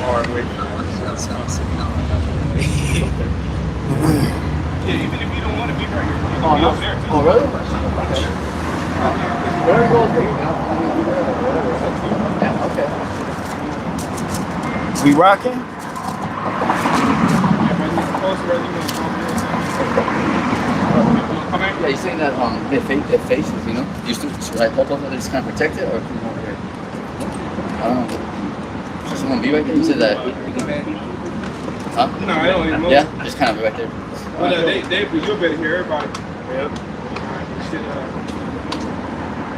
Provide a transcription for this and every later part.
hard way. Yeah, even if you don't want to be right here, you can be over there. Oh, really? There you go. Yeah, okay. We rocking? Yeah, you're saying that their faces, you know? Should I hold on to this kind of protect it or come over here? I don't know. Should someone be right there? You said that. Huh? No, I don't even know. Yeah, just kind of be right there. Well, no, you're better here, everybody. Yep.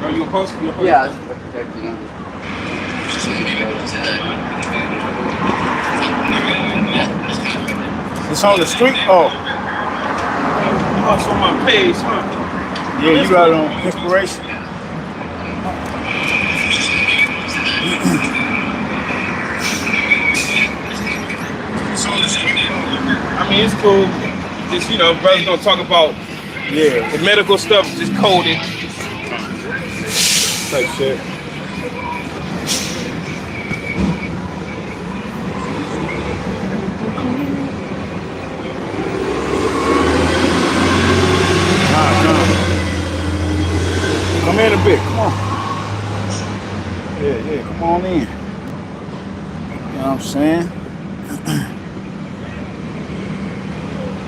Are you gonna post? Yeah, just protect, you know. Should someone be right there? You said that. It's on the street? Oh. Oh, it's on my page, huh? Yeah, you got it on inspiration. I mean, it's cool. Just, you know, brothers gonna talk about the medical stuff, just coded. Type shit. Come in a bit, come on. Yeah, come on in. You know what I'm saying?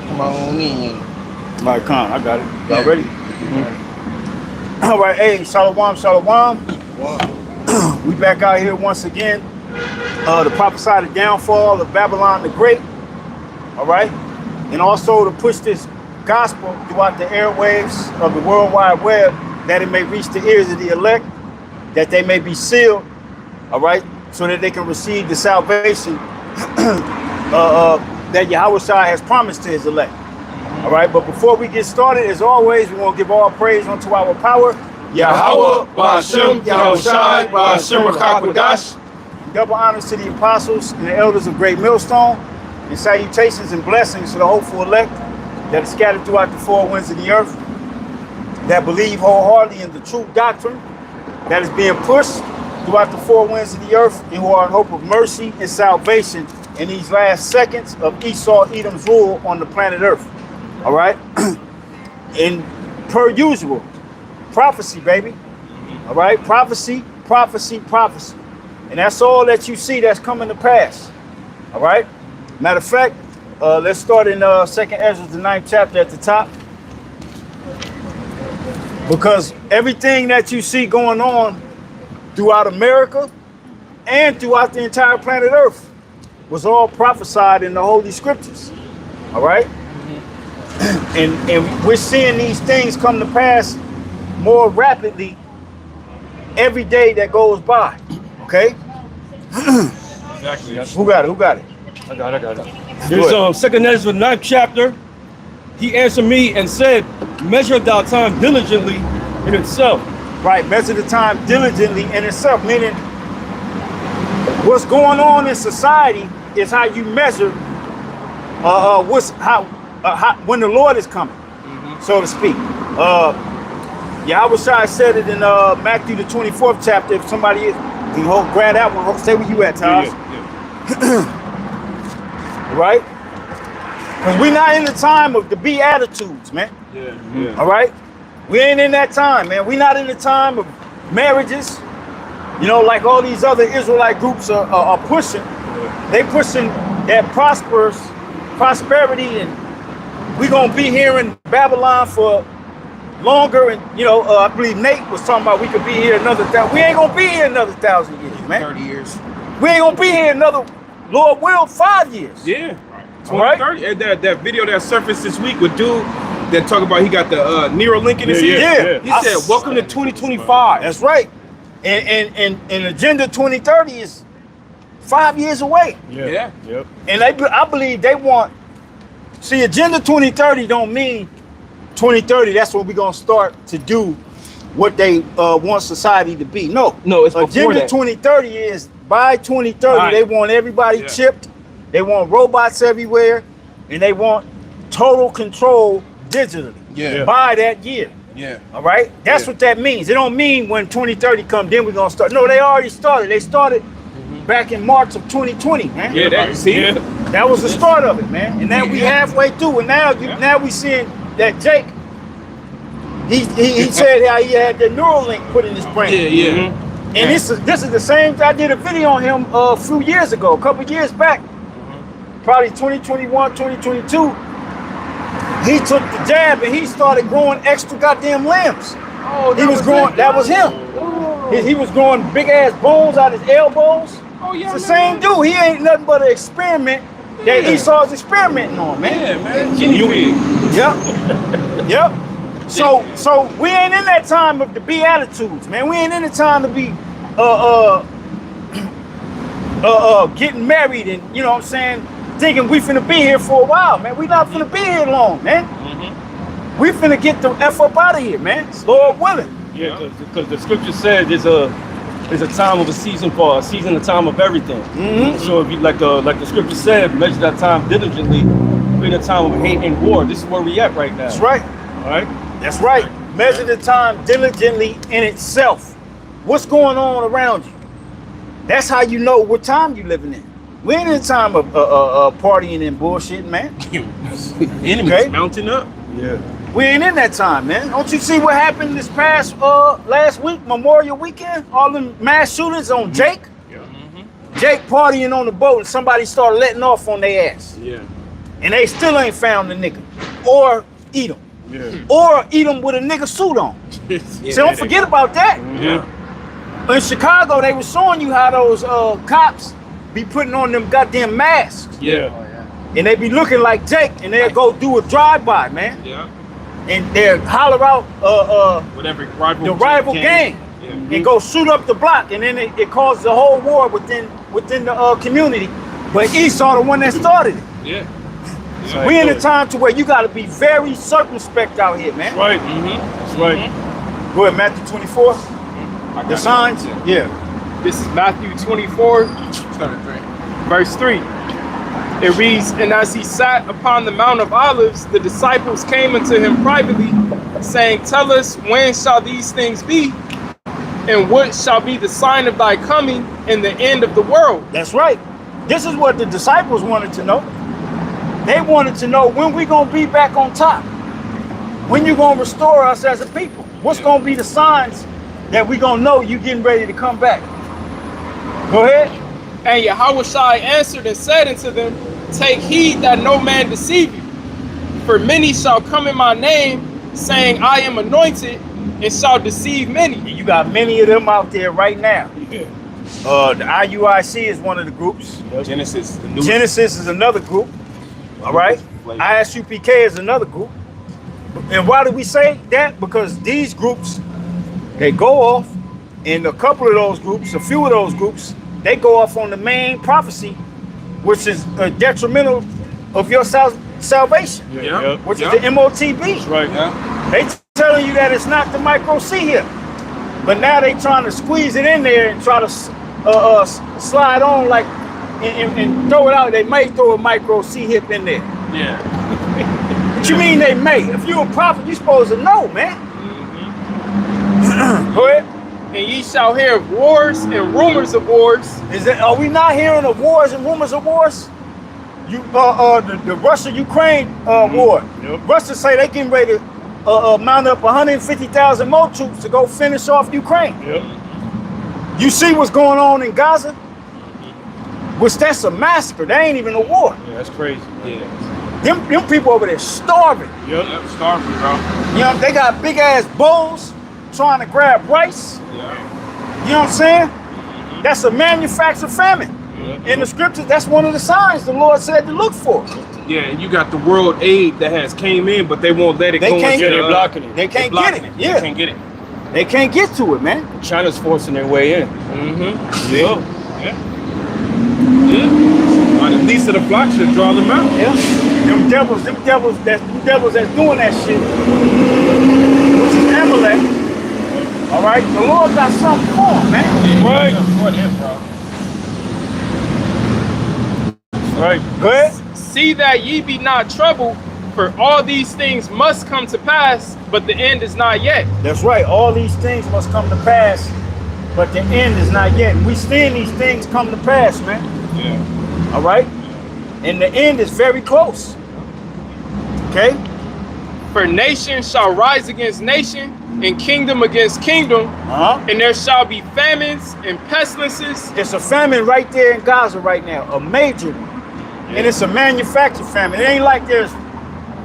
Come on in. All right, come on, I got it. Y'all ready? Mm-hmm. All right, hey, shalom. We back out here once again to prophesy the downfall of Babylon the Great. All right? And also to push this gospel throughout the airwaves of the World Wide Web, that it may reach the ears of the elect, that they may be sealed, all right, so that they can receive the salvation that Yahushua has promised to his elect. All right, but before we get started, as always, we want to give all praise unto our power, Yahweh, Ba'ashem, Yahushai, Ba'ashem, Rakakwadash. Double honors to the apostles and the elders of Great Millstone, and salutations and blessings to the hopeful elect that are scattered throughout the four winds of the earth, that believe wholeheartedly in the true doctrine that is being pushed throughout the four winds of the earth, and who are in hope of mercy and salvation in these last seconds of Esau Edom's rule on the planet Earth. All right? And per usual, prophecy, baby. All right? Prophecy. And that's all that you see that's coming to pass. All right? Matter of fact, let's start in 2nd Ezra, the 9th chapter at the top. Because everything that you see going on throughout America and throughout the entire planet Earth was all prophesied in the Holy Scriptures. All right? Mm-hmm. And we're seeing these things come to pass more rapidly every day that goes by. Okay? Exactly. Who got it? I got it. There's 2nd Ezra, 9th chapter. He answered me and said, measure thou time diligently in itself. Right, measure the time diligently in itself, meaning what's going on in society is how you measure when the Lord is coming, so to speak. Yahushua said it in Matthew the 24th chapter. If somebody is, you know, grab that one, stay where you at, Taj. Yeah. Right? Because we're not in the time of the Beatitudes, man. Yeah. All right? We ain't in that time, man. We're not in the time of marriages, you know, like all these other Israelite groups are pushing. Yeah. They pushing that prosperity, and we're going to be here in Babylon for longer. And, you know, I believe Nate was talking about we could be here another 1,000. We ain't going to be here another 1,000 years, man. 30 years. We ain't going to be here another, Lord will, 5 years. Yeah. 2030. And that video that surfaced this week with dude that talk about he got the Nero Lincoln in his ear. He said, welcome to 2025. That's right. And Agenda 2030 is 5 years away. Yeah. Yep. And I believe they want, see, Agenda 2030 don't mean 2030, that's when we're going to start to do what they want society to be. No, it's Agenda 2030 is by 2030, they want everybody chipped. They want robots everywhere, and they want total control digitally by that year. Yeah. All right? That's what that means. It don't mean when 2030 comes, then we're going to start. No, they already started. They started back in March of 2020, man. Yeah, That was the start of it, man. And now we halfway through, and now we seeing that Jake. He said how he had the Neuralink put in his brain. Yeah. And this is the same. I did a video on him a few years ago, a couple years back, probably 2021, 2022. He took the jab and he started growing extra goddamn limbs. Oh, He was growing. That was him. He was growing big ass bones out his elbows. Oh yeah, It's the same dude. He ain't nothing but an experiment that Esau's experimenting on, man. Yeah, man. Guinea pig. Yep. So we ain't in that time of the Beatitudes, man. We ain't in the time to be getting married and, you know what I'm saying, thinking we finna be here for a while, man. We not finna be here long, man. We finna get the F up out of here, man. Lord willing. Yeah, because the scripture said there's a time of a season for a season, a time of everything. So if you like the scripture said, measure that time diligently. We're in a time of hate and war. This is where we at right now. That's right. All right. That's right. Measure the time diligently in itself. What's going on around you? That's how you know what time you living in. We ain't in a time of partying and bullshitting, man. Enemies mounting up. Yeah. We ain't in that time, man. Don't you see what happened this past last week, Memorial Weekend? All them mass shootings on Jake. Jake partying on the boat and somebody started letting off on their ass. Yeah. And they still ain't found the nigga. Or eat him. Yeah. Or eat him with a nigga suit on. So don't forget about that. Yeah. In Chicago, they were showing you how those cops be putting on them goddamn masks. Yeah. And they be looking like Jake, and they'll go do a drive-by, man. Yeah. And they'll holler out Whatever rival the rival gang. And go shoot up the block, and then it causes a whole war within the community. But Esau the one that started it. Yeah. We in a time to where you got to be very circumspect out here, man. That's right. That's right. Go ahead, Matthew 24. The signs? Yeah. This is Matthew 24, verse 3. It reads, "And as he sat upon the Mount of Olives, the disciples came unto him privately, saying, Tell us, when shall these things be? And what shall be the sign of thy coming and the end of the world?" That's right. This is what the disciples wanted to know. They wanted to know when we going to be back on top. When you going to restore us as a people. What's going to be the signs that we going to know you getting ready to come back? Go ahead. And Yahushua answered and said unto them, Take heed that no man deceive you. For many shall come in my name, saying, I am anointed, and shall deceive many. You got many of them out there right now. Yeah. The IUIC is one of the groups. Genesis. Genesis is another group. All right. ISUPK is another group. And why do we say that? Because these groups, they go off, and a couple of those groups, a few of those groups, they go off on the main prophecy, which is detrimental of your salvation, which is the MOTB. That's right. Yeah. They telling you that it's not the micro C here, but now they trying to squeeze it in there and try to slide on like and throw it out. They may throw a micro C hip in there. Yeah. What you mean they may? If you're a prophet, you supposed to know, man. Go ahead. And ye shall hear of wars and rumors of wars. Are we not hearing of wars and rumors of wars? The Russia-Ukraine war. Russia say they getting ready to mount up 150,000 more troops to go finish off Ukraine. You see what's going on in Gaza? Which that's a massacre. That ain't even a war. Yeah, that's crazy. Yeah. Them people over there starving. Yep. Starving, bro. You know, they got big ass bowls trying to grab rice. Yeah. You know what I'm saying? That's a manufactured famine. In the scriptures, that's one of the signs the Lord said to look for. Yeah, and you got the world aid that has came in, but they won't let it go. They're blocking it. They can't get it. They can't get it. They can't get to it, man. China's forcing their way in. Yeah. Well, the least of the flock should draw them out. Yeah. Them devils that's doing that shit. Which is Amalek. All right, the Lord got something for him, man. Right. Right. Go ahead. See that ye be not troubled, for all these things must come to pass, but the end is not yet. That's right. All these things must come to pass, but the end is not yet. We seeing these things come to pass, man. Yeah. All right? And the end is very close. Okay? For nation shall rise against nation, and kingdom against kingdom, and there shall be famines and pestilences. It's a famine right there in Gaza right now, a major one. And it's a manufactured famine. It ain't like there's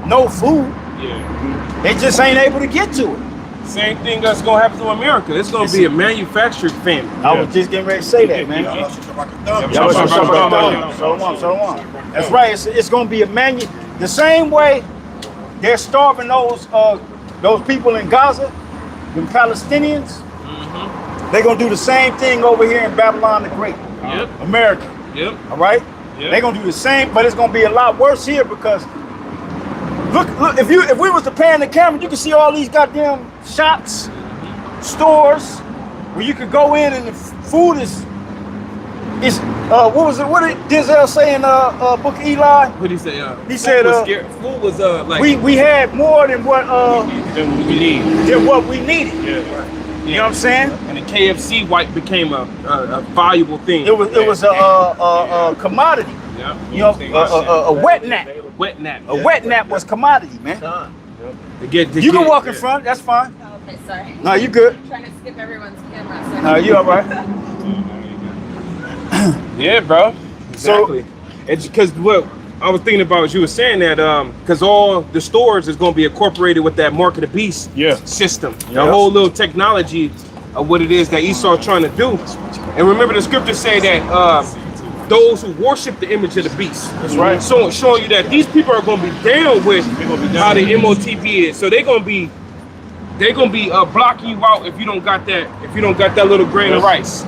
no food. Yeah. They just ain't able to get to it. Same thing that's gonna happen to America. It's gonna be a manufactured famine. I was just getting ready to say that, man. Shalom. That's right. It's gonna be the same way they're starving those people in Gaza, the Palestinians. They're gonna do the same thing over here in Babylon the Great, America. Yep. All right. Yep. They're gonna do the same, but it's gonna be a lot worse here because look. If we was to pan the camera, you can see all these goddamn shops, stores where you could go in and the food is what did Denzel say in Book of Eli? What did he say? He said food was like we had more than what we need. Than what we needed. Yeah. You know what I'm saying? And the KFC white became a valuable thing. It was a commodity. Yeah. You know, a wet nap. Wet nap. A wet nap was commodity, man. You can walk in front. That's fine. Oh, okay, sorry. No, you good. I'm trying to skip everyone's camera. So No, you all right. Yeah, bro. Exactly. It's because what I was thinking about was you were saying that because all the stores is going to be incorporated with that mark of the beast system. The whole little technology of what it is that Esau trying to do. And remember the scriptures say that those who worship the image of the beast. That's right. So showing you that these people are going to be down with how the MOTB is. So they're going to be blocking you out if you don't got that little grain of rice.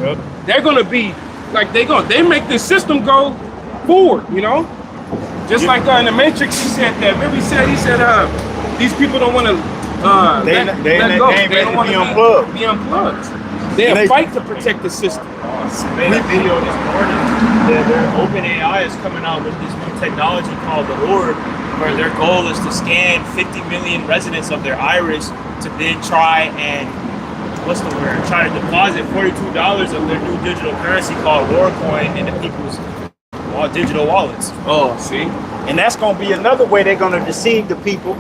They're going to be like they make this system go forward, you know? Just like in the Matrix, he said that. Remember he said these people don't want to let go. They don't want to be unplugged. They'll fight to protect the system. Made a video this morning that their OpenAI is coming out with this new technology called the Orb, where their goal is to scan 50 million residents of their iris to then try and try to deposit $42 of their new digital currency called Warcoin into people's digital wallets. Oh, see? And that's going to be another way they're going to deceive the people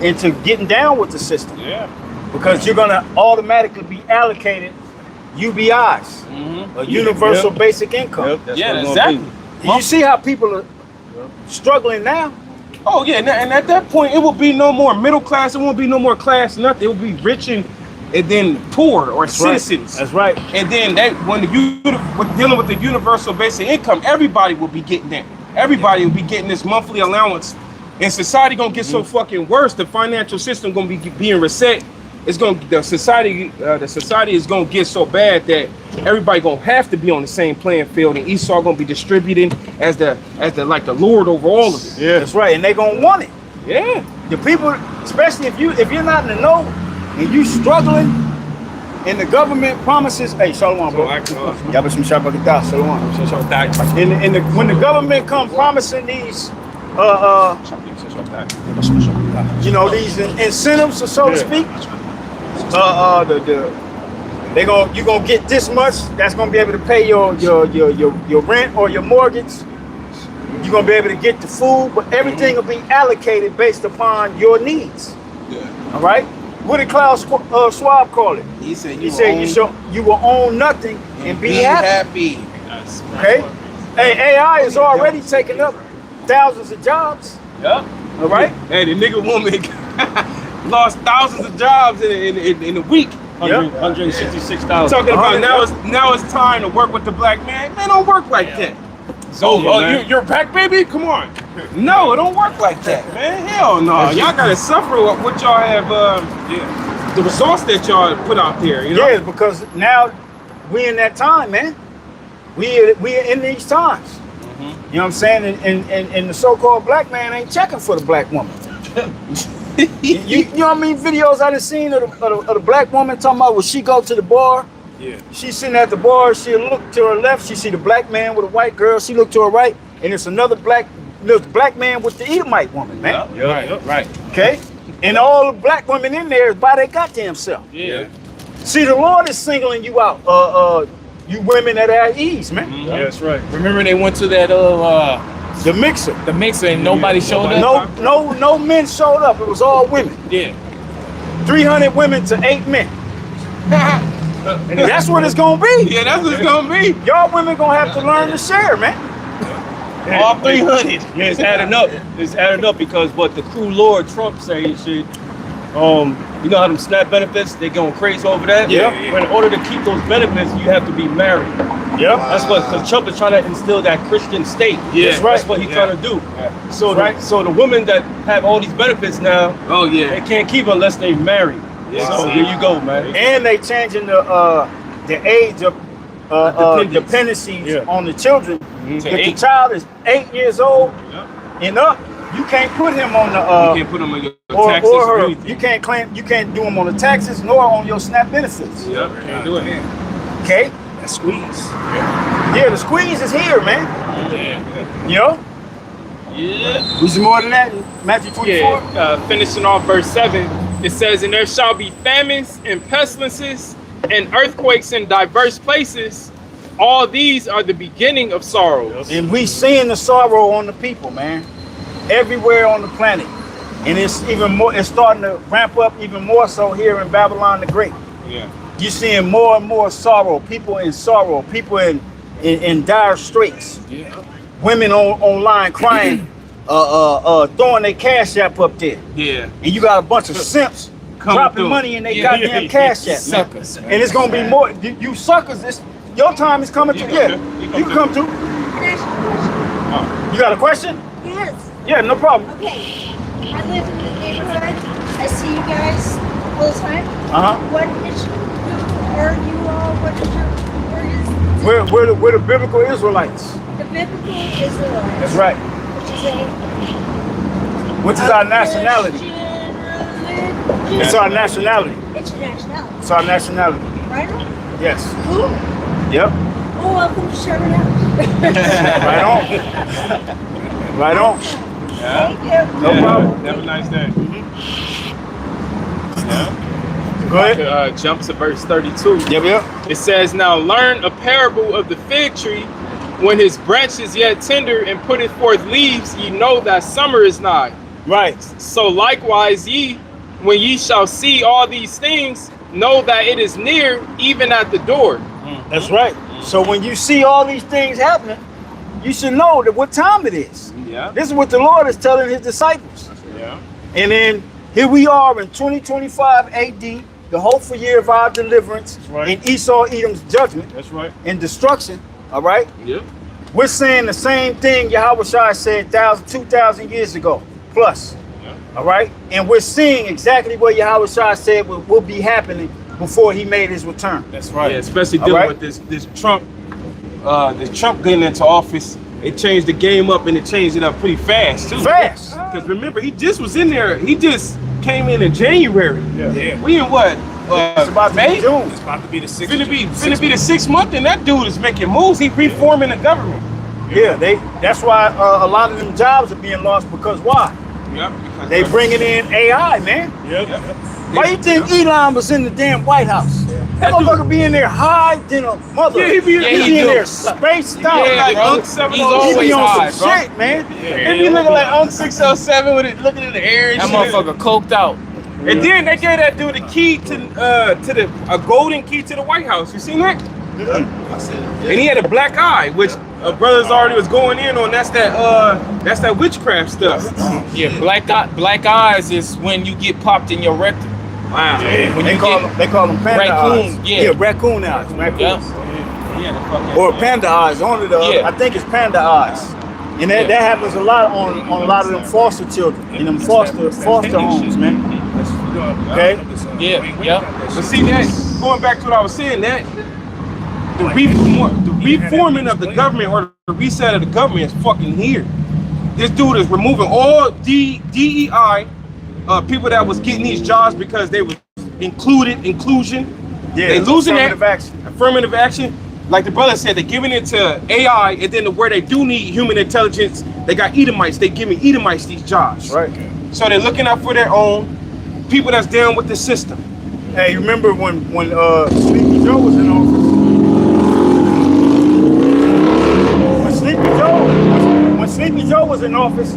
into getting down with the system. Yeah. Because you're going to automatically be allocated UBIs, a universal basic income. Yeah, exactly. You see how people are struggling now? Oh, yeah. And at that point, it will be no more middle class. It won't be no more class, nothing. It will be rich and then poor or citizens. That's right. And then when dealing with the universal basic income, everybody will be getting that. Everybody will be getting this monthly allowance. And society gonna get so fucking worse. The financial system gonna be being reset. The society is gonna get so bad that everybody gonna have to be on the same playing field, and Esau gonna be distributing as the Lord over all of it. Yeah, that's right. And they gonna want it. Yeah. The people, especially if you're not in the know and you struggling, and the government promises, hey, shalom, bro. Y'all some shabakata, shalom. When the government come promising these, these incentives, so to speak, you gonna get this much. That's gonna be able to pay your rent or your mortgage. You're gonna be able to get the food, but everything will be allocated based upon your needs. Yeah. All right. What did Klaus Schwab call it? He said you will own nothing and be happy. Okay. Hey, AI is already taking up thousands of jobs. Yeah. All right. Hey, the nigga woman lost thousands of jobs in a week. 166,000. Talking about now it's time to work with the black man. Man, don't work like that. You're back, baby? Come on. No, it don't work like that, man. Hell no. Y'all gotta suffer what y'all have. The results that y'all put out there. You know? Yeah, because now we in that time, man. We are in these times. You know what I'm saying? And the so-called black man ain't checking for the black woman. you know what I mean? Videos I done seen of the black woman talking about when she go to the bar. Yeah. She's sitting at the bar, she'll look to her left, she see the black man with a white girl, she look to her right, and it's another black man with the Edomite woman, man. Yeah, right. Okay? And all the black women in there is by their goddamn self. Yeah. See, the Lord is singling you out. You women that are at ease, man. Yeah, that's right. Remember they went to that The mixer. the mixer and nobody showed up. No men showed up. It was all women. Yeah. 300 women to 8 men. And that's what it's gonna be. Yeah, that's what it's gonna be. Y'all women gonna have to learn to share, man. All 300. Yeah, it's adding up. It's adding up because what the crew Lord Trump saying shit. You know how them SNAP benefits, they going crazy over that? Yeah. But in order to keep those benefits, you have to be married. Yep. That's what, because Trump is trying to instill that Christian state. Yeah. That's, right. That's what he's trying to do. So, so the women that have all these benefits now, Oh yeah. they can't keep unless they married. Yeah. So there you go, man. And they changing the age of dependencies on the children. If the child is 8 years old and up, you can't put him on the You can't put them on your taxes or or her. anything. You can't do them on the taxes nor on your SNAP benefits. Yep, can't do it. Okay? That squeeze. Yeah, the squeeze is here, man. You know? Yeah. We some more than that in Matthew 24? Yeah, finishing off verse 7, it says, and there shall be famines and pestilences and earthquakes in diverse places. All these are the beginning of sorrows. And we seeing the sorrow on the people, man. Everywhere on the planet. And it's even more, it's starting to ramp up even more so here in Babylon the Great. Yeah. You're seeing more and more sorrow, people in sorrow, people in dire straits. Yeah. Women online crying, throwing their cash app up there. Yeah. And you got a bunch of simps Coming dropping through. money in their goddamn cash app. Suckers. And it's gonna be more, you suckers, your time is coming to, you can come through. Can I ask you a question? You got a question? Yes. Yeah, no problem. Okay. I live in the neighborhood. I see you guys all the time. What is who are you all? What is your where is We're the biblical Israelites. the biblical Israelites? That's right. Which is Which is our nationality. It's our nationality. It's your nationality. It's our nationality. Right on. Yes. Cool. Yep. Oh, welcome to Sherman House. Right on. Right on. Thank you. No problem. Have a nice day. Go ahead. Jump to verse 32. Yep. It says, now learn a parable of the fig tree. When his branch is yet tender and putteth forth leaves, ye know that summer is nigh. Right. So likewise ye, when ye shall see all these things, know that it is near, even at the door. That's right. So when you see all these things happening, you should know that what time it is. Yeah. This is what the Lord is telling his disciples. Yeah. And then here we are in 2025 AD, the hopeful year of our deliverance right. and Esau Edom's judgment That's right. and destruction. All right. Yep. We're saying the same thing Yahweh Shai said 2,000 years ago plus. Yeah. All right. And we're seeing exactly what Yahweh Shai said will be happening before he made his return. That's right. Yeah, especially dealing with this Trump getting into office. It changed the game up and it changed it up pretty fast too. Fast. Because remember, he just was in there. He just came in January. Yeah. We in what? It's about to May? be June. It's about to be the sixth. Finna be the 6th month, and that dude is making moves. He reforming the government. Yeah, that's why a lot of them jobs are being lost because why? Yep. They bringing in AI, man. Yep. Why you think Elon was in the damn White House? That motherfucker be in there high than a mother. Yeah, he be in there spaced out. Yeah, like bro. Unc 707. He's He always be on high, some bro. shit, man. He be looking like Unc 607 with it looking in the air and That shit. motherfucker coked out. And then they gave that dude the key to a golden key to the White House. You seen that? And he had a black eye, which brothers already was going in on. That's that witchcraft stuff. Yeah, black eyes is when you get popped in your rectum. Wow. When They you call get them panda raccoon, eyes. yeah. Raccoon eyes. Raccoon. yeah. Or panda eyes. Only the Yeah. I think it's panda eyes. And that happens a lot on a lot of them foster children in them foster homes, man. Okay? Yeah. But see that going back to what I was saying, that the reforming of the government or the reset of the government is fucking here. This dude is removing all DEI people that was getting these jobs because they was inclusion. Yeah, they losing affirmative that action. affirmative action. Like the brother said, they're giving it to AI, and then where they do need human intelligence, they got Edomites. They giving Edomites these jobs. Right. So they're looking out for their own people that's down with the system. Hey, you remember when Sleepy Joe was in office? When Sleepy Joe was in office,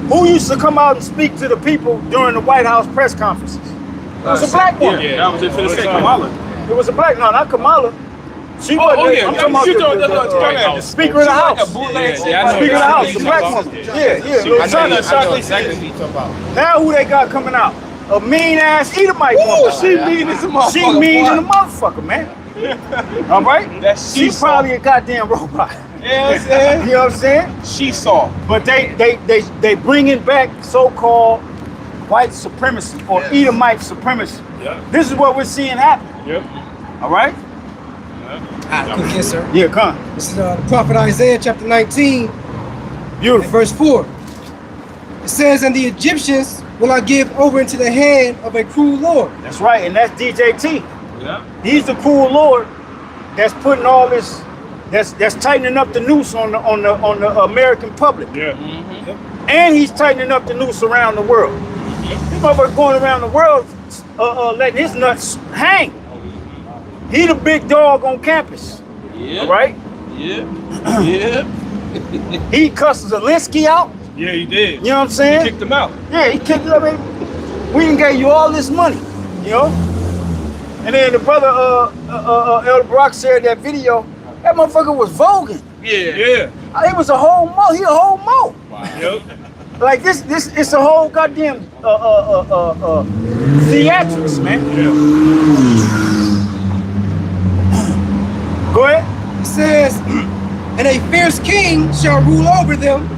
who used to come out and speak to the people during the White House press conferences? It was a black woman. Yeah, that was just finna say Kamala. It was a black, no, not Kamala. She wasn't. yeah. I'm talking about the Speaker of the House. Speaker of the House, the black woman. Yeah. Now who they got coming out? A mean ass Edomite woman. She mean as a motherfucker. She mean in the motherfucker, man. All right? She's probably a goddamn robot. You know what I'm saying? You know what I'm saying? She saw. But they bringing back so-called white supremacy or Edomite supremacy. Yeah. This is what we're seeing happen. Yep. All right? Quick answer. Yeah, come. This is the prophet Isaiah chapter 19, Beautiful. verse 4. It says, and the Egyptians will I give over into the hand of a cruel Lord. That's right, and that's DJT. Yeah. He's the cruel Lord that's putting all this, that's tightening up the noose on the American public. Yeah. And he's tightening up the noose around the world. This motherfucker going around the world letting his nuts hang. He the big dog on campus. Yeah. Right? Yeah. Yeah. He cussed Zelensky out. Yeah, he did. You know what I'm saying? He kicked him out. Yeah, he kicked it up. We done gave you all this money, you know? And then the brother, Elder Brock shared that video. That motherfucker was voguing. Yeah. Yeah. It was a whole mo. He a whole mo. Yep. Like this, it's a whole goddamn theatrics, man. Yeah. Go ahead. It says, and a fierce king shall rule over them,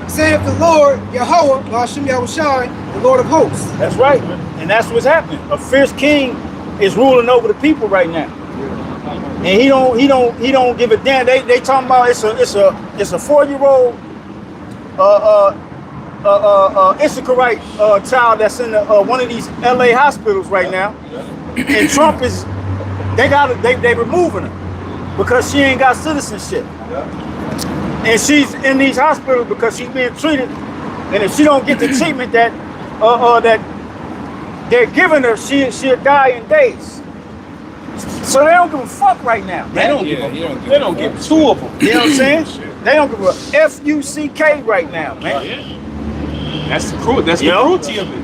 saith the Lord, Yahweh, Hashem Yahushai, the Lord of hosts. That's right, and that's what's happening. A fierce king is ruling over the people right now, and he don't give a damn. They talking about it's a 4-year-old Issacharite child that's in one of these LA hospitals right now, and Trump is they removing her because she ain't got citizenship. And she's in these hospitals because she's being treated, and if she don't get the treatment that that they're giving her, she'll die in days. So they don't give a fuck right now. They don't give two of them. You know what I'm saying? They don't give a F-U-C-K right now, man. That's the cruel. That's the cruelty of it.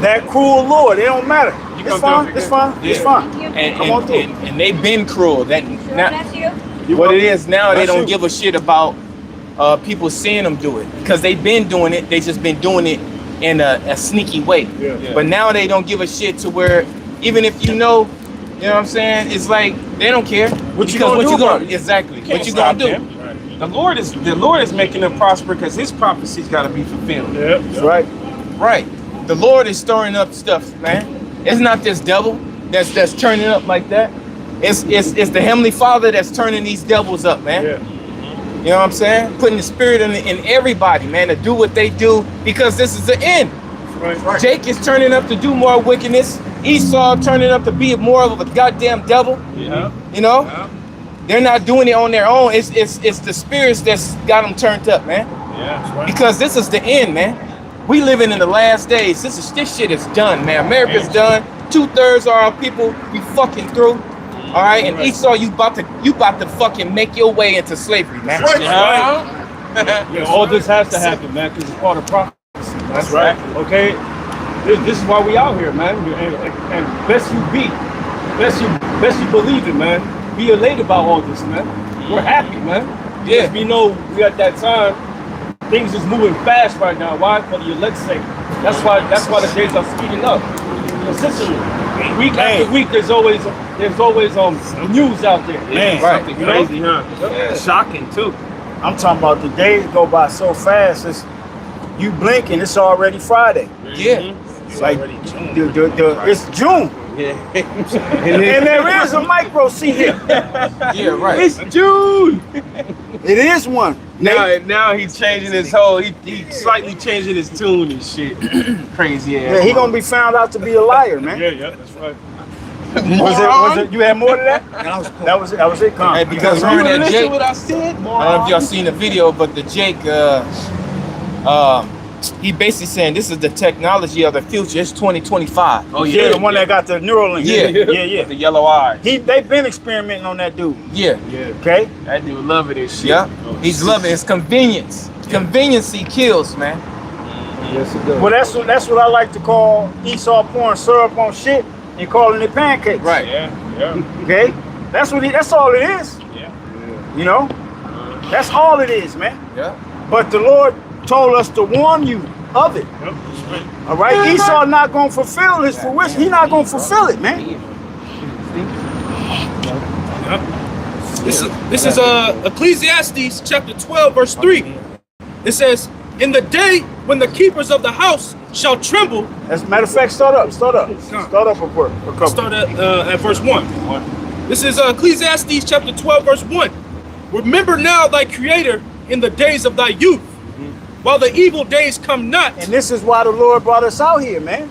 That cruel Lord, it don't matter. It's fine. It's fine. It's fine. Come on through. And they've been cruel. That now, That's you? what it is now, they That's don't you. give a shit about people seeing them do it because they've been doing it. They just been doing it in a sneaky way. Yeah. But now they don't give a shit to where even if you know what I'm saying, it's like they don't care. What you gonna do about it? Exactly. Can't What you gonna stop do? them. The Lord is making them prosper because His prophecies got to be fulfilled. Yeah. That's right. Right. The Lord is stirring up stuff, man. It's not this devil that's turning up like that. It's the Heavenly Father that's turning these devils up, man. Yeah. You know what I'm saying? Putting the spirit in everybody, man, to do what they do because this is the end. Right. Jake is turning up to do more wickedness. Esau turning up to be more of a goddamn devil. Yeah. You know? They're not doing it on their own. It's the spirits that's got them turned up, man. Yeah. That's right. Because this is the end, man. We living in the last days. This shit is done, man. America's done. 2/3 of our people we fucking through. All right, and Esau, you about to fucking make your way into slavery, man. Yeah, all this has to happen, man, because it's part of prophecy. That's right. Okay, this is why we out here, man. And best you believe it, man. Be elated about all this, man. We're happy, man. Yeah. We know we at that time. Things is moving fast right now. Why? For the elect's sake. That's why the days are speeding up consistently. Week after week, there's always news out there. Man, Something crazy, huh? Shocking too. I'm talking about the days go by so fast. It's you blink and it's already Friday. Yeah. It's like it's June. Yeah. And there is a micro C here. Yeah, right. It's June. It is one. Now he's changing his whole. He slightly changing his tune and shit. Crazy ass. Yeah, he gonna be found out to be a liar, man. Yeah, that's right. Was it? You had more to that? That was it. Come. Hey, because You remember that listen Jake, what I said? I don't know if y'all seen the video, but the Jake he basically saying this is the technology of the future. It's 2025. Oh Yeah, the one that got the Neuralink. Yeah. With the yellow eyes. They've been experimenting on that dude. Yeah. Okay. That dude loving this shit. Yeah. He's loving it. It's convenience. Conveniency kills, man. Yes, it does. Well, that's what I like to call Esau pouring syrup on shit and calling it pancakes. Right. Yeah. Okay. That's all it is. Yeah. You know. That's all it is, man. Yeah. But the Lord told us to warn you of it. All right. Esau not gonna fulfill his fruition. He's not gonna fulfill it, man. This is Ecclesiastes chapter 12, verse 3. It says, "In the day when the keepers of the house shall tremble." As a matter of fact, start up a word. Start at verse 1. This is Ecclesiastes chapter 12, verse 1. "Remember now thy creator in the days of thy youth, while the evil days come not." And this is why the Lord brought us out here, man.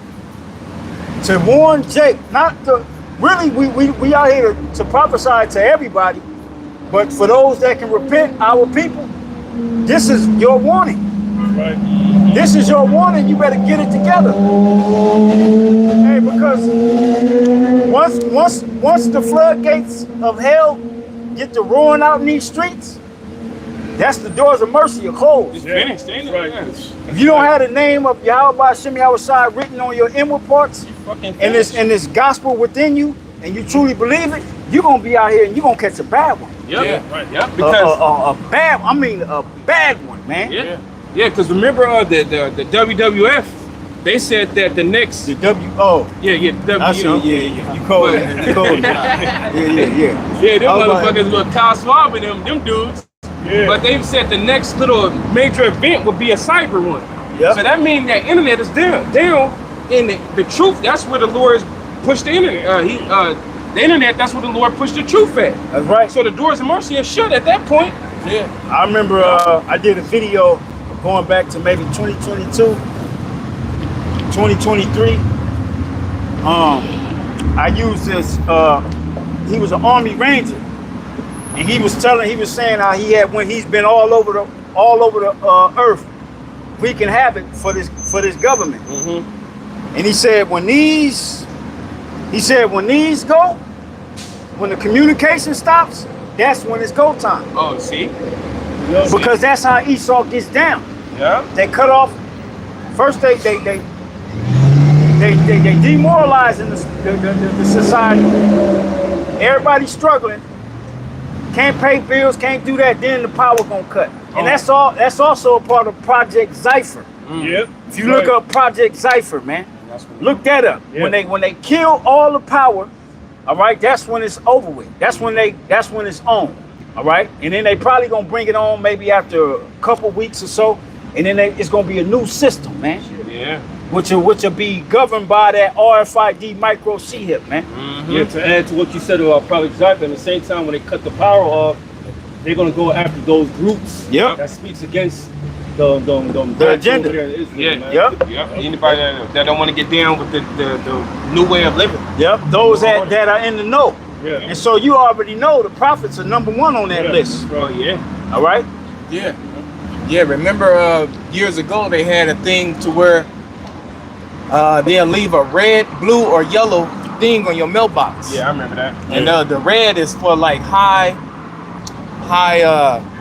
To warn Jake, not to really we out here to prophesy to everybody, but for those that can repent, our people, this is your warning. Right. This is your warning. You better get it together. Hey, because once the floodgates of hell get to roaring out in these streets, that's the doors of mercy are closed. It's finished, ain't it? Right. If you don't have the name of Yahweh Shem Yahweh written on your inward parts, and this gospel within you, and you truly believe it, you're gonna be out here and you're gonna catch a bad one. Yep. Right. Yep. Because A bad one, man. yeah, because remember the WWF, they said that the next The W. yeah I see. Yeah. You called it. Yeah. Yeah, them motherfuckers with Kyle Swab and them dudes. Yeah. But they said the next little major event would be a cyber one. Yep. So that means that internet is down. And the truth, that's where the Lord pushed the internet. The internet, that's where the Lord pushed the truth at. That's right. So the doors of mercy are shut at that point. Yeah. I remember I did a video going back to maybe 2022, 2023. I used this. He was an Army Ranger, and he was saying how when he's been all over the earth wreaking havoc for this government. And he said when these go, when the communication stops, that's when it's go time. Oh, see? Because that's how Esau gets down. Yeah. They cut off. First, they demoralizing the society. Everybody's struggling. Can't pay bills. Can't do that. Then the power gonna cut. And that's all. That's also a part of Project Cypher. Yep. If you look up Project Cypher, man, look that up. Yeah. When they kill all the power, all right, that's when it's over with. That's when it's on. All right, and then they probably gonna bring it on maybe after a couple weeks or so, and then it's gonna be a new system, man. Yeah. Which will be governed by that RFID micro chip, man. Yeah, to add to what you said about Project Cypher, at the same time when they cut the power off, they're gonna go after those groups that speaks against the agenda. Yep. Anybody that don't want to get down with the new way of living. Yep. Those that are in the know. Yeah. And so you already know the prophets are number one on that list. Oh yeah. All right. Yeah. Yeah. Remember years ago they had a thing to where they'll leave a red, blue, or yellow thing on your mailbox. Yeah, I remember that. And the red is for like high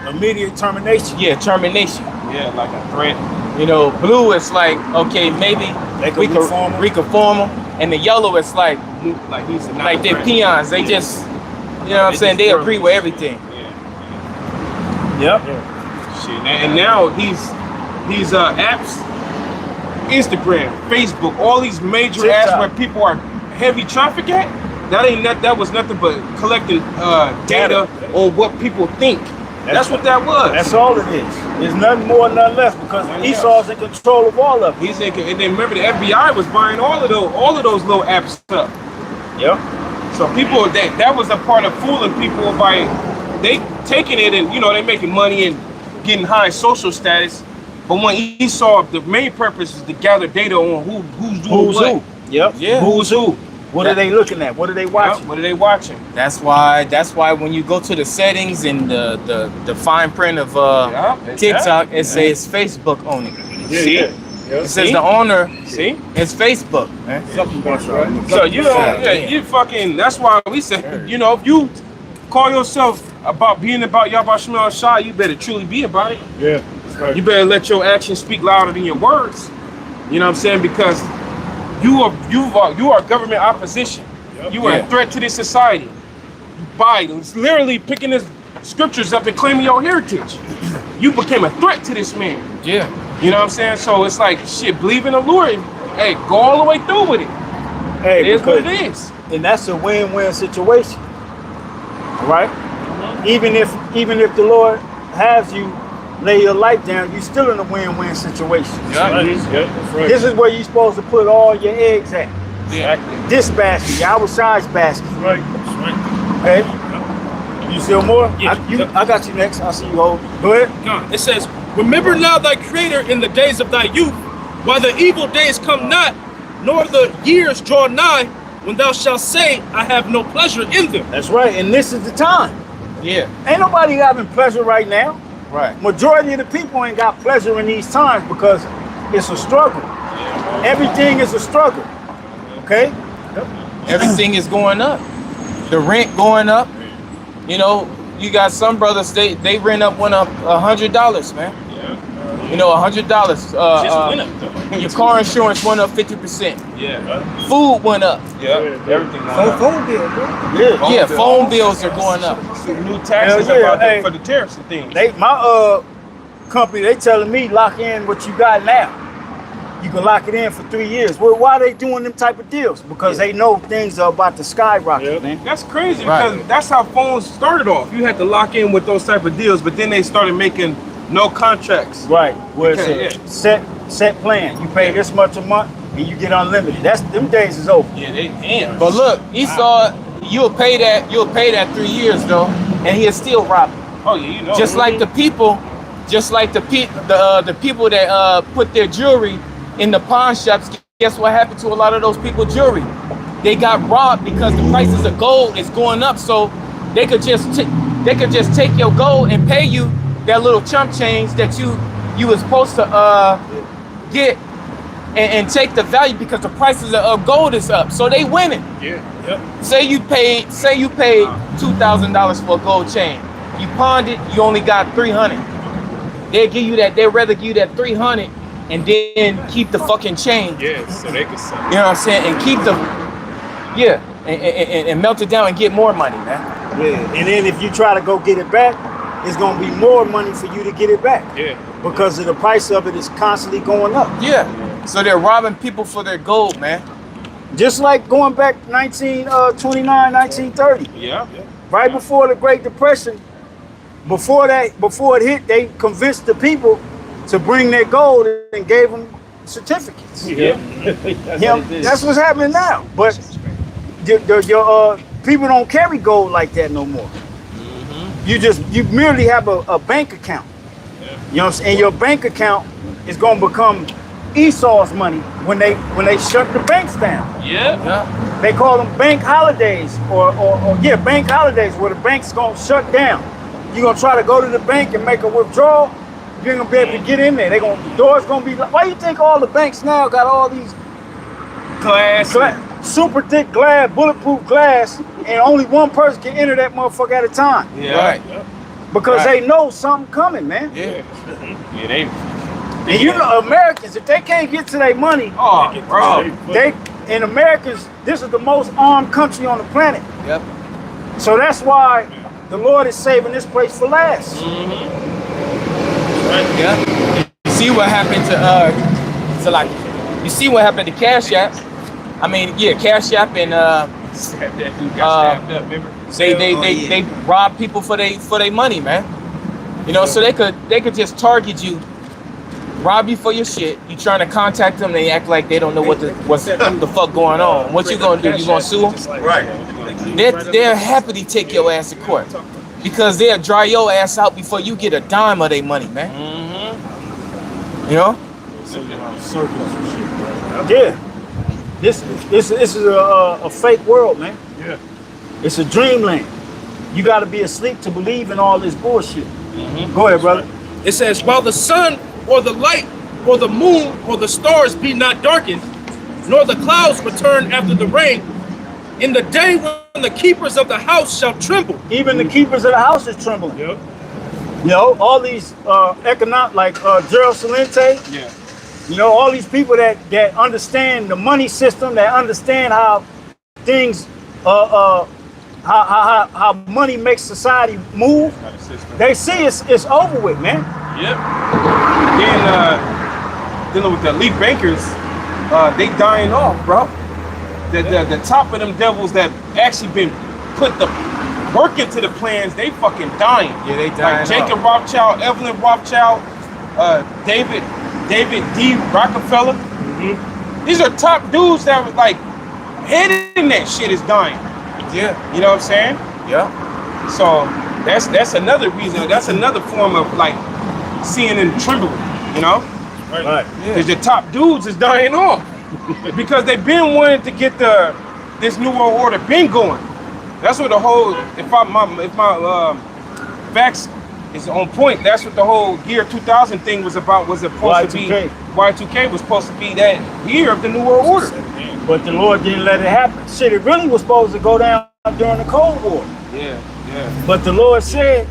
immediate termination. Yeah, termination. Yeah, like a threat. You know, blue is like, okay, maybe we could reform them. And the yellow is like he's like they're peons. They just, you know what I'm saying? They agree with everything. Yep. Shit. And now these apps, Instagram, Facebook, all these major TikTok. apps where people are heavy traffic at, that was nothing but collecting data on what people think. That's what that was. That's all it is. There's nothing more, nothing less, because Esau's in control of all of it. He's in, and then remember the FBI was buying all of those little apps up. Yep. So people that was a part of fooling people by they taking it and they making money and getting high social status. But when Esau, the main purpose is to gather data on who's doing what. Yep. Yeah. Who's who? What are they looking at? What are they watching? Yep. What are they watching? That's why when you go to the settings and the fine print of TikTok, it says Facebook on it. See? It says the owner See? is Facebook, man. So you know, you fucking. That's why we said, you know, if you call yourself about being about Yahweh Shema Shah, you better truly be about it. Yeah. That's right. You better let your actions speak louder than your words. You know what I'm saying? Because you are government opposition. You are a threat to this society. By literally picking his scriptures up and claiming your heritage, you became a threat to this man. Yeah. You know what I'm saying? So it's like, shit, believe in the Lord. Hey, go all the way through with it. Hey, It is what it is. And that's a win-win situation. All right? Even if the Lord has you lay your life down, you're still in a win-win situation. That's right. This is where you're supposed to put all your eggs at. Exactly. This basket, our size basket. That's right. Okay? You still more? Yeah. I got you next. I'll see you hold. Go ahead. God. It says, remember now thy creator in the days of thy youth, while the evil days come not, nor the years draw nigh, when thou shalt say, I have no pleasure in them. That's right. And this is the time. Yeah. Ain't nobody having pleasure right now. Right. Majority of the people ain't got pleasure in these times because it's a struggle. Everything is a struggle. Okay? Everything is going up. The rent going up. You know, you got some brothers, they rent up went up $100, man. You know, $100. Just went up, though. Your car insurance went up 50%. Yeah. Food went up. Yeah. Everything. Phone bill, bro. Phone bills are going up. New taxes Hell yeah, about hey. for the tariffs and things. My company, they telling me lock in what you got now. You can lock it in for 3 years. Well, why are they doing them type of deals? Because they know things are about to skyrocket, man. That's crazy Right. because that's how phones started off. You had to lock in with those type of deals, but then they started making no contracts. Right. Where it's Okay, a set plan. You pay this much a month and you get unlimited. Them days is over. Yeah, they damn. But look, Esau, you'll pay that 3 years though, and he'll still rob you. Oh yeah, you know. Just like the people that put their jewelry in the pawn shops. Guess what happened to a lot of those people jewelry? They got robbed because the prices of gold is going up. So they could just take your gold and pay you that little chump change that you was supposed to get and take the value because the prices of gold is up. So they winning. Yeah. Yep. Say you paid $2,000 for a gold chain. You pawned it, you only got $300. They'd rather give you that $300 and then keep the fucking chain. Yeah. So they could sell. You know what I'm saying? And keep and melt it down and get more money, man. Yeah. And then if you try to go get it back, it's gonna be more money for you to get it back. Yeah. Because of the price of it is constantly going up. Yeah. So they're robbing people for their gold, man. Just like going back 1929, 1930. Yeah. Right before the Great Depression, before it hit, they convinced the people to bring their gold and gave them certificates. Yeah. That's what's happening now. But your people don't carry gold like that no more. You merely have a bank account. You know what I'm saying? And your bank account is gonna become Esau's money when they shut the banks down. Yeah. They call them bank holidays or bank holidays where the bank's gonna shut down. You're gonna try to go to the bank and make a withdrawal, you ain't gonna be able to get in there. The door's gonna be like, why you think all the banks now got all these Glass. super thick glass, bulletproof glass, and only one person can enter that motherfucker at a time? Yeah. Right. Because they know something coming, man. Yeah. Yeah. They. And you know, Americans, if they can't get to their money, Oh, bro. Americans, this is the most armed country on the planet. Yep. So that's why the Lord is saving this place for last. Yeah. You see what happened you see what happened to Cash App? I mean, yeah, Cash App and That dude got stabbed up, remember? they rob people for their money, man. You know, so they could just target you, rob you for your shit. You trying to contact them, they act like they don't know what's the fuck going on. What you gonna do? You gonna sue them? Right. They're happy to take your ass to court because they'll dry your ass out before you get a dime of their money, man. You know? Yeah. This is a fake world, man. Yeah. It's a dreamland. You got to be asleep to believe in all this bullshit. Go ahead, brother. It says, while the sun or the light or the moon or the stars be not darkened, nor the clouds return after the rain, in the day when the keepers of the house shall tremble. Even the keepers of the house is trembling. Yep. You know, all these economic, like Gerald Salente, Yeah. you know, all these people that understand the money system, that understand how things, how money makes society move. They see it's over with, man. Yep. Then dealing with the elite bankers, they dying off, bro. The top of them devils that actually been put the work into the plans, they fucking dying. Yeah, they dying Like Jacob Rothschild, Evelyn Rothschild, David D. Rockefeller. These are top dudes that was like heading that shit is dying. Yeah. You know what I'm saying? Yeah. So that's another reason. That's another form of like seeing and trembling. You know? Right. Because your top dudes is dying off because they've been wanting to get this new world order been going. That's what the whole if my facts is on point. That's what the whole year 2000 thing was about. Was supposed to be Y2K was supposed to be that year of the new world order. But the Lord didn't let it happen. Shit, it really was supposed to go down during the Cold War. Yeah. But the Lord said,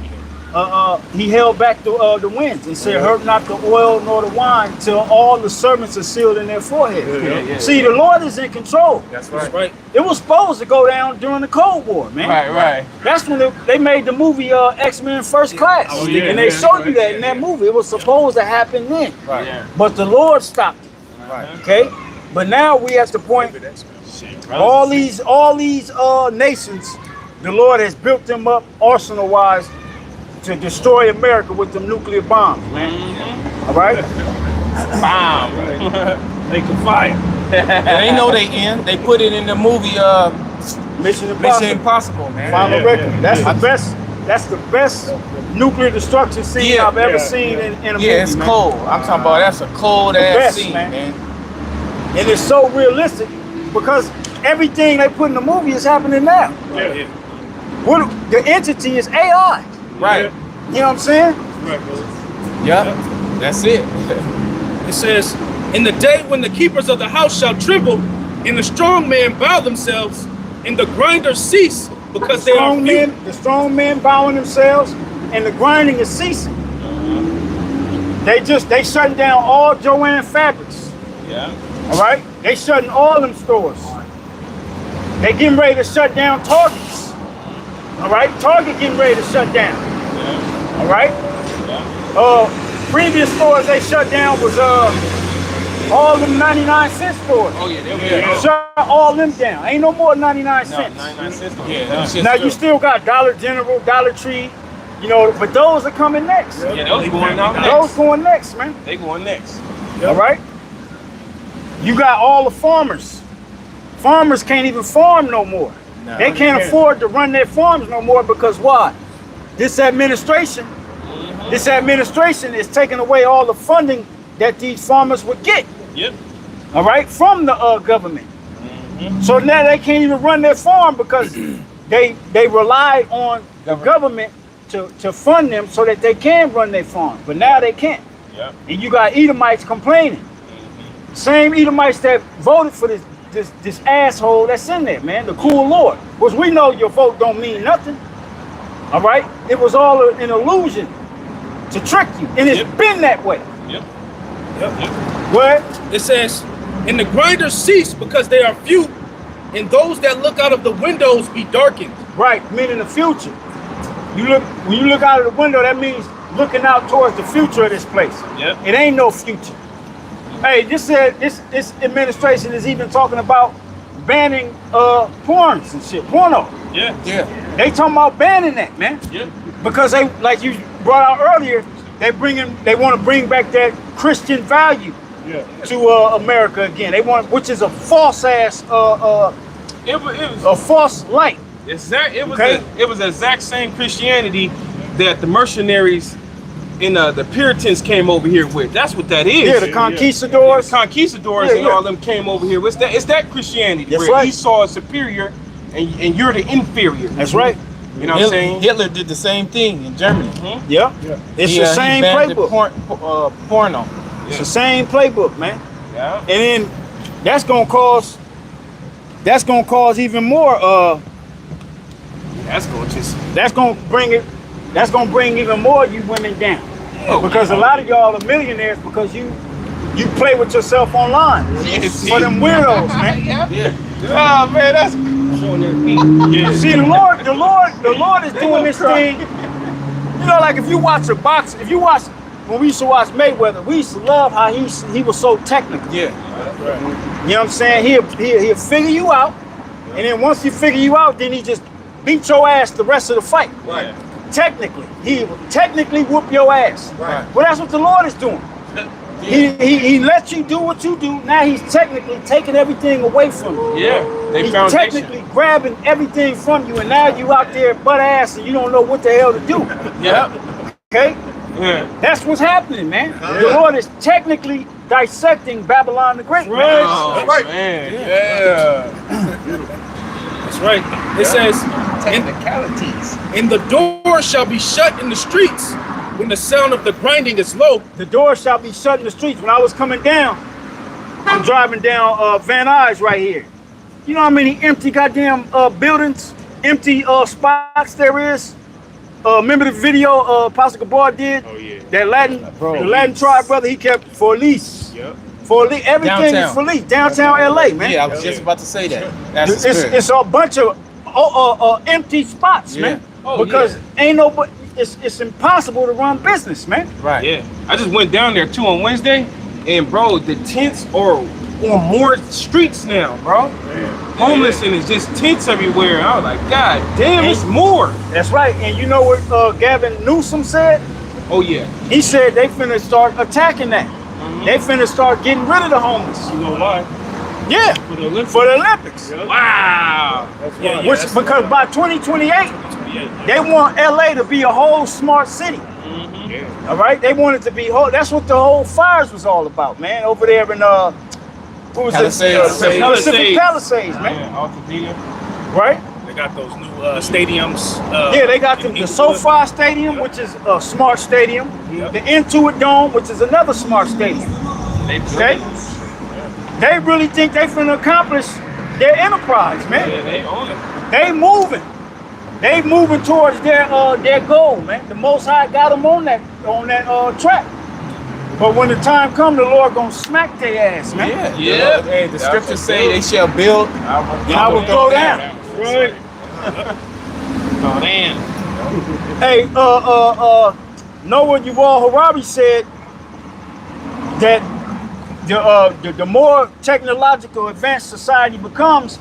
he held back the winds and said, hurt not the oil nor the wine till all the servants are sealed in their forehead. See, the Lord is in control. That's right. It was supposed to go down during the Cold War, man. Right. That's when they made the movie X-Men First Class. And they showed you that in that movie. It was supposed to happen then. Right. Yeah. But the Lord stopped it. Right. Okay? But now we at the point, all these nations, the Lord has built them up arsenal-wise to destroy America with them nuclear bombs, man. All right? Bomb. They can fire. They know they in. They put it in the movie Mission Mission Impossible. Impossible, man. Final Reckoning. That's the best. That's the best nuclear destruction scene I've ever seen in a movie. Yeah, it's man. cold. I'm talking about that's a cold ass best, scene, man. man. And it's so realistic because everything they put in the movie is happening now. What the entity is AI. Right. You know what I'm saying? Yeah. That's it. It says, in the day when the keepers of the house shall tremble, and the strong men bow themselves, and the grinders cease, because they are few. The strong men bowing themselves, and the grinding is ceasing. They shutting down all Joanne fabrics. Yeah. All right? They shutting all them stores. They getting ready to shut down Targets. All right? Target getting ready to shut down. All right? Previous stores they shut down was all them 99-cent stores. Oh yeah. Shut all them down. Ain't no more 99 cents. 99 cents. Now you still got Dollar General, Dollar Tree, you know, but those are coming next. Yeah, those going out next. Those going next, man. They going next. All right? You got all the farmers. Farmers can't even farm no more. They can't afford to run their farms no more because why? This administration is taking away all the funding that these farmers would get. Yep. All right, from the government. So now they can't even run their farm because they rely on the government to fund them so that they can run their farm. But now they can't. Yep. And you got Edomites complaining. Same Edomites that voted for this asshole that's in there, man, the cool Lord. Which we know your vote don't mean nothing. All right? It was all an illusion to trick you. And it's been that way. Yep. What? It says, and the grinders cease because they are few, and those that look out of the windows be darkened. Right, meaning the future. When you look out of the window, that means looking out towards the future of this place. Yep. It ain't no future. Hey, this administration is even talking about banning porns and shit, porno. Yeah. They talking about banning that, man. Yeah. Because they, like you brought out earlier, they want to bring back that Christian value to America again. They want, which is a false ass, It was a false light. it was the exact same Christianity that the mercenaries and the Puritans came over here with. That's what that is. Yeah, the conquistadors. The conquistadors and all them came over here. It's that Christianity That's where right. Esau is superior and you're the inferior. That's right. You know what I'm saying? Hitler did the same thing in Germany. Yeah. It's the same he banned playbook. porno. It's the same playbook, man. Yeah. And then that's gonna cause even more That's going to just. that's gonna bring even more you women down. Because a lot of y'all are millionaires because you play with yourself online. For them weirdos, man. Yeah. Oh man, that's showing their feet. Yeah. See, the Lord is doing this thing. You know, like if you watch when we used to watch Mayweather, we used to love how he was so technical. Yeah. You know what I'm saying? He'll figure you out, and then once he figure you out, then he just beat your ass the rest of the fight. Right. Technically, he will technically whoop your ass. Right. Well, that's what the Lord is doing. He lets you do what you do. Now he's technically taking everything away from you. Yeah. They He's foundation. technically grabbing everything from you, and now you out there butt ass, and you don't know what the hell to do. Yeah. Okay. Yeah. That's what's happening, man. The Lord is technically dissecting Babylon the Great. Right. Man. That's right. Man. Yeah. That's right. It says, Technicalities. and the door shall be shut in the streets when the sound of the grinding is low. The door shall be shut in the streets. When I was coming down, I'm driving down Van Nuys right here. You know how many empty goddamn buildings, empty spots there is? Remember the video Pastor Gabar did? Oh yeah. That Latin tribe brother, he kept for lease. Yep. For lease. Everything Downtown. is for lease. Downtown LA, man. Yeah, I was just about to say that. That's the spirit. It's a bunch of empty spots, man. Oh, because ain't nobody. It's impossible to run business, man. Right. Yeah. I just went down there too on Wednesday, and bro, the tents are on more streets now, bro. Homeless and it's just tents everywhere. I was like, God damn, it's more. That's right. And you know what Gavin Newsom said? Oh yeah. He said they finna start attacking that. They finna start getting rid of the homeless. You know why? Yeah, For the Olympics. for the Olympics. Wow. Because by 2028, they want LA to be a whole smart city. Yeah. All right, they want it to be whole. That's what the whole fires was all about, man. Over there in what was Palisades. it? Pacific Palisades, man. Yeah, Altadena. Right? They got those new stadiums. Yeah, they got the SoFi Stadium, which is a smart stadium. The Intuit Dome, which is another smart stadium. Okay? They really think they finna accomplish their enterprise, man. Yeah, they own it. They moving. They moving towards their goal, man. The Most High got them on that track. But when the time comes, the Lord gonna smack their ass, man. Yeah. Hey, the scriptures say they shall build. I will go down. Right. Oh man. Hey, Noah Yuval Harari said that the more technological advanced society becomes,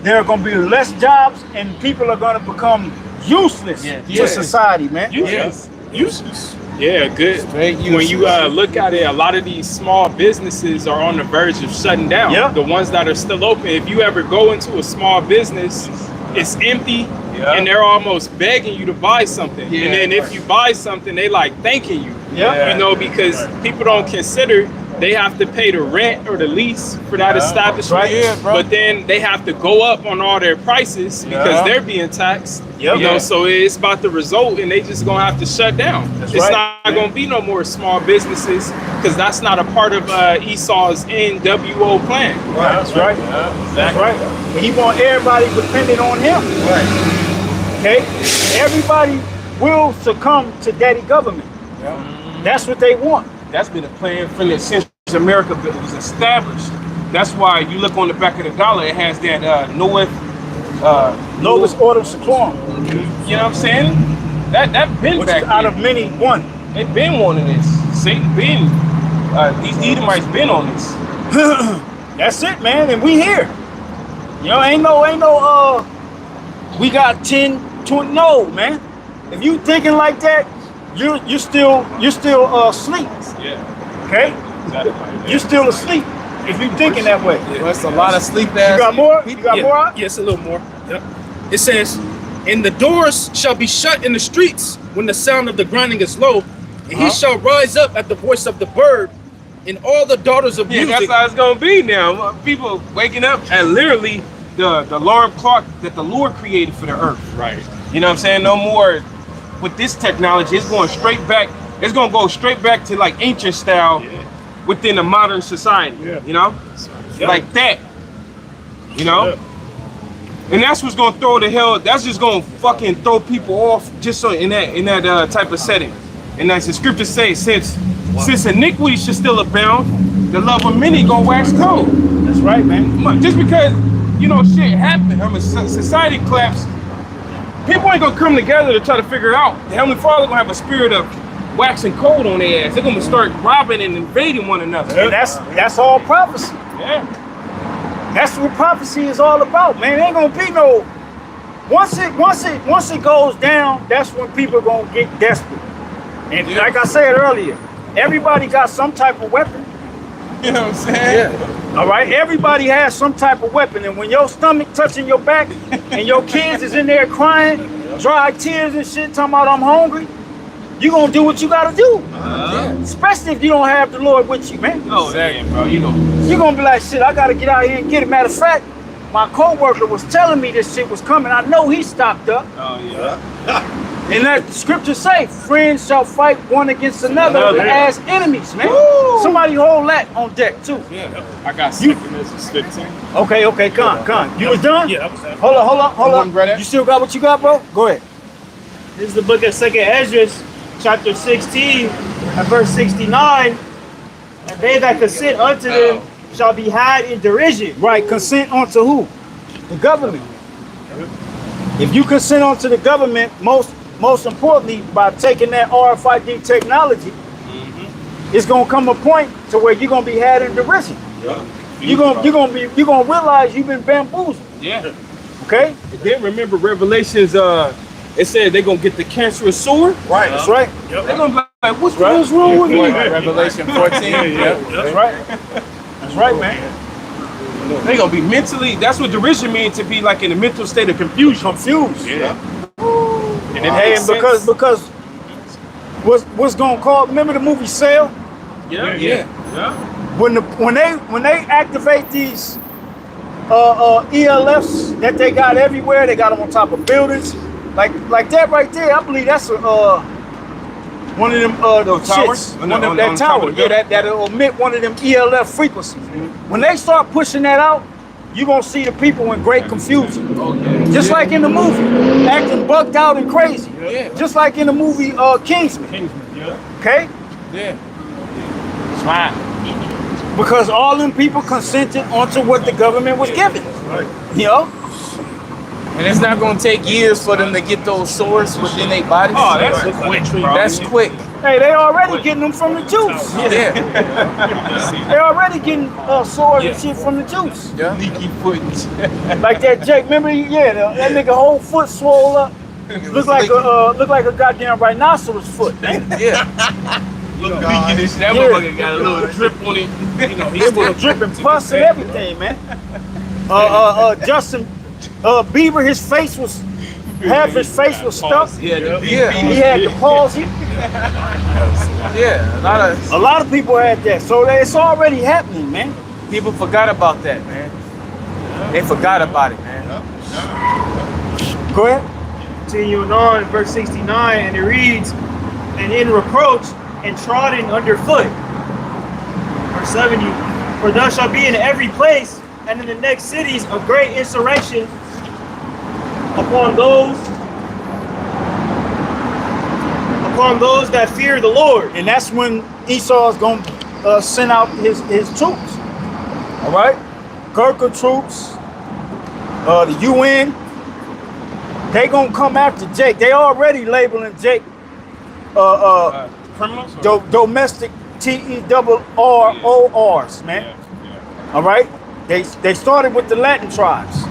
there are going to be less jobs and people are going to become useless to society, man. Useless. Yeah, good. Straight When you look at it, a lot of these small businesses are on the verge of shutting down. Yeah. The ones that are still open. If you ever go into a small business, it's empty and they're almost begging you to buy something. Yeah. And then if you buy something, they like thanking you. Yeah. You know, because people don't consider they have to pay the rent or the lease for that establishment. Right. Yeah, bro. But then they have to go up on all their prices because they're being taxed. Yep. You know, so it's about the result and they just gonna have to shut down. That's it's right. not gonna be no more small businesses because that's not a part of Esau's NWO plan. Right, that's right. That's right. And he want everybody dependent on him. Right. Okay? Everybody will succumb to daddy government. That's what they want. That's been a plan from the since America was established. That's why you look on the back of the dollar, it has that Novus Ordo Seclorum. You know what I'm saying? That been Which back is out there. of many one. They been wanting this. Satan been these Edomites been on this. That's it, man, and we here. You know, ain't no we got 10, 20, no, man. If you thinking like that, you're still asleep. Yeah. Okay? You're still asleep if you thinking that way. Well, it's a lot of sleep ass. You got more? You got more? Yes, a little more. Yep. It says, and the doors shall be shut in the streets when the sound of the grinding is low, and he shall rise up at the voice of the bird, and all the daughters of Yeah, music. that's how it's gonna be now. People waking up and literally the alarm clock that the Lord created for the earth. Right. You know what I'm saying? No more with this technology. It's going straight back. It's gonna go straight back to like ancient style. within a modern society. You know, like that. You know, and that's what's gonna throw the hell. That's just gonna fucking throw people off just so in that type of setting. And as the scriptures say, since iniquity should still abound, the love of many gonna wax cold. That's right, man. Just because shit happened, society collapse. People ain't gonna come together to try to figure it out. The Heavenly Father gonna have a spirit of waxing cold on their ass. They're gonna start robbing and invading one another. And that's all prophecy. Yeah. That's what prophecy is all about, man. It ain't gonna be no. Once it goes down, that's when people are gonna get desperate. And like I said earlier, everybody got some type of weapon. You know what I'm saying? Yeah. All right. Everybody has some type of weapon, and when your stomach touching your back, and your kids is in there crying, dry tears and shit, talking about I'm hungry, you gonna do what you gotta do. Especially if you don't have the Lord with you, man. Oh, damn, bro. You gonna be like, shit, I gotta get out here and get it. Matter of fact, my co-worker was telling me this shit was coming. I know he stocked up. Oh, yeah. And that scripture say, friends shall fight one against another as enemies, man. Woo! Somebody hold that on deck, too. Yeah. I got second. This is 15. Okay, con. You was done? Yeah, that was that. Hold on. You still got what you got, bro? Go ahead. This is the book of 2nd Ezra, chapter 16, and verse 69. And they that consent unto them shall be had in derision. Right, consent unto who? The government. If you consent unto the government, most importantly, by taking that RFID technology, it's gonna come a point to where you're gonna be had in derision. You're gonna realize you've been bamboozled. Yeah. Okay? Then remember Revelations, it said they're gonna get the cancerous sword. Right, that's right. They're gonna be like, what's wrong with me? Revelation 14. That's right. That's right, man. They're gonna be mentally, that's what derision means, to be like in a mental state of confusion. Confused. Yeah. And because what's gonna call, remember the movie Sail? Yeah. When they activate these ELFs that they got everywhere, they got them on top of buildings, like that right there. I believe that's one of them towers. That tower. Yeah, that'll emit one of them ELF frequencies. When they start pushing that out, you're gonna see the people in great confusion. Just like in the movie, acting bugged out and crazy. Just like in the movie Kingsman. Okay? Yeah. It's fine. Because all them people consented onto what the government was giving. You know? And it's not gonna take years for them to get those swords within their bodies. Oh, that's quick, bro. That's quick. Hey, they already getting them from the Jews. Yeah. They already getting swords and shit from the Jews. Yeah. Leaky foot. Like that Jake, remember? That nigga whole foot swole up. Look like a goddamn rhinoceros foot. Yeah. That motherfucker got a little drip on it. It was dripping pus and everything, man. Justin Bieber, half his face was stuck. Yeah. He had the palsy. Yeah, a lot of people had that. So it's already happening, man. people forgot about that, man. They forgot about it, man. Go ahead. Continuing on, verse 69, and it reads, and in reproach and trodden underfoot. Verse 70, for thou shalt be in every place, and in the next cities a great insurrection upon those that fear the Lord. And that's when Esau is going to send out his troops. All right? Gurkha troops, the UN, they going to come after Jake. They already labeling Jake Criminals? domestic TERRORs, man. Yeah. All right? They started with the Latin tribes.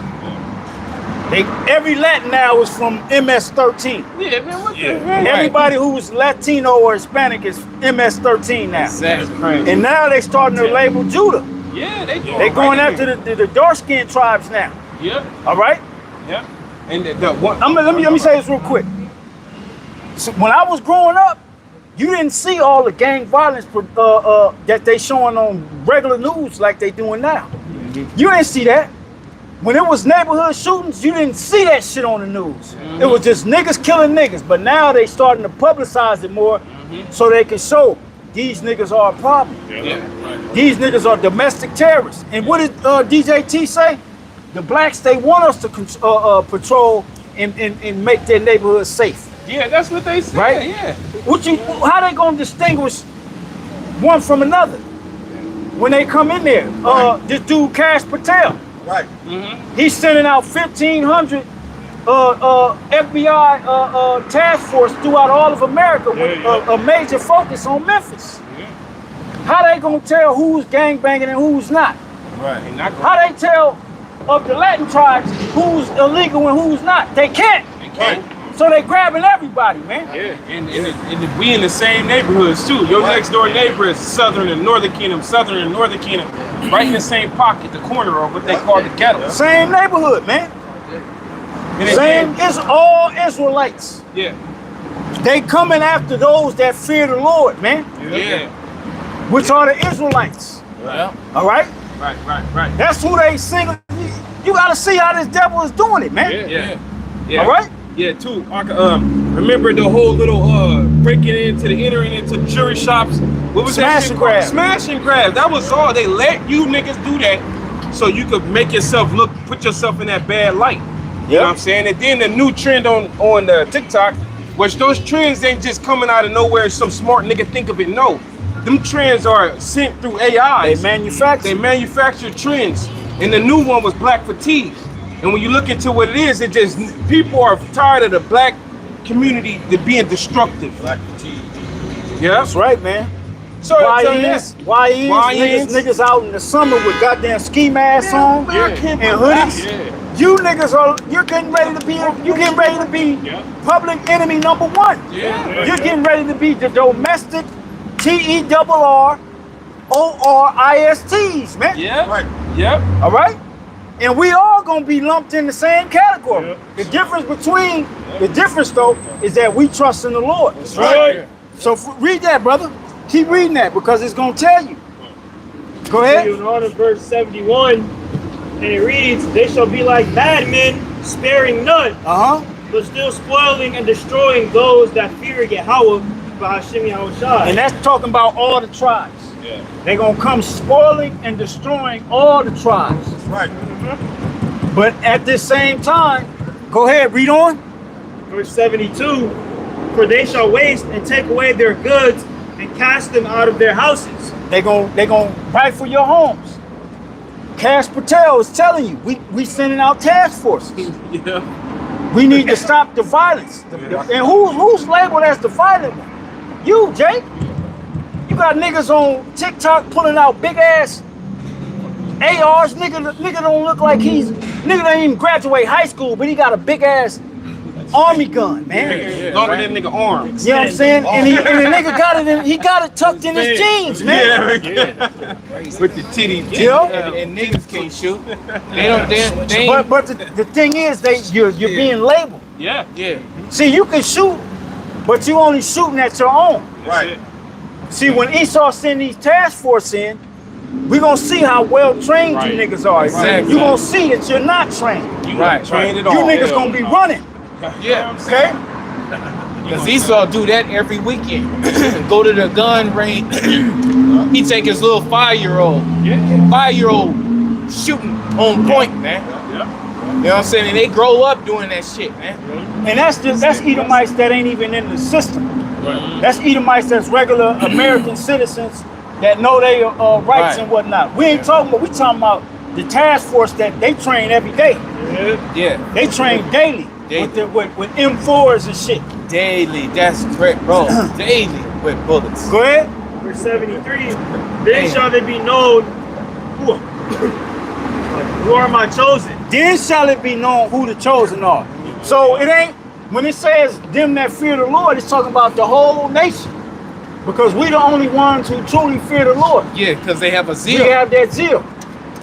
Every Latin now is from MS-13. Yeah, man, what the heck? Everybody who was Latino or Hispanic is MS-13 now. That's crazy. And now they starting to label Judah. Yeah, they do. They going after the dark-skinned tribes now. Yep. All right? Yep. And the one. Let me say this real quick. So when I was growing up, you didn't see all the gang violence that they showing on regular news like they doing now. You didn't see that. When it was neighborhood shootings, you didn't see that shit on the news. It was just niggas killing niggas. But now they starting to publicize it more so they can show these niggas are a problem. Yeah. These niggas are domestic terrorists. And what did DJ T say? The blacks, they want us to patrol and make their neighborhood safe. Yeah, that's what they say. Right? Yeah. How they gonna distinguish one from another when they come in there? This dude Cash Patel. Right. He's sending out 1,500 FBI task force throughout all of America with a major focus on Memphis. How they gonna tell who's gangbanging and who's not? Right. How they tell of the Latin tribes who's illegal and who's not? They can't. So they grabbing everybody, man. Yeah, and we in the same neighborhoods too. Your next door neighbor is Southern and Northern Kingdom, Southern and Northern Kingdom, right in the same pocket, the corner of what they call the ghetto. Same neighborhood, man. Same, it's all Israelites. Yeah. They coming after those that fear the Lord, man. Yeah. Which are the Israelites. Yeah. All right? Right. That's who they sing. You gotta see how this devil is doing it, man. Yeah. All right? Yeah, too. Remember the whole little entering into jury shops? What was Smash that shit and called? grab. Smash and grab. That was all. They let you niggas do that so you could make yourself put yourself in that bad light. You know what I'm saying? And then the new trend on TikTok, which those trends ain't just coming out of nowhere, some smart nigga think of it. No. Them trends are sent through AI. They manufacture trends. And the new one was black fatigue. And when you look into what it is, it just people are tired of the black community being destructive. Black fatigue. Yeah, that's right, man. So niggas out in the summer with goddamn ski masks on and hoodies. You niggas you're getting ready to be public enemy number one. You're getting ready to be the domestic terrorists, man. All right? And we all gonna be lumped in the same category. The difference though is that we trust in the Lord. That's right. So read that, brother. Keep reading that because it's gonna tell you. Go ahead. On in verse 71, and it reads, "They shall be like madmen, sparing none, but still spoiling and destroying those that fear Yahweh by Hashem Yahushua." And that's talking about all the tribes. They're gonna come spoiling and destroying all the tribes. Right. But at the same time, go ahead, read on. Verse 72, "For they shall waste and take away their goods and cast them out of their houses." They gonna rifle your homes. Cash Patel is telling you, we sending out task forces. We need to stop the violence. And who's labeled as the violent one? You, Jake. You got niggas on TikTok pulling out big ass ARs. Nigga don't look like nigga didn't even graduate high school, but he got a big ass army gun, man. Longer than nigga arms. You know what I'm saying? And the nigga got it tucked in his jeans, man. With the titty. And niggas can't shoot. They don't. But the thing is, you're being labeled. Yeah. See, you can shoot, but you only shooting at your own. Right. See, when Esau send these task force in, we gonna see how well trained you niggas are. Exactly. You gonna see that you're not trained. You not trained at all. You niggas gonna be running. Yeah. Okay? Because Esau do that every weekend. Go to the gun range. He take his little 5-year-old. 5-year-old shooting on point, man. You know what I'm saying? And they grow up doing that shit, man. And that's Edomites that ain't even in the system. That's Edomites that's regular American citizens that know their rights and whatnot. We ain't talking about, we talking about the task force that they train every day. Yeah. They train daily with M4s and shit. Daily, that's correct, bro. Daily with bullets. Go ahead. Verse 73, "Then shall they be known who are my chosen." Then shall it be known who the chosen are. So it ain't, when it says them that fear the Lord, it's talking about the whole nation. Because we the only ones who truly fear the Lord. Yeah, because they have a zeal. We have that zeal.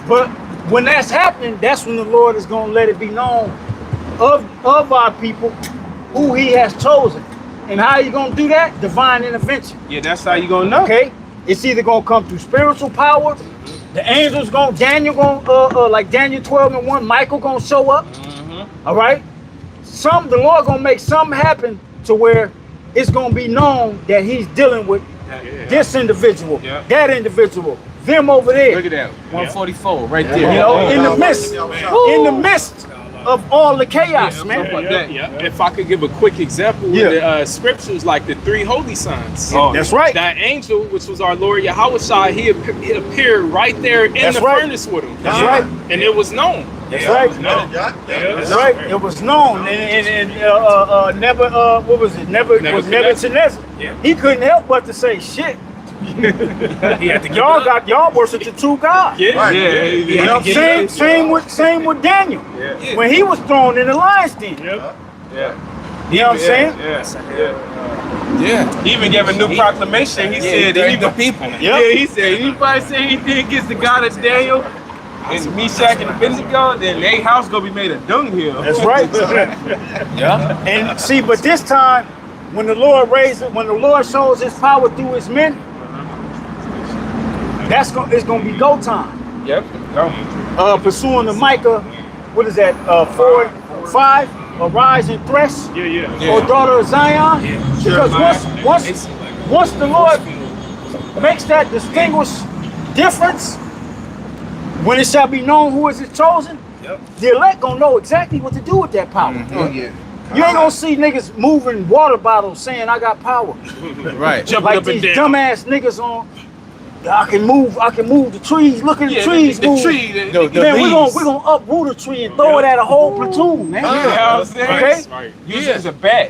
But when that's happening, that's when the Lord is going to let it be known of our people who he has chosen. And how you going to do that? Divine intervention. Yeah, that's how you going to know. Okay? It's either going to come through spiritual power. The angels Daniel like Daniel 12:1, Michael going to show up. All right? The Lord going to make something happen to where it's going to be known that he's dealing with this individual, Yeah. that individual, them over there. Look at that, 144 right there. You know, in the midst of all the chaos, man. If I could give a quick example, with the scriptures like the 3 holy signs. That's right. That angel, which was our Lord Yahushua, he appeared right there in the furnace with him. That's right. And it was known. That's right. That's right. It was known, and never. What was it? Nebuchadnezzar. He couldn't help but to say, "Shit, y'all worship the true God." Yeah. You know, same with Daniel. When he was thrown in the lion's den. You know what I'm saying? Yeah. He even gave a new proclamation. He said, the people. he said, anybody say anything against the God of Daniel and Meshach and Abednego, then their house gonna be made a dunghill. That's right. Yeah. And see, but this time, when the Lord shows His power through His men, it's gonna be go time. Yep. Pursuing the Micah, what is that? 4:5. Arise and thresh, O daughter of Zion. Because once the Lord makes that distinguished difference, when it shall be known who is His chosen, the elect gonna know exactly what to do with that power. You ain't gonna see niggas moving water bottles saying I got power. Right. Like these dumbass niggas on. I can move the trees. Look at the trees move. Man, we're gonna uproot a tree and throw it at a whole platoon, man. You know what I'm saying? Okay? Use it as a bat.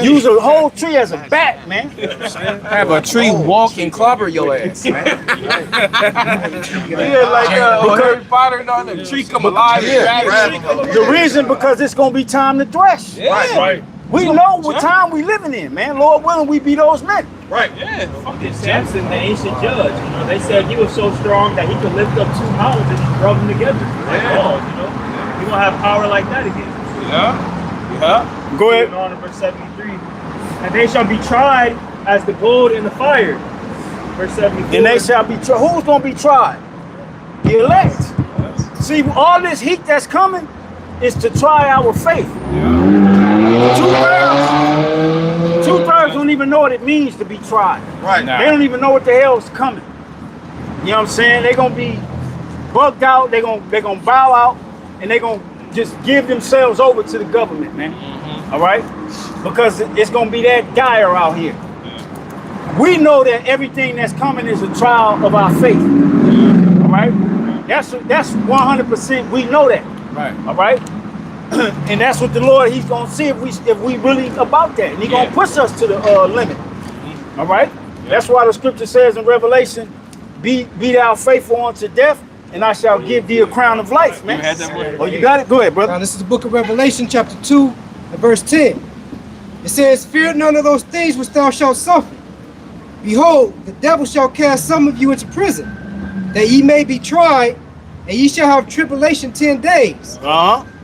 Use a whole tree as a bat, man. Have a tree walk and clobber your ass, man. Like Harry Potter and all the tree come alive. The reason because it's gonna be time to thresh. Right. We know what time we living in, man. Lord willing, we be those men. Right. Fucking Samson, the ancient judge. You know, they said he was so strong that he could lift up 2 mountains and rub them together. Like balls, you know. You gonna have power like that again. Go ahead. On in verse 73. And they shall be tried as the gold in the fire. Verse 74. And they shall be tried. Who's gonna be tried? The elect. See, all this heat that's coming is to try our faith. Two-thirds don't even know what it means to be tried. Right. They don't even know what the hell is coming. You know what I'm saying? They're gonna be bugged out. They're gonna bow out, and they're gonna just give themselves over to the government, man. All right, because it's gonna be that dire out here. We know that everything that's coming is a trial of our faith. All right, that's 100%. We know that. Right. All right. And that's what the Lord, He's gonna see if we really about that, and He gonna push us to the limit. All right. That's why the scripture says in Revelation, "Be thou faithful unto death, and I shall give thee a crown of life." Man. Oh, you got it. Go ahead, brother. Now this is the book of Revelation, chapter 2, and verse 10. It says, "Fear none of those things which thou shalt suffer. Behold, the devil shall cast some of you into prison, that ye may be tried, and ye shall have tribulation 10 days.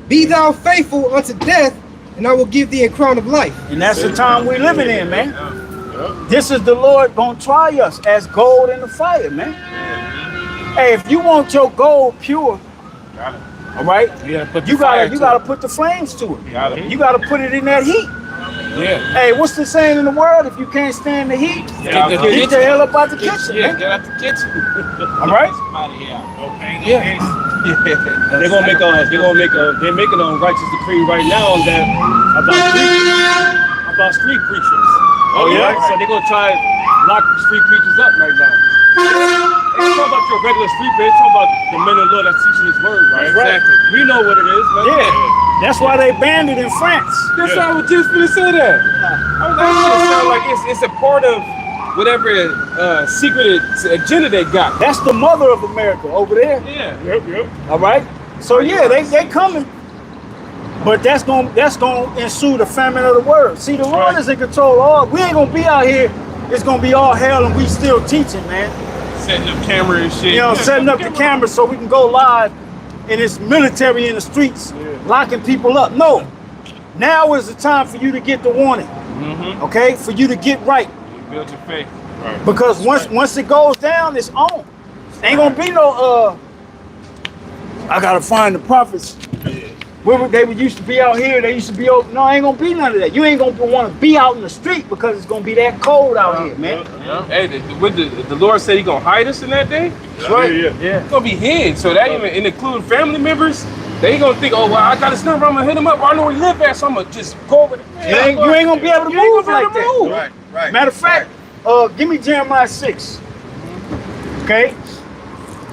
Be thou faithful unto death, and I will give thee a crown of life." And that's the time we're living in, man. This is the Lord gonna try us as gold in the fire, man. Hey, if you want your gold pure, all right, you gotta put the flames to it. You gotta put it in that heat. Hey, what's the saying in the world? If you can't stand the heat, get the hell up out the kitchen. Get out the kitchen. All right. They're making a righteous decree right now that about street preachers. Oh yeah. So they're gonna try to lock street preachers up right now. They talk about your regular street preacher. They talk about the men of the Lord that's teaching His word, right? Exactly. We know what it is, man. Yeah. That's why they banned it in France. That's why I was just gonna say that. I was like, it sounds like it's a part of whatever secret agenda they got. That's the mother of America over there. Yeah. Yep. All right. So yeah, they coming, but that's gonna ensue the famine of the word. See, the Lord is in control. All we ain't gonna be out here. It's gonna be all hell, and we still teaching, man. Setting up camera and shit. You know, setting up the camera so we can go live, and it's military in the streets, locking people up. No, now is the time for you to get the warning. Okay, for you to get right. Build your faith. Right. Because once it goes down, it's on. Ain't gonna be no I gotta find the prophets. They would used to be out here. They used to be open. No, ain't gonna be none of that. You ain't gonna want to be out in the street because it's gonna be that cold out here, man. Hey, the Lord said He gonna hide us in that day. That's right. Yeah. It's gonna be hid. So that even including family members. They ain't gonna think, oh well, I got his number. I'm gonna hit him up. I know where he live at, so I'm gonna just go over there. You ain't gonna be able to move like that. Right, right. Matter of fact, give me Jeremiah 6. Okay?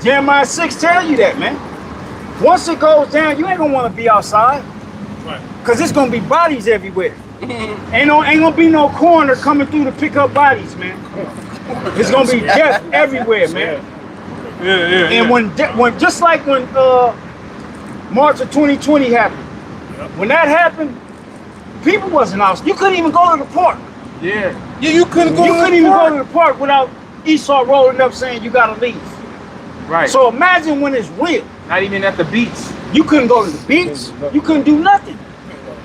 Jeremiah 6 tell you that, man. Once it goes down, you ain't gonna want to be outside. Right. Cause it's gonna be bodies everywhere. ain't gonna be no coroner coming through to pick up bodies, man. It's gonna be death everywhere, man. And when just like when March of 2020 happened, when that happened, people wasn't out. You couldn't even go to the park. Yeah, you couldn't go. You couldn't even go to the park without Esau rolling up saying you gotta leave. Right. So imagine when it's real. Not even at the beach. You couldn't go to the beach. You couldn't do nothing.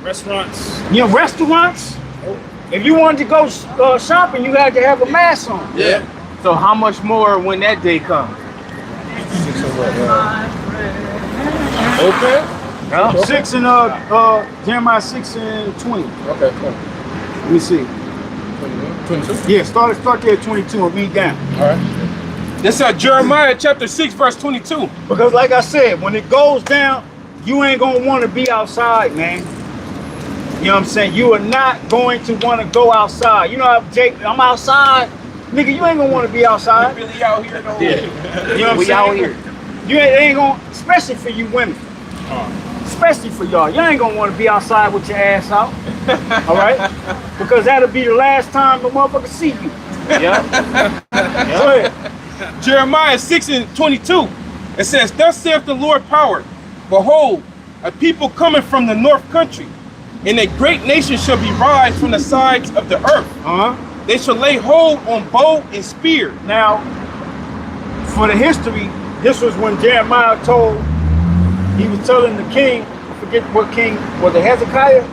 Restaurants. You know, restaurants. If you wanted to go shopping, you had to have a mask on. Yeah. So how much more when that day comes? Okay. Yeah. 6 and Jeremiah 6 and 20. Okay, cool. Let me see. 22? Yeah, start there at 22 and read down. All right. That's Jeremiah chapter 6, verse 22. Because like I said, when it goes down, you ain't gonna want to be outside, man. You know what I'm saying? You are not going to want to go outside. You know, Jake, I'm outside. Nigga, you ain't gonna want to be outside. Really out here, though. Yeah. You know what I'm saying? out here. You ain't gonna, especially for you women. Especially for y'all. You ain't gonna want to be outside with your ass out. All right? Because that'll be the last time the motherfucker see you. Yeah. Go ahead. Jeremiah 6 and 22. It says, thus saith the Lord power, behold, a people coming from the north country, and a great nation shall be rise from the sides of the earth. They shall lay hold on bow and spear. Now, for the history, this was when Jeremiah told, he was telling the king, I forget what king, was it Hezekiah?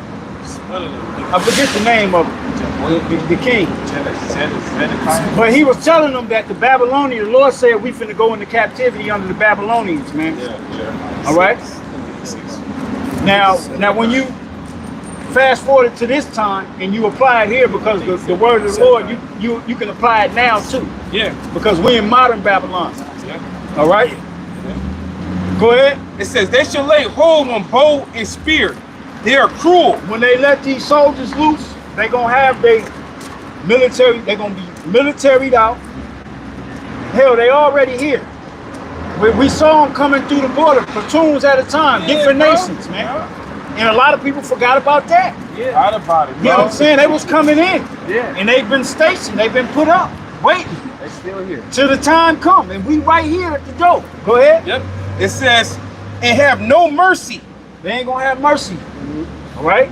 I forget the name of it, the king. But he was telling them that the Babylonians, the Lord said, we finna go into captivity under the Babylonians, man. All right? Now when you fast forward to this time and you apply it here, because the word of the Lord, you can apply it now too. Yeah. Because we're in modern Babylon. All right? Go ahead. It says, they shall lay hold on bow and spear. They are cruel. When they let these soldiers loose, they gonna have their military, they're gonna be militaried out. Hell, they already here. We saw them coming through the border, platoons at a time, different nations, man. And a lot of people forgot about that. Forgot about it, You know what I'm saying? They was coming in. Yeah. And they've been stationed, they've been put up, waiting They're still here. till the time come. And we right here at the door. Go ahead. Yep. It says, and have no mercy. They ain't gonna have mercy. All right?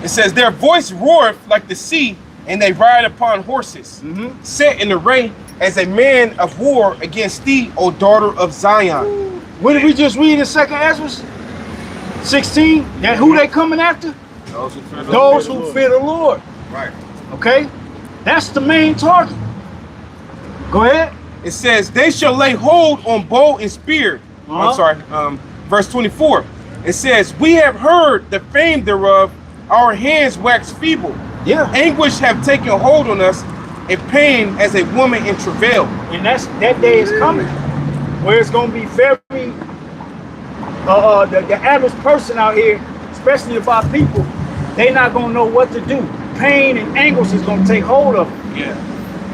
It says, their voice roareth like the sea, and they ride upon horses, set in array as a man of war against thee, O daughter of Zion. What did we just read in 2nd Ezra 16? That who they coming after? Those who fear the Lord. Right. Okay? That's the main target. Go ahead. It says, they shall lay hold on bow and spear. I'm sorry, verse 24. It says, we have heard the fame thereof, our hands wax feeble. Yeah. Anguish have taken hold on us, and pain as a woman in travail. And that day is coming where it's going to be very, the average person out here, especially of our people, they not going to know what to do. Pain and anguish is going to take hold of them. Yeah.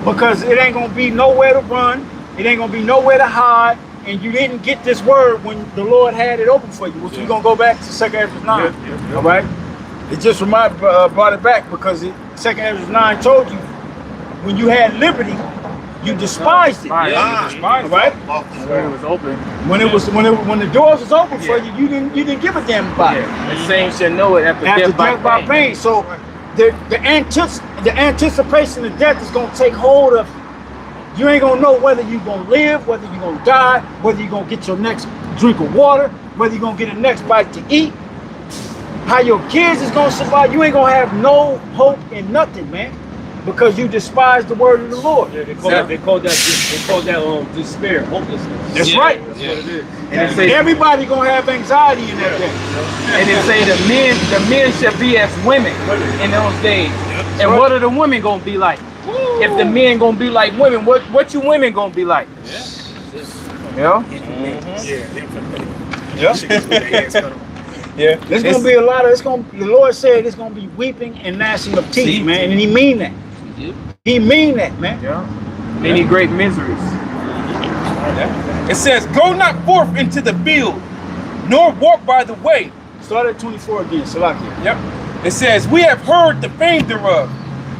Because it ain't going to be nowhere to run. It ain't going to be nowhere to hide. And you didn't get this word when the Lord had it open for you, which we're going to go back to 2nd Ezra 9. All right? It just brought it back because 2nd Ezra 9 told you when you had liberty, you despised it. Yeah, All right? When it was open. When the doors was open for you, you didn't give a damn about it. The same should know it after After death by pain. So the anticipation of death is gonna take hold of you. You ain't gonna know whether you're gonna live, whether you're gonna die, whether you're gonna get your next drink of water, whether you're gonna get a next bite to eat, how your kids is gonna survive. You ain't gonna have no hope in nothing, man. because you despise the word of the Lord. Yeah, they call that despair, hopelessness. That's right. That's what it is. And it say, Everybody gonna have anxiety in that day. and it say the men shall be as women in those days. And what are the women gonna be like? If the men gonna be like women, what you women gonna be like? Yeah. Yeah. There's gonna be a lot of the Lord said it's gonna be weeping and gnashing of teeth, man. And he mean that. He mean that, man. Yeah. Many great miseries. It says, "Go not forth into the field, nor walk by the way." Start at 24 again, Salakia. Yep. It says, "We have heard the fame thereof.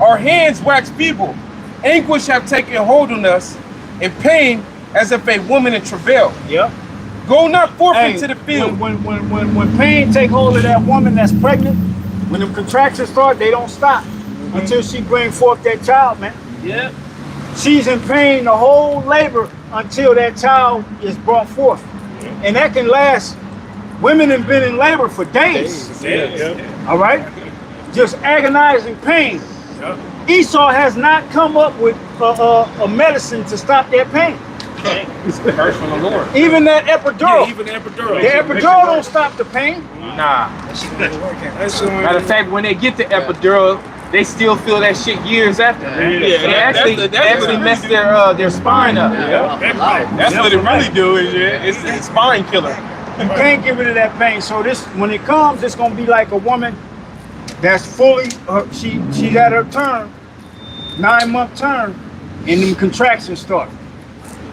Our hands wax feeble. Anguish have taken hold on us, and pain as if a woman in travail. Yep. Go not forth into the field." When pain take hold of that woman that's pregnant, when the contractions start, they don't stop until she bring forth that child, man. Yeah. She's in pain the whole labor until that child is brought forth. And that can last. Women have been in labor for days. All right? Just agonizing pain. Esau has not come up with a medicine to stop that pain. Curse from the Lord. Even that epidural. Yeah, even the epidural. The epidural don't stop the pain. Nah. Matter of fact, when they get the epidural, they still feel that shit years after. Yeah, They actually mess their spine up. That's what it really do. It's a spine killer. You can't get rid of that pain. So this, when it comes, it's gonna be like a woman that's fully, she's at her term, 9-month term, and them contractions start.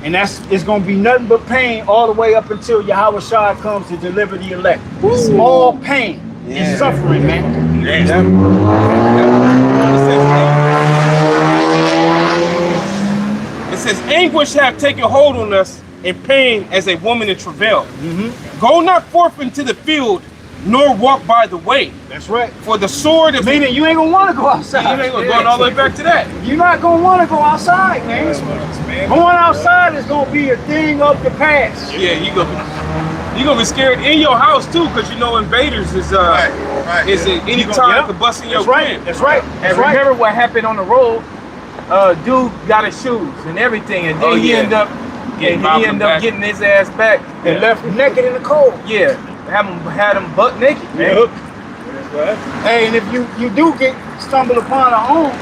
And it's gonna be nothing but pain all the way up until Yahweh Shah comes to deliver the elect. Small pain and suffering, man. It says, "Anguish have taken hold on us, and pain as a woman in travail. Go not forth into the field, nor walk by the way. That's right. For the sword of..." Meaning you ain't gonna want to go outside. You ain't gonna go all the way back to that. You're not gonna want to go outside, man. Going outside is gonna be a thing of the past. Yeah, you're gonna be scared in your house too, because you know invaders is any time to bust in your crib. That's right. And remember what happened on the road? Dude got his shoes and everything, and then he ended up getting his ass back and left naked in the cold. Yeah, had him butt naked, man. Yep. Hey, and if you do get stumbled upon a home,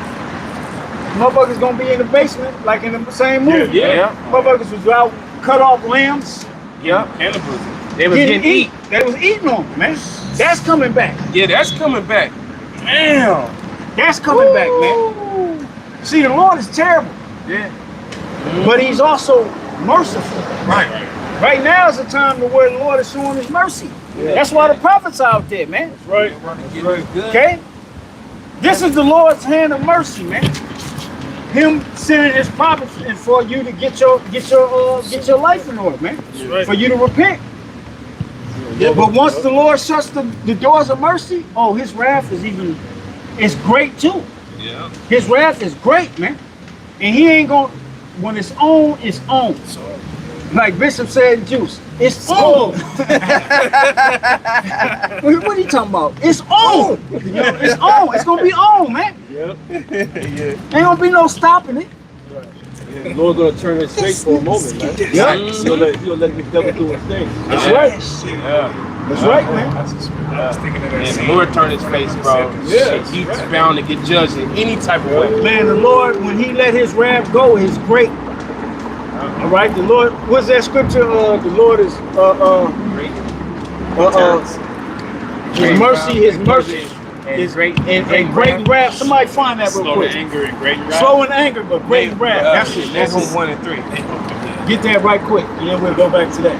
motherfuckers gonna be in the basement like in the same movie. Yeah. Motherfuckers was out, cut off limbs. Yeah. Cannibalism. They was getting eat. They was eating on them, man. That's coming back. Yeah, that's coming back. Damn. That's coming back, man. See, the Lord is terrible. Yeah. But he's also merciful. Right. Right now is the time to where the Lord is showing his mercy. Yeah. That's why the prophets are out there, man. That's right. Okay? This is the Lord's hand of mercy, man. Him sending his prophets and for you to get your life in order, man. Right. For you to repent. Yeah. But once the Lord shuts the doors of mercy, oh, his wrath is great too. Yeah. His wrath is great, man. And he ain't gonna, when it's on, it's on. Like Bishop said in Juice, it's on. What are you talking about? It's on. You know, it's on. It's gonna be on, man. Yep. Ain't gonna be no stopping it. Yeah, the Lord's gonna turn his face for a moment, man. Yeah. He'll let the devil do his thing. That's right. Yeah. That's right, man. I was thinking of that And scene. the Lord turned his face, bro. Yeah. He's bound to get judged in any type of way. Man, the Lord, when he let his wrath go, is great. All right, the Lord, what's that scripture? The Lord is his mercy is great and great wrath. Somebody find that real Slow quick. to anger and great wrath. Slow in anger, but great wrath. That's it. That's That's it. 1 and 3. Get that right quick, and then we'll go back to that.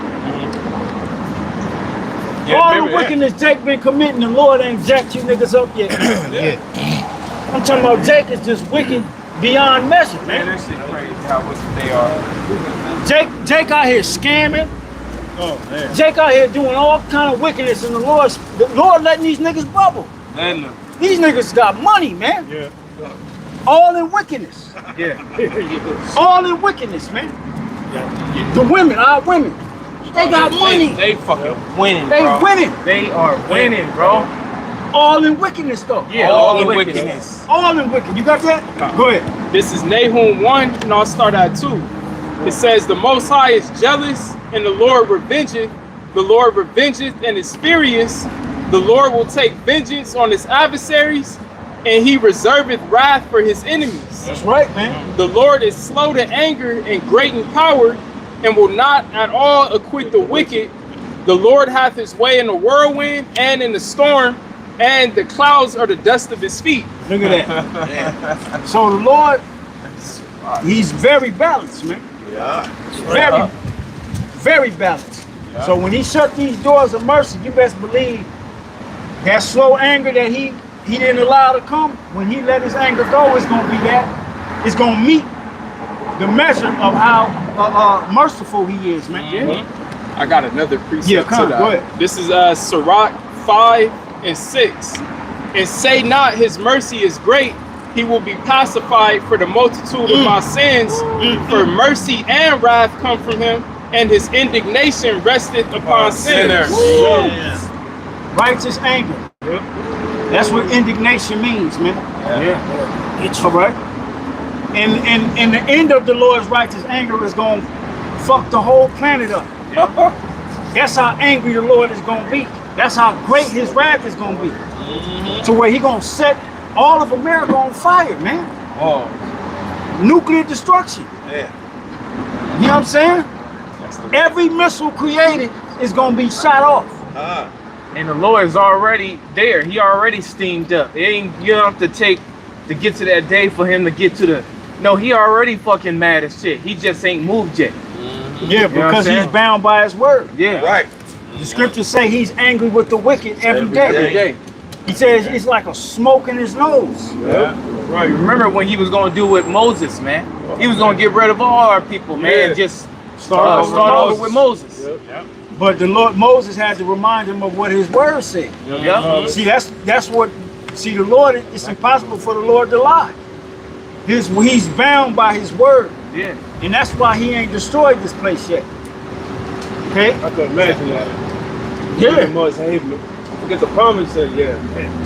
Yeah, All the remember that. wickedness Jake been committing, the Lord ain't jacked you niggas up yet. I'm talking about Jake is just wicked beyond measure, Man, man. that shit crazy how wicked they are. Jake out here scamming. Oh man. Jake out here doing all kind of wickedness, and the Lord letting these niggas bubble. Letting them. These niggas got money, man. Yeah. All in wickedness. Yeah. All in wickedness, man. The women, our women, they got money. They fucking winning, They bro. winning. They are winning, bro. all in wickedness though. Yeah, all in wickedness. All in wicked. You got that? Go ahead. This is Nahum 1, and I'll start at 2. It says, the Most High is jealous, and the Lord revengeth. The Lord revengeth and is furious. The Lord will take vengeance on his adversaries, and he reserveth wrath for his enemies. That's right, man. The Lord is slow to anger and great in power, and will not at all acquit the wicked. The Lord hath his way in the whirlwind and in the storm, and the clouds are the dust of his feet. Look at that. So the Lord, he's very balanced, man. Yeah. Very, very balanced. Yeah. So when he shut these doors of mercy, you best believe that slow anger that he didn't allow to come, when he let his anger go, it's going to be that. It's going to meet the measure of how merciful he is, man. Mm-hmm. I got another precept Yeah, come to on, go that. ahead. This is Sirach 5 and 6. And say not his mercy is great, he will be pacified for the multitude of my sins. For mercy and wrath come from him, and his indignation resteth upon sinners. Yes. Righteous anger. That's what indignation means, man. Yeah. It's all right. And the end of the Lord's righteous anger is going to fuck the whole planet up. That's how angry the Lord is going to be. That's how great his wrath is going to be. To where he going to set all of America on fire, man. Oh. Nuclear destruction. Yeah. You know what I'm saying? Every missile created is going to be shot off. And the Lord is already there. He already steamed up. It ain't, you don't have to get to that day for him to get to the. No, he already fucking mad as shit. He just ain't moved yet. Yeah, because he's bound by his word. Yeah. Right. The scriptures say he's angry with the wicked every day. Every day. He says it's like a smoke in his nose. Yeah. Right. Remember when he was going to do with Moses, man? He was going to get rid of all our people, man. Yeah. And just Start over with Moses. Yep. But the Lord Moses had to remind him of what his word said. Yeah. See, that's what. See, the Lord. It's impossible for the Lord to lie. He's bound by his word, Yeah. and that's why he ain't destroyed this place yet. Okay. I can imagine that. Yeah. Must hate me. Forget the promise said, yeah.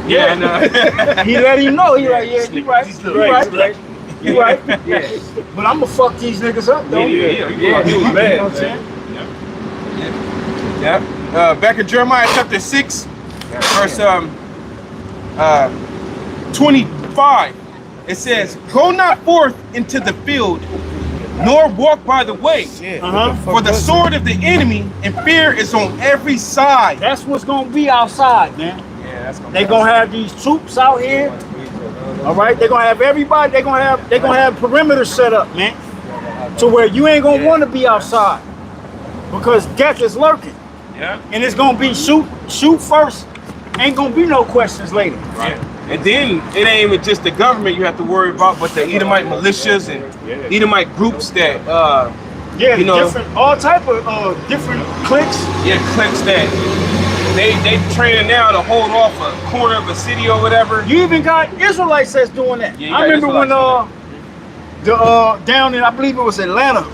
Yeah. He let him know. He like, yeah, you right. You right. You right. Yeah. But I'm gonna fuck these niggas up, though. Yeah. He was You know bad. what I'm saying? Yeah. Back in Jeremiah chapter 6, verse 25, it says, "Go not forth into the field, nor walk by the way, for the sword of the enemy and fear is on every side." That's what's gonna be outside, man. Yeah, that's gonna They gonna have these troops out here. All right, they're gonna have everybody. They're gonna have perimeter set up, man, to where you ain't gonna want to be outside because death is lurking. Yeah. And it's gonna be shoot first. Ain't gonna be no questions later. Right. And then it ain't even just the government you have to worry about, but the Edomite militias and Edomite groups that Yeah, you know, different, all type of different cliques. cliques that they training now to hold off a corner of a city or whatever. You even got Israelites that's doing that. Yeah, you I got remember when down in, I believe it was Atlanta,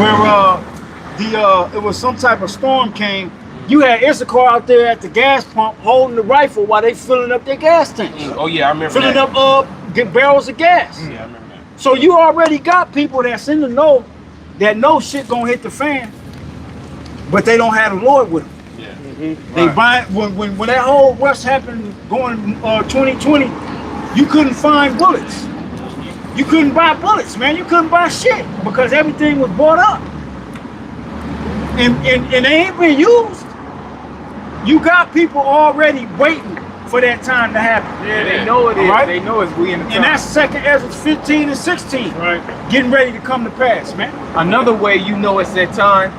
where it was some type of storm came. You had Issachar out there at the gas pump holding the rifle while they filling up their gas tanks. Oh yeah, I remember Filling that. up barrels of gas. Yeah, I remember that. So you already got people that's in the know that know shit gonna hit the fan, but they don't have the Lord with them. Yeah. They buy when that whole rush happened going 2020, you couldn't find bullets. You couldn't buy bullets, man. You couldn't buy shit because everything was bought up. And they ain't been used. You got people already waiting for that time to happen. Yeah, they know it is. Right? They know it's we in the time. And that's 2nd Ezra 15 and 16. Right. Getting ready to come to pass, man. Another way you know it's that time,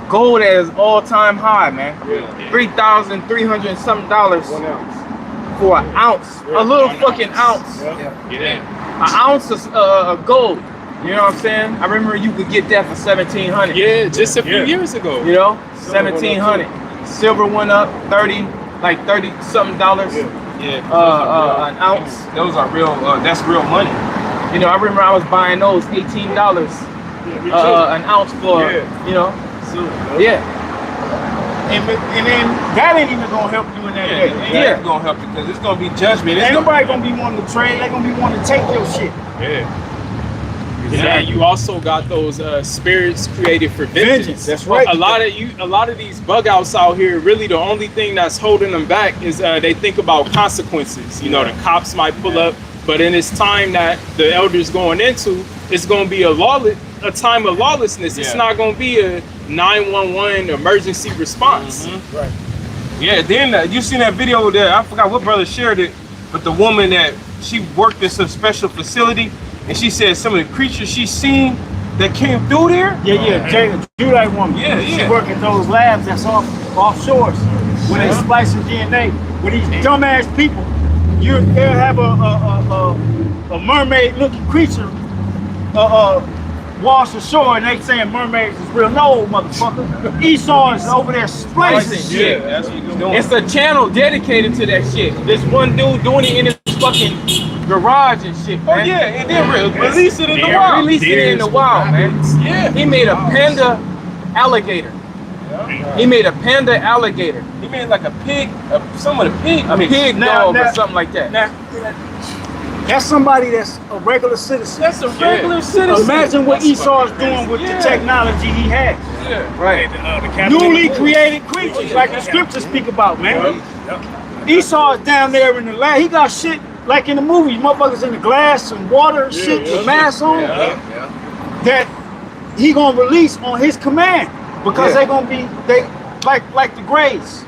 gold at its all-time high, man. Yeah. $3,300 and something dollars for an ounce. A little fucking ounce. Yeah. An ounce of gold. You know what I'm saying? I remember you could get that for $1,700. Yeah, just a few years ago. You know, $1,700. Silver went up 30 something dollars. Yeah. An ounce. Those are real. That's real money. You know, I remember I was buying those $18 an ounce for. You know. Yeah. And then that ain't even gonna help you in that day. Yeah, it's gonna help you because it's gonna be judgment. Ain't nobody gonna be wanting to trade. They gonna be wanting to take your shit. Yeah, you also got those spirits created for vengeance. That's right. A lot of these bug outs out here, really the only thing that's holding them back is they think about consequences. You know, the cops might pull up, but in this time that the elders going into, it's gonna be a time of lawlessness. It's not gonna be a 911 emergency response. Right. Yeah, then you seen that video that I forgot what brother shared it, but the woman that she worked in some special facility, and she said some of the creatures she seen that came through there. Yeah, Judite woman. She work at those labs that's offshore where they splicing DNA. With these dumbass people, they'll have a mermaid-looking creature wash ashore, and they saying mermaids is real. No, motherfucker. Esau is over there splicing shit. Yeah, that's what he's doing. It's a channel dedicated to that shit. This one dude doing it in his fucking garage and shit, man. Oh yeah, and then release it in the wild. Release it in the wild, man. Yeah. He made a panda alligator. He made a panda alligator. He made like a pig, some of the pig. A pig dog or something like that. That's somebody that's a regular citizen. That's a regular citizen. Imagine what Esau is doing with the technology he has. Yeah. Right. Newly created creatures, like the scriptures speak about, man. Esau is down there in the lab. He got shit like in the movies, motherfuckers in the glass and water and shit with masks on. That he gonna release on his command because they gonna be like the Greys,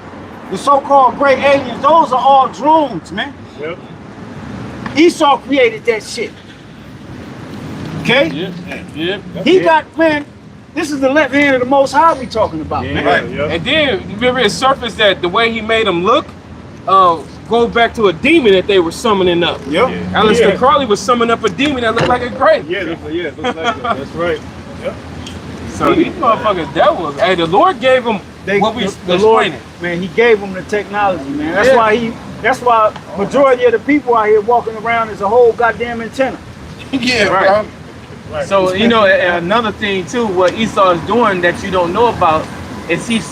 the so-called gray aliens. Those are all drones, man. Esau created that shit. Okay? He got, man, this is the left hand of the Most High we talking about, man. Right. And then remember it surfaced that the way he made them look go back to a demon that they were summoning up. Alistair Crowley was summoning up a demon that looked like a gray. Looks like that. That's right. So these motherfuckers, that was, hey, the Lord gave them what we explaining. Man, he gave them the technology, man. That's why majority of the people out here walking around is a whole goddamn antenna. Right. So you know, another thing too, what Esau is doing that you don't know about is he's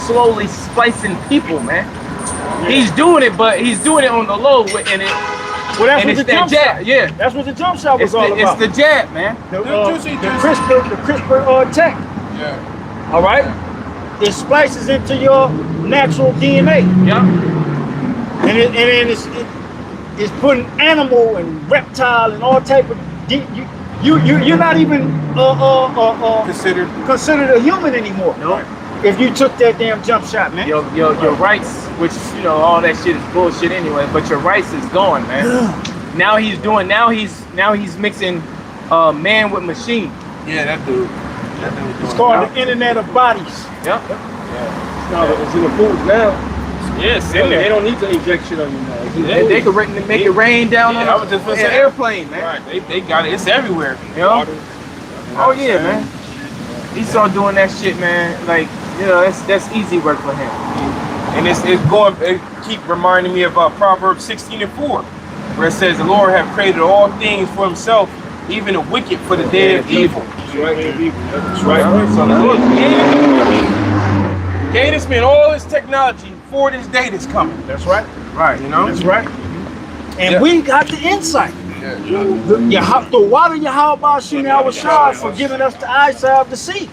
slowly splicing people, man. He's doing it, but he's doing it on the low, and that's what the jump shot. Yeah, that's what the jump shot was all about. It's the jab, man. The CRISPR tech. Yeah. All right. It splices into your natural DNA. And then it's putting animal and reptile and all type of you're not even considered a human anymore. No. If you took that damn jump shot, man. Your rights, which you know all that shit is bullshit anyway, but your rights is gone, man. Now he's mixing man with machine. Yeah, that dude. It's called the Internet of Bodies. It's in the food now. Yes, They don't need to inject shit on you now. They could make it rain down on an airplane, man. Right, they got it. It's everywhere. Oh yeah, man. Esau doing that shit, man. Like, you know, that's easy work for him. And it keep reminding me of Proverbs 16:4, where it says the Lord have created all things for himself, even the wicked for the day of evil. That's right. So the Lord gave this man all this technology for this day that's coming. That's right. Right, you know? That's right. And we got the insight. The water Yahweh Shah for giving us the eyesight to see.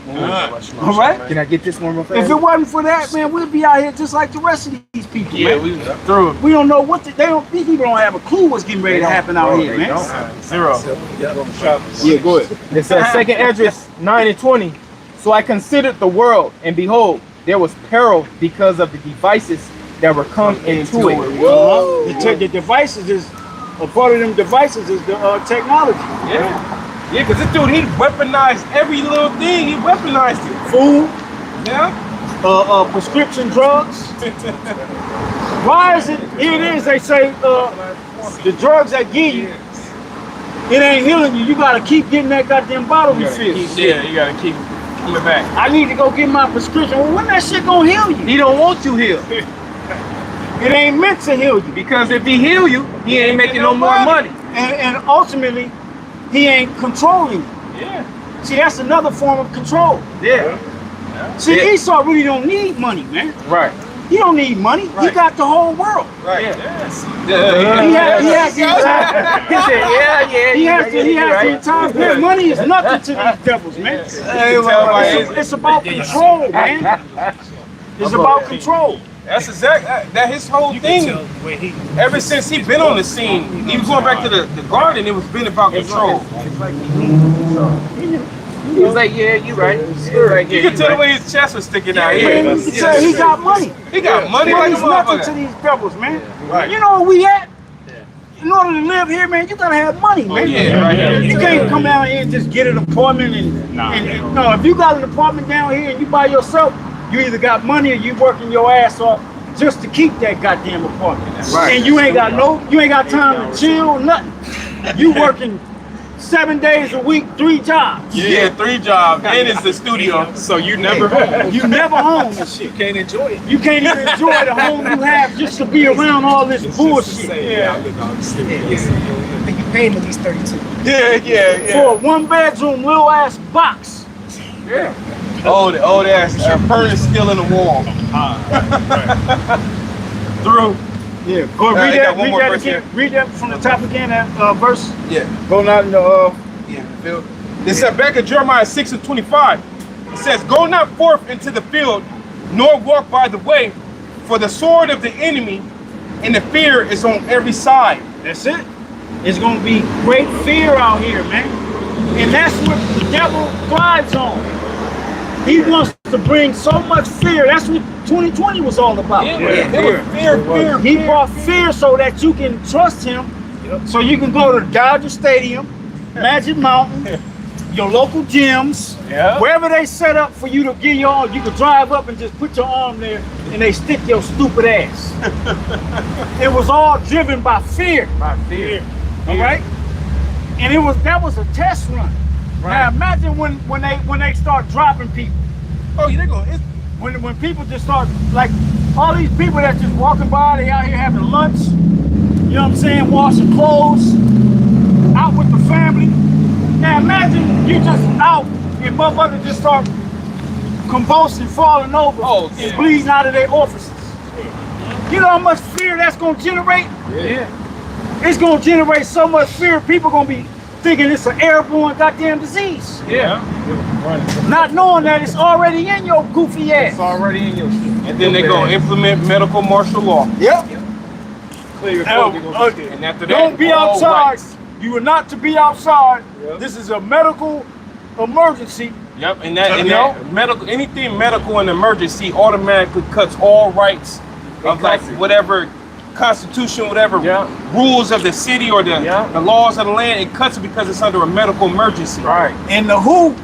All right? Can I get this one real fast? If it wasn't for that, man, we'd be out here just like the rest of these people, man. we through it. We don't know what these people don't have a clue what's getting ready to happen out here, man. Zero. Yeah, go ahead. It says 2nd Esdras 9:20. So I considered the world, and behold, there was peril because of the devices that were come into it. The devices is a part of them devices is the technology. Yeah, because this dude, he weaponized every little thing. He weaponized it. Food. Yeah. Prescription drugs. Why is it? Here it is. They say the drugs they give you, it ain't healing you. You gotta keep getting that goddamn bottle refilled. Yeah, you gotta keep it back. I need to go get my prescription. Well, when that shit gonna heal you? He don't want you healed. It ain't meant to heal you. Because if he heal you, he ain't making no more money. And ultimately, he ain't controlling you. Yeah. See, that's another form of control. Yeah. See, Yeah. Esau really don't need money, man. Right. He don't need money. He Right. got the whole world. Right. Yes. He has He said, yeah. he has the entire man. Money is nothing to these devils, man. It's about control, man. It's about control. That's exact. That his whole thing. Ever since he been on the scene, he was going back to the garden. It was been about control. He was like, yeah, you right. You can tell the way his chest was sticking out. Man, he said he got money. He got money like a Money's nothing to motherfucker. these devils, man. Right. You know where we at? In order to live here, man, you gotta have money, man. yeah, right. You can't come down here and just get an apartment and no. If you got an apartment down here and you by yourself, you either got money or you working your ass off just to keep that goddamn apartment. Right. And you ain't got time to chill, nothing. You working 7 days a week, 3 jobs. Yeah, 3 jobs. And it's the studio. So you never home. You never home and shit. You can't enjoy it. You can't even enjoy the home you have just to be around all this bullshit. And you paying at least 32. Yeah. For a 1-bedroom little ass box. Yeah. Old ass furnace still in the wall. Through. Yeah. Go I got one more that verse again. here. Read that from the top again, that verse. Yeah. Go not in the Phil. It said back in Jeremiah 6:25. It says, "Go not forth into the field, nor walk by the way, for the sword of the enemy and the fear is on every side." That's it. It's gonna be great fear out here, man. And that's what the devil thrives on. He wants to bring so much fear. That's what 2020 was all about. Fear. He brought fear so that you can trust him. So you can go to Dodger Stadium, Magic Mountain, your local gyms, wherever they set up for you to get your arm. You can drive up and just put your arm there and they stick your stupid ass. It was all driven by fear. All right? And that was a test run. Right. Now imagine when they start dropping people. Oh, yeah, they're going. When people just start, like, all these people that just walking by, they out here having lunch, you know what I'm saying, washing clothes, out with the family. Now imagine you just out and motherfuckers just start convulsing, falling over, and bleeding out of their orifices. You know how much fear that's gonna generate? Yeah. It's gonna generate so much fear, people gonna be thinking it's an airborne goddamn disease. Yeah. Not knowing that it's already in your goofy ass. It's already in your shit. And then they're going to implement medical martial law. Yep. Clear your Now, throat, they And after that, don't be all outside. rights. You are not to be outside. Yep. This is a medical emergency. Yep, and that medical, anything medical and emergency automatically cuts all rights of like whatever constitution, whatever rules of the city or the laws of the land. It cuts it because it's under a medical emergency. Right. And the WHO,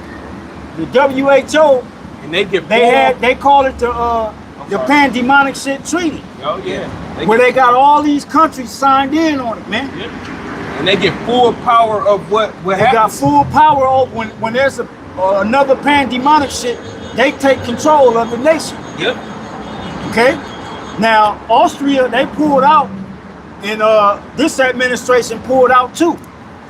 the WHO, And they call it the pandemonic shit treaty, Oh yeah. where they got all these countries signed in on it, man. And they get full power of what They happens. got full power over when there's another pandemonic shit. They take control of the nation. Yep. Okay. Now Austria, they pulled out, and this administration pulled out too.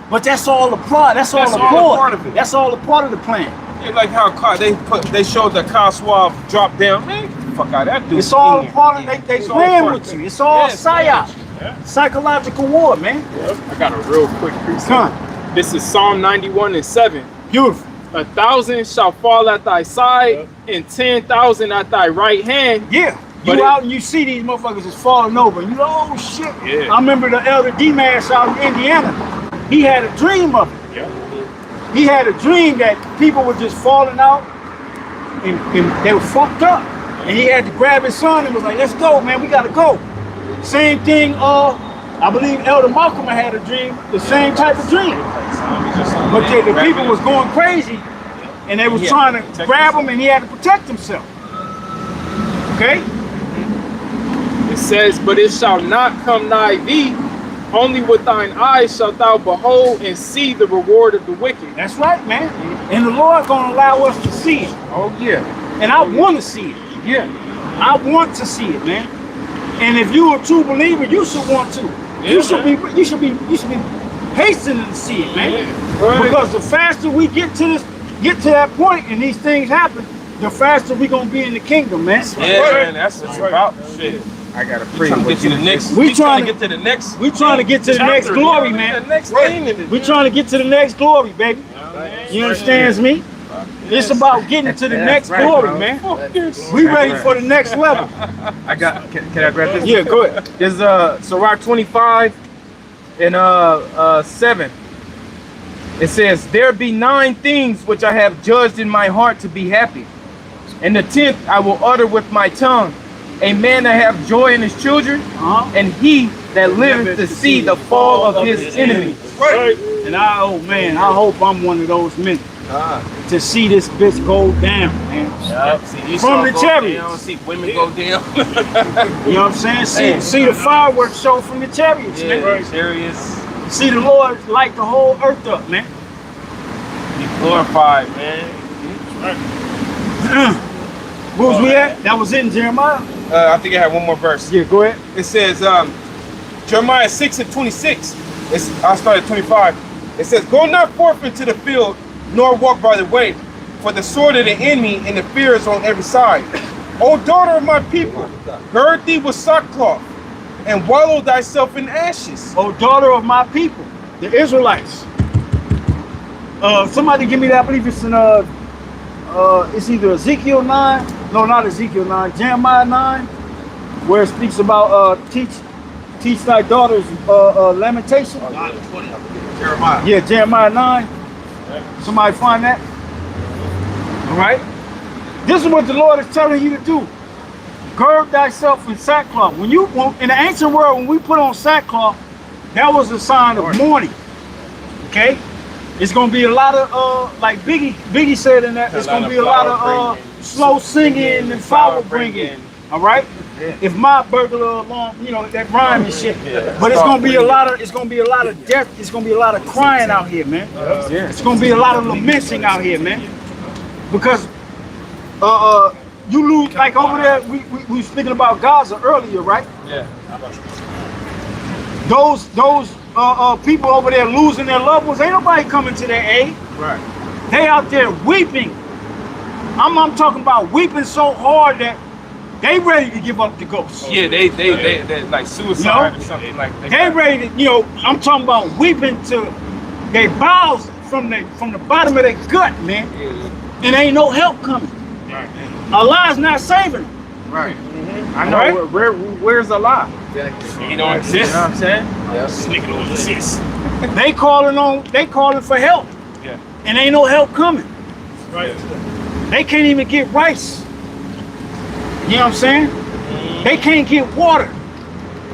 But that's all the plot. That's all a part of it. That's all a part of the plan. Yeah, like how they showed that Kyle Swab dropped down. Man, get the fuck out of that dude. It's all a part of they playing with you. It's all psyop. Psychological war, man. I got a real quick precept. This is Psalm 91:7. Beautiful. 1,000 shall fall at thy side, and 10,000 at thy right hand. Yeah. But You out and you see these motherfuckers just falling over. And you go, oh shit. Yeah. I remember the elder D-Mash out in Indiana. He had a dream of it. Yeah. He had a dream that people were just falling out and they were fucked up. And he had to grab his son and was like, let's go, man, we gotta go. Same thing, I believe Elder Malcolm had a dream, the same type of dream. But the people was going crazy and they was trying to grab him and he had to protect himself. Okay? It says, but it shall not come nigh thee. Only with thine eyes shalt thou behold and see the reward of the wicked. That's right, man. And the Lord gonna allow us to see it. Oh yeah. And I want to see it. Yeah. I want to see it, man. And if you're a true believer, you should want to. You should be hastening to see it, man. Yeah. Right. Because the faster we get to that point and these things happen, the faster we gonna be in the kingdom, man. Yeah, man, that's what it's about. Shit. I gotta We pray. trying to get to the next. We trying to get to the next. We trying to get to the next chapter, glory, you know, man. The next thing in it. We trying to get to the next glory, baby. You understand me? It's about getting to the next glory, man. We ready for the next level. I got. Can I grab this? Yeah, go ahead. This is Sirach 25 and 7. It says, "There be 9 things which I have judged in my heart to be happy, and the 10th I will utter with my tongue. A man that have joy in his children, and he that liveth to see the fall of his enemies." Right. And oh man, I hope I'm one of those men to see this bitch go down, man. See, From the chariots. down, see women go down. You know what I'm saying? See the fireworks show from the chariots, man. Chariots. See the Lord light the whole earth up, man. Be glorified, man. Where was we at? That was it in Jeremiah? I think I have one more verse. Yeah, go ahead. It says, Jeremiah 6:26. I'll start at 25. It says, "Go not forth into the field, nor walk by the way, for the sword of the enemy and the fear is on every side. O daughter of my people, gird thee with sackcloth, and wallow thyself in ashes." Oh, daughter of my people, the Israelites. Somebody give me that. I believe it's in it's either Ezekiel 9. No, not Ezekiel 9. Jeremiah 9, where it speaks about teach thy daughters lamentation. Jeremiah. Yeah, Jeremiah 9. Somebody find that. All right. This is what the Lord is telling you to do. Gird thyself in sackcloth. In the ancient world, when we put on sackcloth, that was a sign of mourning. Okay? It's gonna be a lot of like Biggie said in that, it's gonna be a lot of slow singing and flower bringing. All right? If my burglar along, you know, that rhyme and shit. But it's gonna be a lot of death, it's gonna be a lot of crying out here, man. It's gonna be a lot of lamenting out here, man. Because you lose, like over there, we were speaking about Gaza earlier, right? Yeah. Those people over there losing their loved ones, ain't nobody coming to their aid. Right. They out there weeping. I'm talking about weeping so hard that they ready to give up the ghost. Yeah, they like suicide or something like that. They ready to, I'm talking about weeping to their bowels from the bottom of their gut, man. Yeah. And ain't no help coming. Right. Allah's not saving them. Right. I know. Where's Allah? He don't exist. You know what I'm saying? This nigga don't exist. They calling for help. Yeah. And ain't no help coming. Right. They can't even get rice. You know what I'm saying? They can't get water.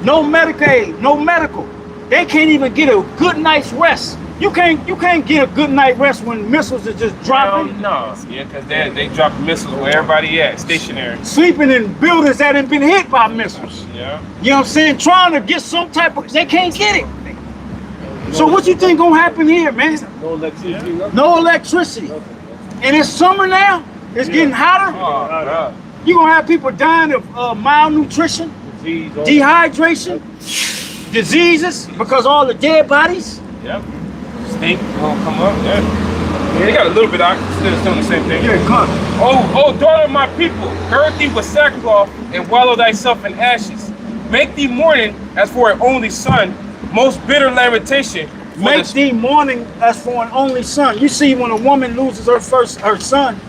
No Medicaid, no medical. They can't even get a good night's rest. You can't get a good night rest when missiles are just dropping. No. Yeah, because they drop missiles where everybody at, stationary. Sleeping in buildings that have been hit by missiles. Yeah. You know what I'm saying? Trying to get some type of, they can't get it. So what you think gonna happen here, man? No electricity. No electricity. And it's summer now. It's getting hotter. Oh, God. You're gonna have people dying of malnutrition, dehydration, diseases because all the dead bodies. Yep. Stink gonna come up. Yeah. They got a little bit out. Still doing the same thing. Yeah, come. Oh, daughter of my people, gird thee with sackcloth and wallow thyself in ashes. Make thee mourning as for an only son, most bitter lamentation. Make thee mourning as for an only son. You see, when a woman loses her son,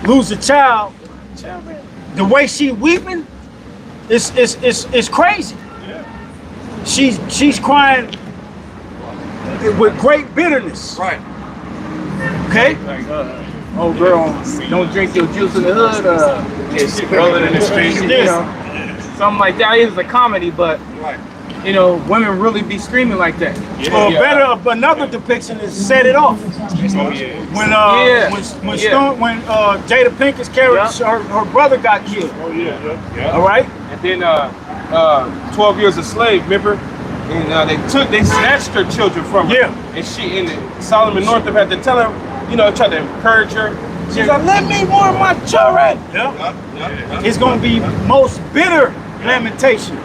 lose a child, the way she weeping is crazy. Yeah. She's crying with great bitterness. Right. Okay? Oh, girl, don't drink your juice in the hood. Roll it in the streets. You know, something like that. It is a comedy, but Right. women really be screaming like that. Another depiction is Set It Off. Oh, yeah. When Jada Pinkett's character, her brother got killed. Oh, yeah. All right? And then 12 Years a Slave, remember? And they snatched her children from her. Yeah. And Solomon Northup had to tell her, try to encourage her. She's like, let me warn my children. Yeah. It's going to be most bitter lamentation.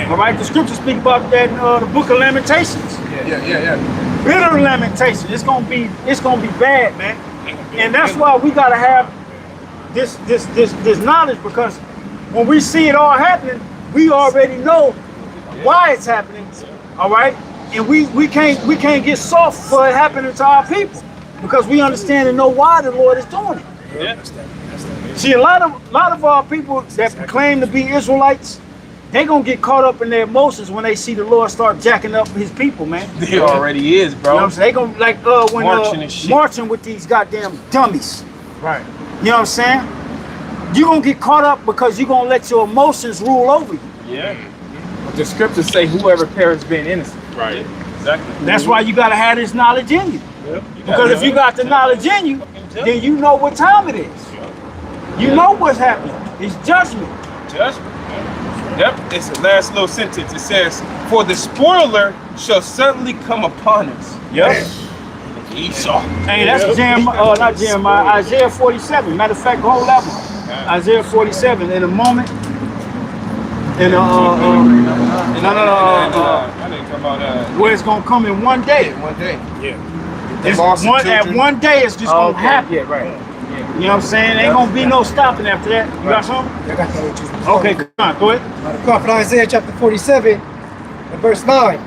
All right, the scriptures speak about that in the book of Lamentations. Yeah. Bitter lamentation. It's gonna be bad, man. And that's why we gotta have this knowledge, because when we see it all happening, we already know why it's happening. All right, and we can't get soft for it happening to our people, because we understand and know why the Lord is doing it. Yeah. See, a lot of our people that claim to be Israelites, they gonna get caught up in their emotions when they see the Lord start jacking up his people, man. He already is, bro. You know what I'm saying? They gonna like when Marching and shit. marching with these goddamn dummies. Right. You know what I'm saying? You gonna get caught up because you gonna let your emotions rule over you. Yeah. The scriptures say whoever perishes being innocent. Right. Exactly. That's why you gotta have this knowledge in you. Yep. Because if you got the knowledge in you, then you know what time it is. You know what's happening. It's judgment. Judgment. Yep. It's the last little sentence. It says, "For the spoiler shall suddenly come upon us." Yep. Esau. Hey, that's not Jeremiah, Isaiah 47. Matter of fact, go level. Isaiah 47. In a moment. In a where it's gonna come in one day. One day. Yeah. It's at one day it's just gonna happen. Yeah, right. You know what I'm saying? Ain't gonna be no stopping after that. You got something? I got that with you. Okay, come on, go ahead. The prophet Isaiah chapter 47 and verse 9.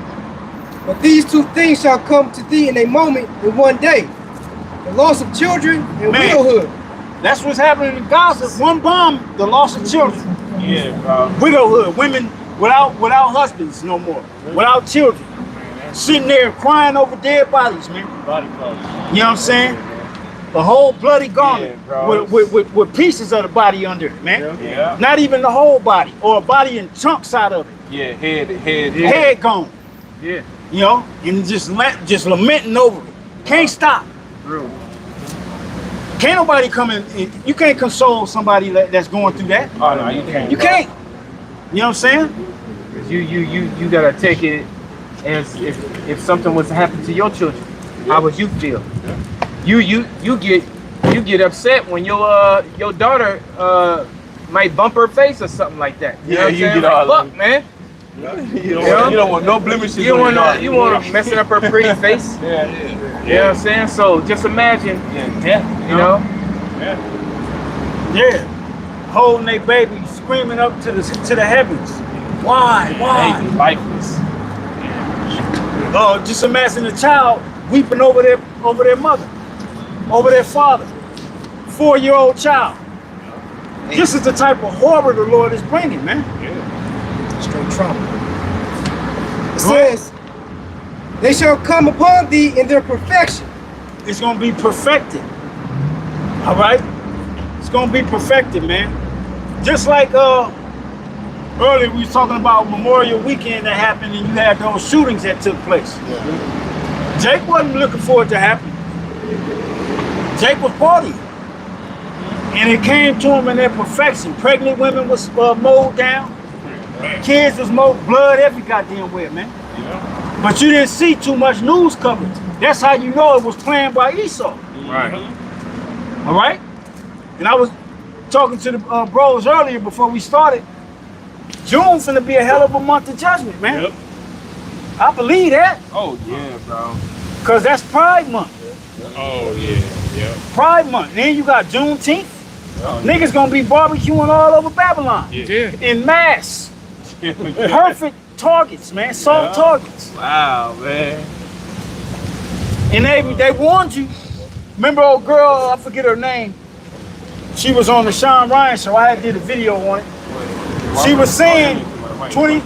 But these two things shall come to thee in a moment, in one day. The loss of children and Man. widowhood. That's what's happening in Gaza. One bomb, the loss of children. Yeah, bro. Widowhood, women without husbands no more, without children. Sitting there crying over dead bodies, man. Body clothes. You know what I'm saying? The whole bloody garment bro. with pieces of the body under it, man. Yeah. Not even the whole body, or a body in chunks out of it. Yeah, head. Head gone. Yeah. You know, and just lamenting over it. Can't stop. Real. Can't nobody come in. You can't console somebody that's going through that. Oh no, you can't. You can't. You know what I'm saying? You gotta take it as if something was to happen to your children, how would you feel? You get upset when your daughter might bump her face or something like that. You know what I'm you saying? get all Like, fuck, man. You don't want no blemishes. You don't want messing up her pretty face. Yeah. You know what I'm saying? So just imagine, you know. Yeah. Holding their baby, screaming up to the heavens. Why? Baby, lifeless. Oh, just imagine a child weeping over their mother, over their father. 4-year-old child. This is the type of horror the Lord is bringing, man. Straight trauma. It says, they shall come upon thee in their perfection. It's gonna be perfected. All right? It's gonna be perfected, man. Just like earlier we was talking about Memorial Weekend that happened, and you had those shootings that took place. Jake wasn't looking for it to happen. Jake was partying. And it came to him in their perfection. Pregnant women was mowed down. Kids was mowed, blood every goddamn way, man. But you didn't see too much news coverage. That's how you know it was planned by Esau. Right. All right? And I was talking to the bros earlier before we started. June's finna be a hell of a month of judgment, man. Yep. I believe that. Oh yeah, bro. Because that's Pride Month. Oh yeah. Pride Month. Then you got Juneteenth. Niggas gonna be barbecuing all over Babylon. Yeah. In mass. Perfect targets, man. Soft targets. Wow, man. And they warned you. Remember old girl, I forget her name. She was on the Sean Ryan show. I did a video on it. She was saying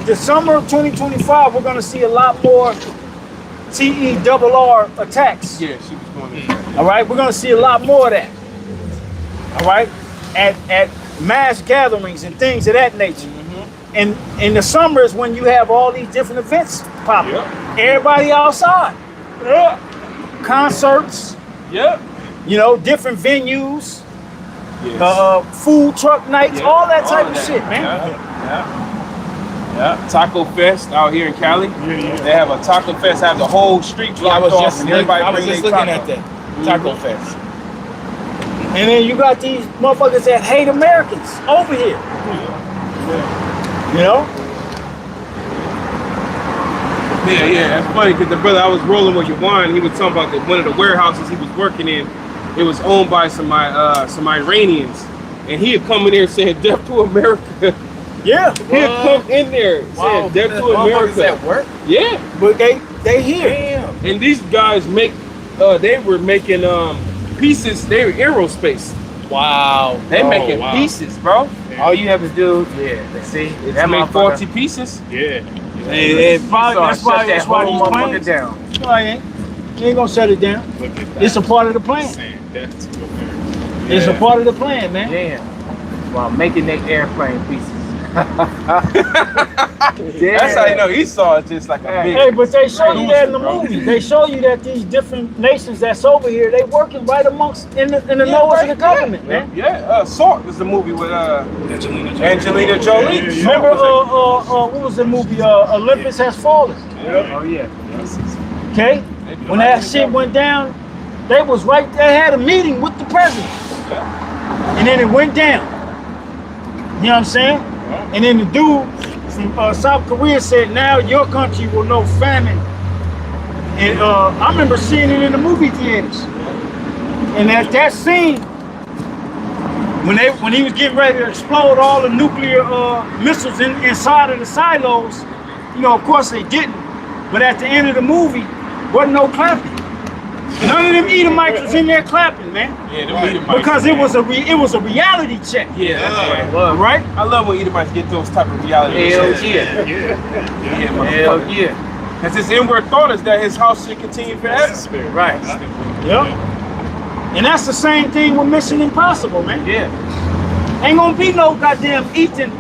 the summer of 2025, we're gonna see a lot more TERR attacks. Yeah, she was going to All right, we're gonna see a lot more of that. All right, at mass gatherings and things of that nature. And in the summer is when you have all these different events popping. Everybody outside. Concerts. You know, different venues. Food truck nights, all that type of shit, man. Yeah. Taco Fest out here in Cali. They have a Taco Fest, have the whole street blocked off, and everybody just looking at that Taco Fest. And then you got these motherfuckers that hate Americans over here. You know? Yeah, that's funny because the brother I was rolling with Yawan, he was talking about one of the warehouses he was working in. It was owned by some Iranians, and he'd come in there saying "Death to America." Yeah. He'd come in there saying "Death to America." At work? Yeah, But they here. Damn. and these guys make they were making pieces. They were aerospace. Wow. They making pieces, bro. All you have to do, see, It's that make motherfucker. 40 pieces. Yeah. That's why that whole he's motherfucker playing. down. No, he ain't. He ain't gonna shut it down. Look at that. It's a part of the plan. Saying death to America. It's a part of the plan, man. Damn. While making that airplane pieces. That's how you know Esau is just like a big. Hey, but they show you that in the bro. movie. They show you that these different nations that's over here, they working right amongst in the nose of the government, man. Yeah, Salt was the movie with Angelina Jolie. Remember, what was the movie? Olympus Has Fallen. Oh yeah. Okay, when that shit went down, they was right. They had a meeting with the president, and then it went down. You know what I'm saying? And then the dude from South Korea said, "Now your country will know famine." And I remember seeing it in the movie theaters. And at that scene, when he was getting ready to explode all the nuclear missiles inside of the silos, you know, of course they didn't. But at the end of the movie, wasn't no clapping. None of them Edomites was in there clapping, man. Yeah, them Edomites. Because it was a reality check. Yeah, that's what it was. Right? I love when Edomites get those type of reality. Hell checks. yeah. Hell yeah. Because his inward thought is that his house should continue forever. Right. Yep. And that's the same thing with Mission Impossible, man. Yeah. Ain't gonna be no goddamn Ethan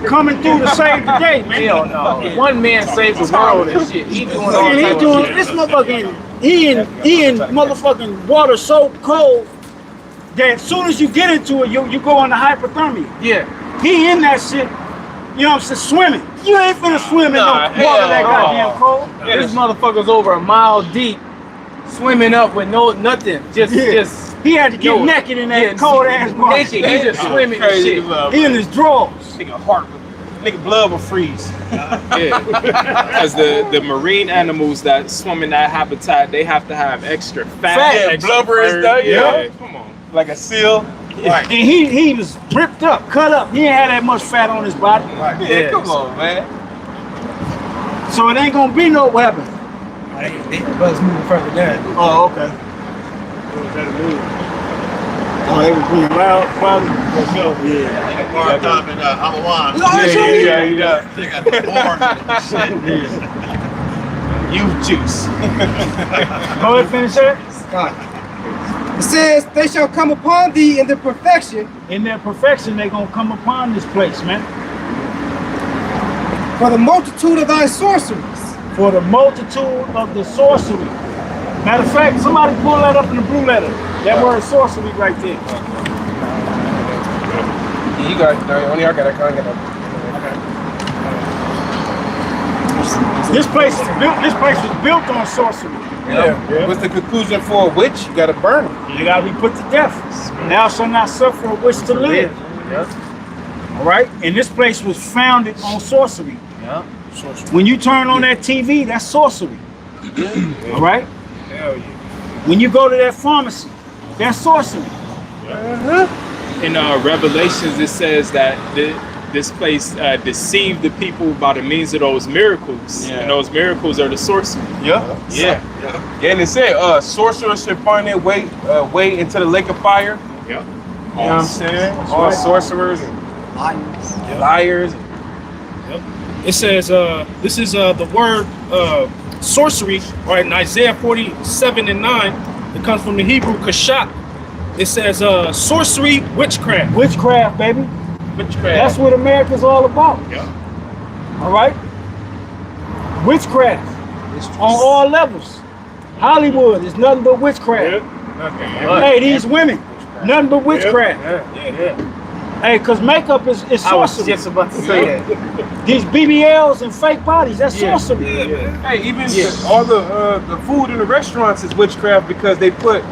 coming through to save the day, man. Hell no. One man saves the world and shit. He doing all And he type doing of this shit. motherfucking he in motherfucking water so cold that as soon as you get into it, you go into hypothermia. Yeah. He in that shit, you know what I'm saying, swimming. You ain't finna swim in no water that goddamn cold. Yeah, this motherfucker's over a mile deep, swimming up with nothing. Just He had to get naked in that cold ass water. naked. He just swimming and shit. He in his drawers. Nigga heart, nigga blood will freeze. Yeah, because the marine animals that swim in that habitat, they have to have extra fat, Yeah, extra blubber and fur. stuff, Yeah, come on. Like a seal. And he was ripped up, cut up. He ain't had that much fat on his body. Yeah, come on, man. So it ain't gonna be no weapon. Brother's moving further down. Oh, okay. Oh, they was being loud, probably. Yeah. Bar top and Halloween. Yeah. They got the born Youth juice. Go ahead, finish that. It says, they shall come upon thee in the perfection, In their perfection, they gonna come upon this place, man. for the multitude of thy sorceries. For the multitude of the sorcery. Matter of fact, somebody pull that up in the blue letter. That word sorcery right there. Yeah, you got it. Only I got it. This place is built. This place was built on sorcery. Yeah. What's the conclusion for a witch? You gotta burn them. You gotta be put to death. Thou shalt not suffer a witch to live. All right. And this place was founded on sorcery. Yeah. When you turn on that TV, that's sorcery. All right. Hell yeah. When you go to that pharmacy, that's sorcery. In Revelations, it says that this place deceived the people by the means of those miracles, and those miracles are the sorcery. Yeah. And it said, sorcerers should find their way into the lake of fire. Yeah. You know what I'm saying? All sorcerers and liars. It says, this is the word sorcery, right? In Isaiah 47:9, it comes from the Hebrew kashat. It says sorcery, witchcraft. Witchcraft, baby. Witchcraft. That's what America's all about. Yeah. All right? Witchcraft on all levels. Hollywood is nothing but witchcraft. Hey, these women, nothing but witchcraft. Hey, because makeup is I was sorcery. just about to say that. These BBLs and fake bodies, that's sorcery. Hey, even all the food in the restaurants is witchcraft because they put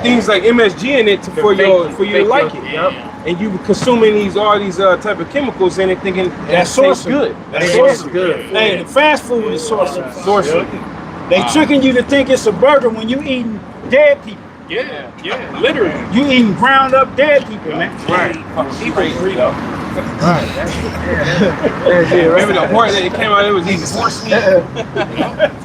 things like MSG in it for you to like it. Yep. And you consuming all these type of chemicals in it, thinking That's that tastes sorcery. good. That's sorcery. Good. Hey, the fast food is sorcery. Sorcery. They tricking you to think it's a burger when you eating dead people. Yeah, literally. You eating ground up dead people, man. Right. He crazy though. Remember the horse that came out? It was eating horse meat.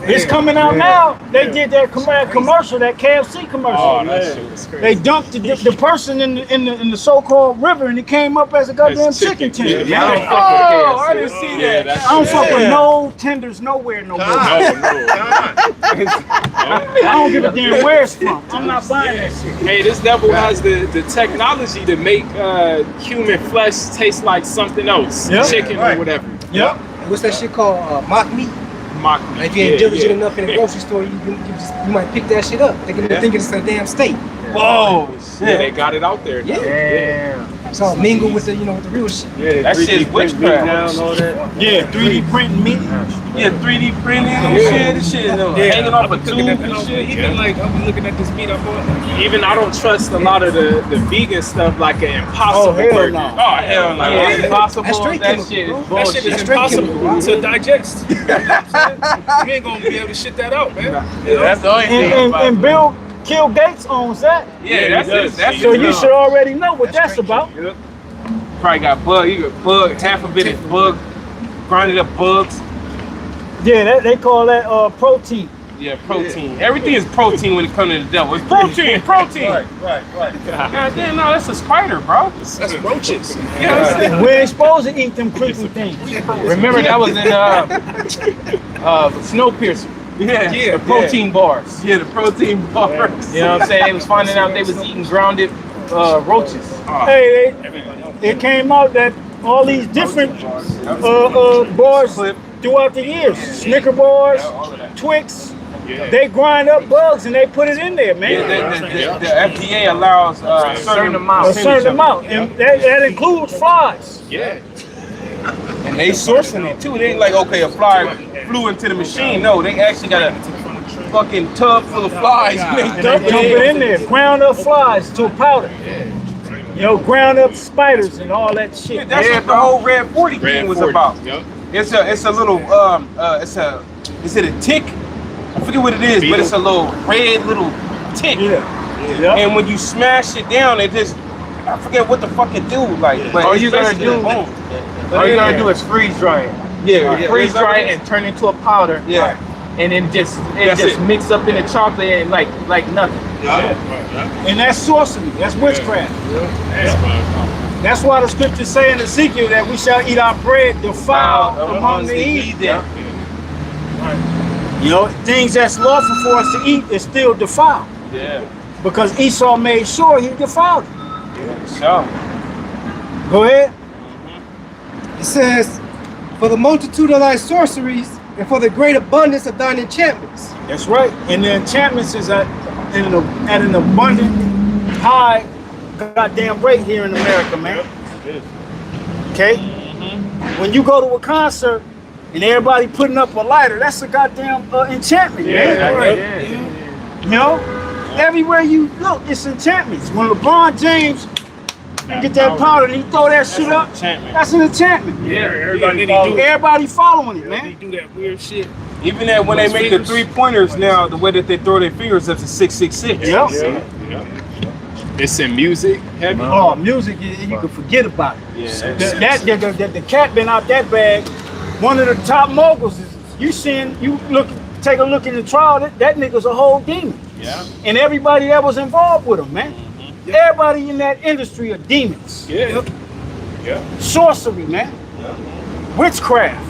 It's coming out now. They did that commercial, that KFC commercial. Oh, that shit was crazy. They dumped the person in the so-called river, and it came up as a goddamn chicken tender. Yeah, I don't Oh, I didn't see that. I don't fuck with no tenders nowhere no more. I don't give a damn where it's from. I'm not buying that shit. Hey, this devil has the technology to make human flesh taste like something else, Yep. chicken or whatever. Yep. What's that shit called? Mock meat. Mock meat. Like if you ain't diligent enough in the grocery store, you might pick that shit up. Thinking it's a damn steak. Whoa, shit! They got it out there. Yeah. It's all mingled with the with the real shit. Yeah, that shit is witchcraft. Yeah, 3D printing meat. Yeah, 3D printing and shit. This shit hanging off a tube and shit. Even like I'm looking at this meat I bought. Even I don't trust a lot of the vegan stuff like an Impossible hell burger. no. Oh hell no! Yeah, impossible. That's straight That chemical, shit bro. is That shit bullshit. is impossible to digest. You know what I'm saying? You ain't gonna be able to shit that out, man. Yeah, that's the only thing about And it. Bill Gates owns that. Yeah, that's it. That's So it. you should already know what that's about. Probably got bug. You got bug. Half of it is bug. Grinded up bugs. Yeah, they call that protein. Yeah, protein. Everything is protein when it comes to the devil. It's protein, protein. Right. God damn, no, that's a spider, bro. That's roaches. Yeah, We ain't supposed to eat them creepy things. Remember that was in Snowpiercer. yeah, The protein bars. yeah, the protein bars. You know what I'm saying? They was finding out they was eating grounded roaches. Hey, it came out that all these different bars throughout the years, Snicker bars, Twix, they grind up bugs and they put it in there, man. Yeah, the FDA allows a certain amount. A certain amount, and that includes flies. Yeah. And they sourcing it too. They ain't like, okay, a fly flew into the machine. No, they actually got a fucking tub full of flies. And they dump it in there, ground up flies to a powder. You know, ground up spiders and all that shit. That's what the whole Red 40 thing was about. Yep. It's a little is it a tick? I forget what it is, but it's a little red little tick. Yeah. And when you smash it down, it just I forget what the fuck it do. Like, but All it's you gotta basically do- a bone. All you gotta do is freeze dry it. Yeah, Freeze dry it and turn it into a powder. Yeah. And then That's just it. mix up in the chocolate and like nothing. And that's sorcery. That's witchcraft. That's why the scriptures say in Ezekiel that we shall eat our bread defiled among the heathen. You know, things that's lawful for us to eat is still defiled. Yeah. Because Esau made sure he defiled it. So Go ahead. It says, "For the multitude of thy sorceries and for the great abundance of thine enchantments." That's right. And the enchantments is at an abundant, high, goddamn rate here in America, man. Okay? When you go to a concert and everybody putting up a lighter, that's a goddamn enchantment, man. You know? Everywhere you look, it's enchantments. When LeBron James get that powder and he throw that shit up, that's an enchantment. Yeah, everybody Following it, They man. do that weird shit. even that when they make the 3-pointers now, the way that they throw their fingers up to 666. Yep. It's in music heavy. Oh, music, you can forget about it. Yeah. The cat been out that bag. One of the top moguls is take a look in the trial. That nigga's a whole demon. Yeah. And everybody that was involved with him, man. Everybody in that industry are demons. Yeah. Sorcery, man. Witchcraft.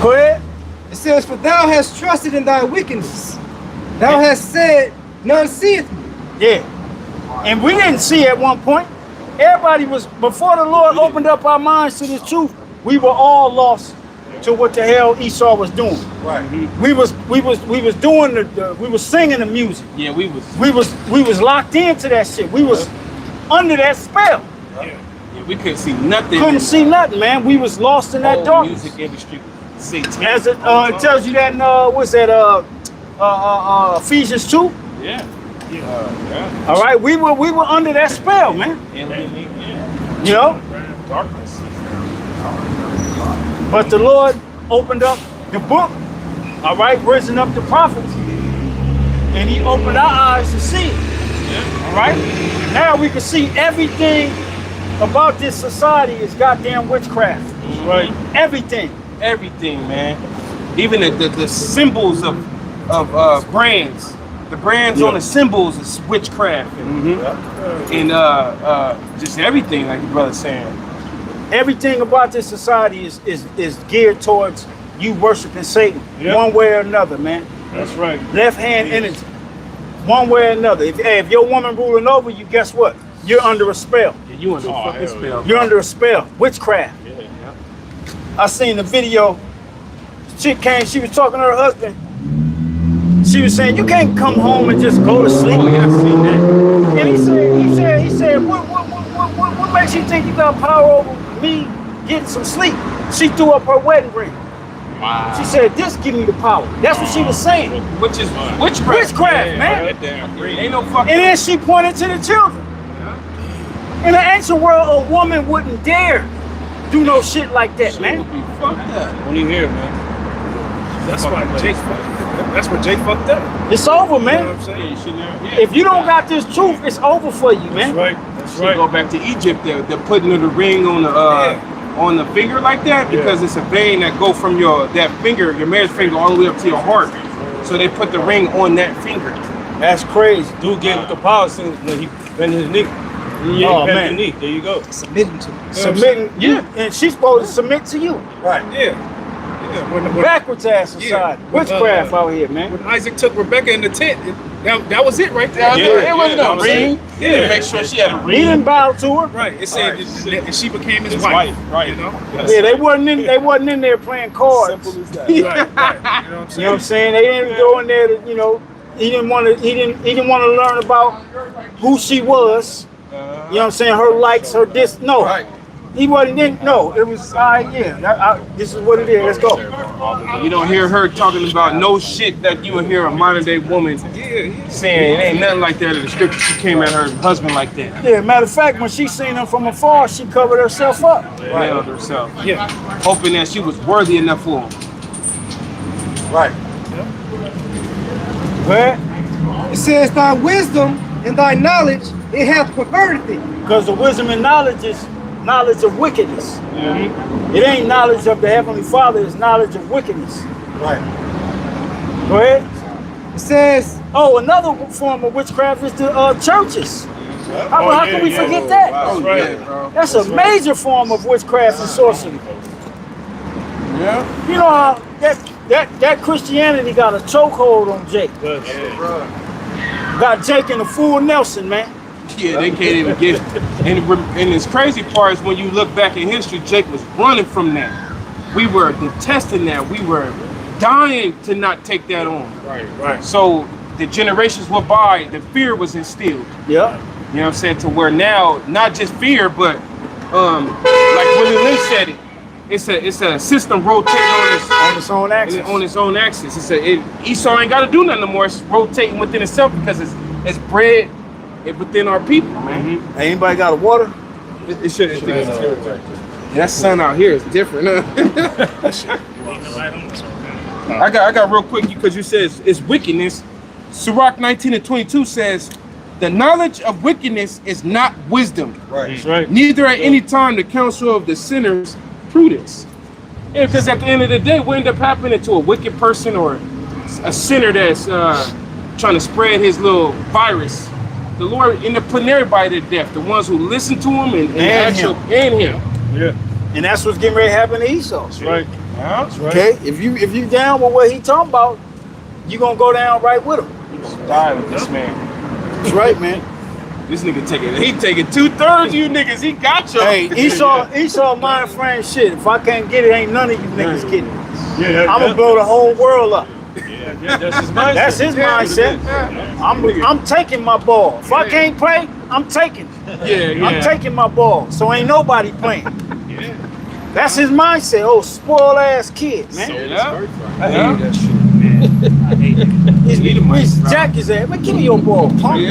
Go ahead. It says, "For thou hast trusted in thy wickedness. Thou hast said, none seeth me." Yeah. And we didn't see at one point. Everybody was, before the Lord opened up our minds to this truth, we were all lost to what the hell Esau was doing. Right. We was doing we was singing the music. Yeah, we was We was locked into that shit. We was under that spell. we couldn't see nothing. Couldn't see nothing, man. We was lost in that Whole darkness. music industry. Satanic. As it tells you that in what's that Ephesians 2? Yeah. All right, we were under that spell, man. You know? Darkness. But the Lord opened up the book, all right, raising up the prophets. And he opened our eyes to see it. All right? Now we can see everything about this society is goddamn witchcraft. Right. Everything. Everything, man. Even the symbols of brands. The brands on the symbols is witchcraft. And just everything, like your brother's saying. Everything about this society is geared towards you worshiping Satan one way or another, man. That's right. Left hand energy. One way or another. If your woman ruling over you, guess what? You're under a spell. Yeah, you under a fucking spell. You're under a spell. Witchcraft. I seen the video. Chick came, she was talking to her husband. She was saying, you can't come home and just go to sleep. Oh, yeah, I seen that. And he said, what makes you think you got power over me getting some sleep? She threw up her wedding ring. Wow. She said, this give me the power. That's what she was saying. Which is witchcraft. Witchcraft, man. Ain't no fucking. And then she pointed to the children. In the ancient world, a woman wouldn't dare do no shit like that, man. Would be fucked up. When you hear, man. That's why Jake fucked. That's where Jake fucked up. It's over, man. You know what I'm saying? If you don't got this truth, it's over for you, man. That's right. That's She right. go back to Egypt. They're putting the ring on the finger like that because it's a vein that go from that finger, your marriage finger, all the way up to your heart. So they put the ring on that finger. That's crazy. Dude gave with the power since when he bent his knee. Yeah, Oh, bent man. the knee. There you go. Submitting to. Submitting, and she's supposed to submit to you. Right. Yeah. When Backwards ass society. Witchcraft out here, man. When Isaac took Rebecca in the tent, that was it right there. It wasn't a ring. Yeah. Make sure she had a He ring. didn't bow to her. Right. It said that she became his wife. Right. You know. Yeah, they wasn't in there playing cards. Simple as that. Right. Right. You know what I'm You saying? know what I'm saying? They didn't go in there to, he didn't want to learn about who she was. You know what I'm saying? Her likes, her this. No. He wasn't no. It was this is what it is. Let's go. You don't hear her talking about no shit that you would hear a modern day woman saying. It ain't nothing like that in the scripture. She came at her husband like that. Yeah, matter of fact, when she seen him from afar, she covered herself up. Nailed herself. Yeah. Hoping that she was worthy enough for him. Right. Where? It says, thy wisdom and thy knowledge, it hath perverted thee. Because the wisdom and knowledge is knowledge of wickedness. It ain't knowledge of the Heavenly Father, it's knowledge of wickedness. Right. Go ahead. It says, another form of witchcraft is the churches. How can we forget that? That's right, bro. That's a major form of witchcraft and sorcery. Yeah. You know how that Christianity got a chokehold on Jake. Got Jake in a full Nelson, man. Yeah, they can't even get it. And this crazy part is when you look back in history, Jake was running from that. We were detesting that. We were dying to not take that on. Right. So the generations went by, the fear was instilled. Yeah. You know what I'm saying? To where now, not just fear, but like Willie Lynch said it, it's a system rotating on its own axis. On its own axis. Esau ain't got to do nothing no more. It's rotating within itself because it's bred within our people, man. Anybody got a water? It should. That sun out here is different. Huh? I got real quick because you said it's wickedness. Sirach 19:22 says, "The knowledge of wickedness is not wisdom. Right. That's right. Neither at any time the counsel of the sinners prudence." Yeah, because at the end of the day, we end up happening to a wicked person or a sinner that's trying to spread his little virus. The Lord ended up putting everybody to death. The ones who listen to him and him. Yeah. And that's what's getting ready to happen to Esau. That's right. That's right. Okay, if you down with what he talking about, you gonna go down right with him. You gonna die with this man. That's right, man. This nigga he taking 2/3 of you niggas. He got you. Hey, Esau mind frame shit. If I can't get it, ain't none of you niggas getting it. Yeah, I'm gonna blow the whole world up. Yeah, that's his mindset. That's his mindset. I'm taking my ball. If I can't play, I'm taking it. I'm taking my ball. So ain't nobody playing. That's his mindset. Oh, spoiled ass kid, man. I hate that shit, man. I hate it. He's Jack his ass. Man, give me your ball, punk.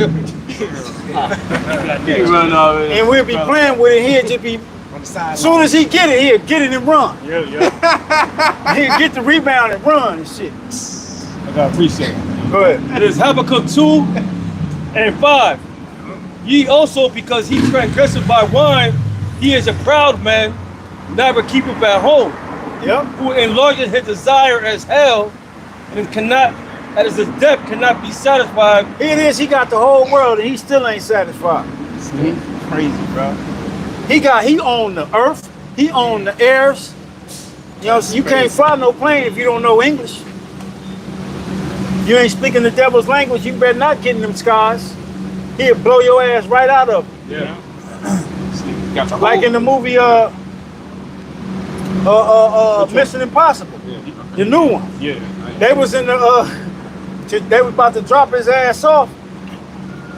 And we'll be playing with it. He'll just be. As soon as he get it, he'll get it and run. Yeah. He'll get the rebound and run and shit. I gotta appreciate it. Go ahead. It is Habakkuk 2 and 5. Ye also, because he transgressed by wine, he is a proud man, never keepeth at home. Yep. Who enlargeth his desire as hell, and cannot, as his depth cannot be satisfied. Here it is, he got the whole world and he still ain't satisfied. Crazy, bro. He owned the earth, he owned the airs. You know, so you can't fly no plane if you don't know English. You ain't speaking the devil's language, you better not get in them skies. He'll blow your ass right out of it. Got the Like whole- in the movie Mission Impossible. The new one. Yeah. They was in the they was about to drop his ass off.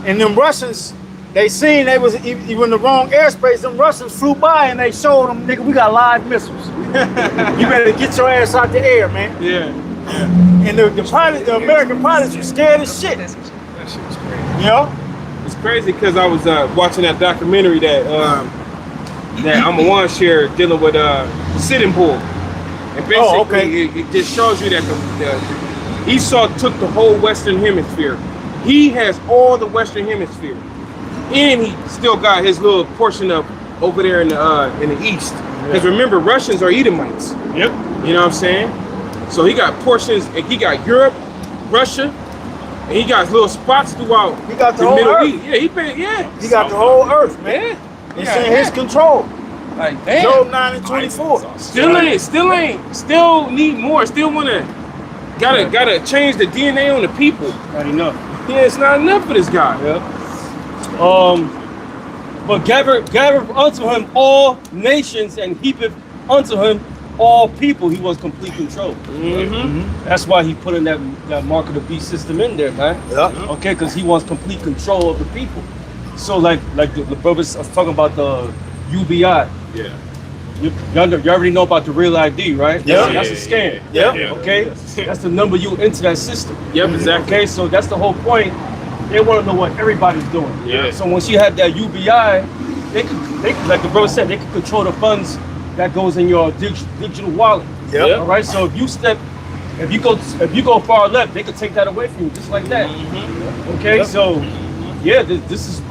And them Russians, they seen they was even in the wrong airspace. Them Russians flew by and they showed them, nigga, we got live missiles. You better get your ass out the air, man. Yeah. And the pilot, the American pilots were scared as shit. That shit was crazy. You know? It's crazy because I was watching that documentary that that Amawan shared dealing with Sitting Bull. And basically it just shows you that the Esau took the whole Western Hemisphere. He has all the Western Hemisphere. And he still got his little portion of over there in the east. Because remember, Russians are Edomites. Yep. You know what I'm saying? So he got portions, and he got Europe, Russia, and he got little spots throughout He got the whole Middle earth. East. Yeah, He got the whole earth, man. Yeah. It's in his control. Like, damn. Job 9 and 24. Still need more. Still gotta change the DNA on the people. Not enough. Yeah, it's not enough for this guy. Yep. But gather unto him all nations and heapeth unto him all people. He was complete control. That's why he put in that mark of the beast system in there, man. Yeah. Okay, because he wants complete control of the people. So like the brothers was talking about the UBI. Yeah. You already know about the real ID, right? Yeah. That's a scam. Yeah. Okay. That's the number you enter that system. Yep, exactly. Okay, so that's the whole point. They want to know what everybody's doing. Yeah. So once you have that UBI, they like the brother said, they can control the funds that goes in your digital wallet. Yep. All right. So if you go far left, they could take that away from you just like that. Okay. Yep. So yeah, this is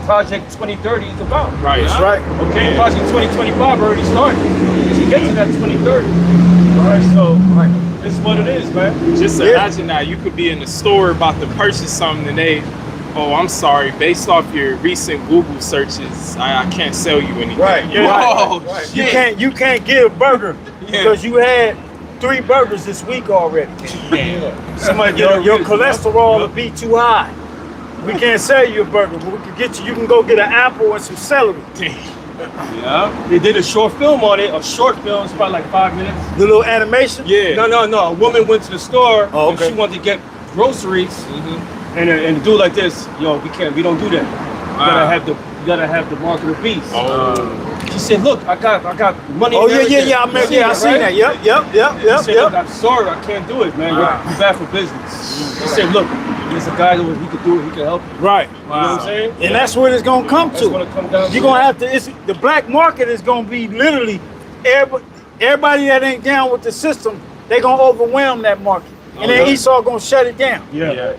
Project 2030 is about. Right. That's right. Okay. Project 2025 already started to get to that 2030. All right. So it's what it is, man. Just imagine now, you could be in the store about to purchase something and they, oh, I'm sorry, based off your recent Google searches, I can't sell you anything. Right. Yeah. Whoa, Right. shit. You can't get a burger because you had 3 burgers this week already. Somebody Your cholesterol will be too high. We can't sell you a burger, but we can get you. You can go get an apple and some celery. Yeah. They did a short film on it. A short film, it's about like 5 minutes. The little animation. Yeah. No. A woman went to the store Oh, and okay. she wanted to get groceries and do like this. Yo, we don't do that. You gotta have the mark of the beast. She said, look, I got money. Oh and everything. yeah. I You seen right? that. Yep. She said, look, I'm sorry, I can't do it, man. You're bad for business. She said, look, there's a guy that he could do it, he could help you. Right. You know what I'm saying? And that's what it's gonna come That's to. gonna come down You're to gonna that. have to. The black market is gonna be literally everybody that ain't down with the system. They gonna overwhelm that market, and then Esau gonna shut it down. Yeah.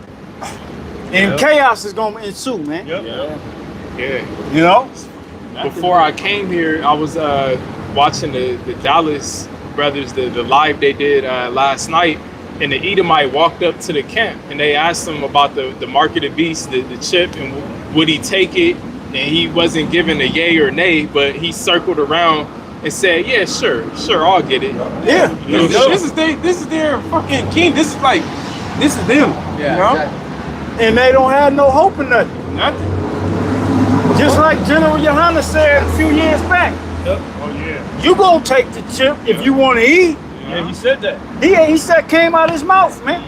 And chaos is gonna ensue, man. Yep. Yeah. You know. Before I came here, I was watching the Dallas brothers, the live they did last night, and the Edomite walked up to the camp and they asked him about the mark of the beast, the chip, and would he take it? And he wasn't given a yay or nay, but he circled around and said, yeah, sure, I'll get it. Yeah. You know, This is their fucking king. This is them. Yeah. You know? Exactly. And they don't have no hope in nothing. Nothing. Just like General Yohana said a few years back. Oh yeah. You gonna take the chip if you want to eat. Yeah, he said that. He said came out his mouth, man.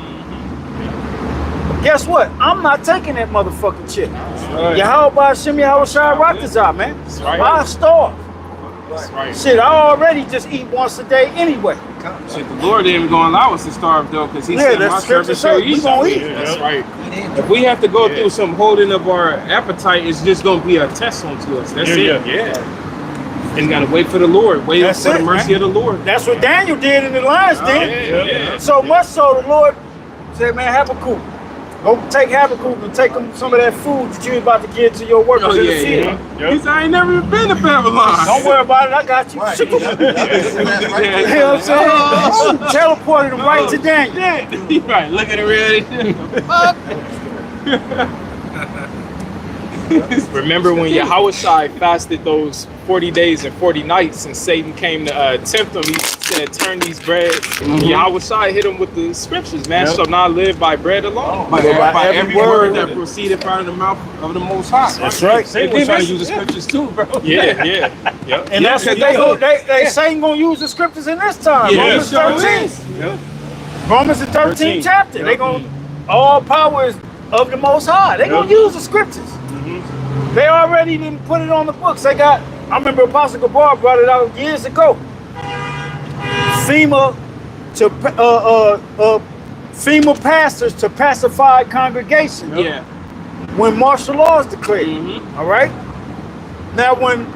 Guess what? I'm not taking that motherfucking chip. Right. Yahweh Hashem Yahushua Rakazah, man. right. Why starve? That's right. Shit, I already just eat once a day anyway. Shit, the Lord ain't even gonna allow us to starve though, because He Yeah, said, that's "My scripture servant shall say we eat." gonna eat. That's right. If we have to go through some holding of our appetite, it's just gonna be a test onto us. That's it. Yeah. And you gotta wait for the Lord. Wait That's for it, the mercy man. of the Lord. That's what Daniel did in the lion's den. Yeah. So much so the Lord Say, man, Habakkuk, go take Habakkuk and take him some of that food that you was about to give to your workers in the field. He said, I ain't never even been to Babylon. Don't worry about it, I got you. Right. You know what I'm saying? Teleported him right to Daniel. Right, look at it ready. Remember when Yahushua fasted those 40 days and 40 nights and Satan came to tempt him, he said, turn these bread. Yahushua hit him with the scriptures, man, shall not live by bread alone. By every word that proceeded out of the mouth of the Most High. That's right. Satan was trying to use the scriptures too, bro. Yeah. And that's what they Satan gonna use the scriptures in this time. Yeah, Romans sure 13. is. Romans the 13th chapter. They gonna all power is of the Most High. They gonna use the scriptures. They already didn't put it on the books. I remember Apostle Gabar brought it out years ago. FEMA pastors to pacify congregations. Yeah. When martial law is declared. All right. Now, when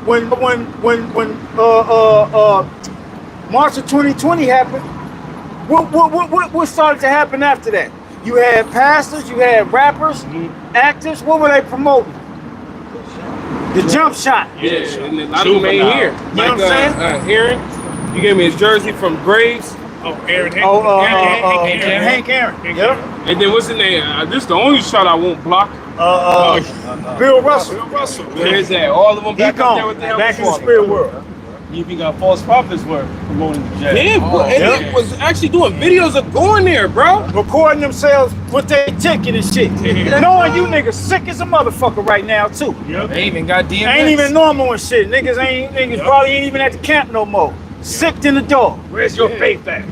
March of 2020 happened, what started to happen after that? You had pastors, you had rappers, actors. What were they promoting? The jump shot. Yeah, and a lot of them ain't here. You know what I'm saying? Aaron, you gave me his jersey from Graves. Oh, Aaron. Hank Aaron. Yep. And then what's the name? This is the only shot I won't block. Bill Russell. Where's that? All of them back up there with the back in the spirit world. You even got false prophets were promoting the jet. Yeah, and they was actually doing videos of going there, bro. Recording themselves with their ticket and shit. Knowing you niggas sick as a motherfucker right now too. They even got DMX. Ain't even normal and shit. Niggas probably ain't even at the camp no more. Sick in the door. Where's your faith at?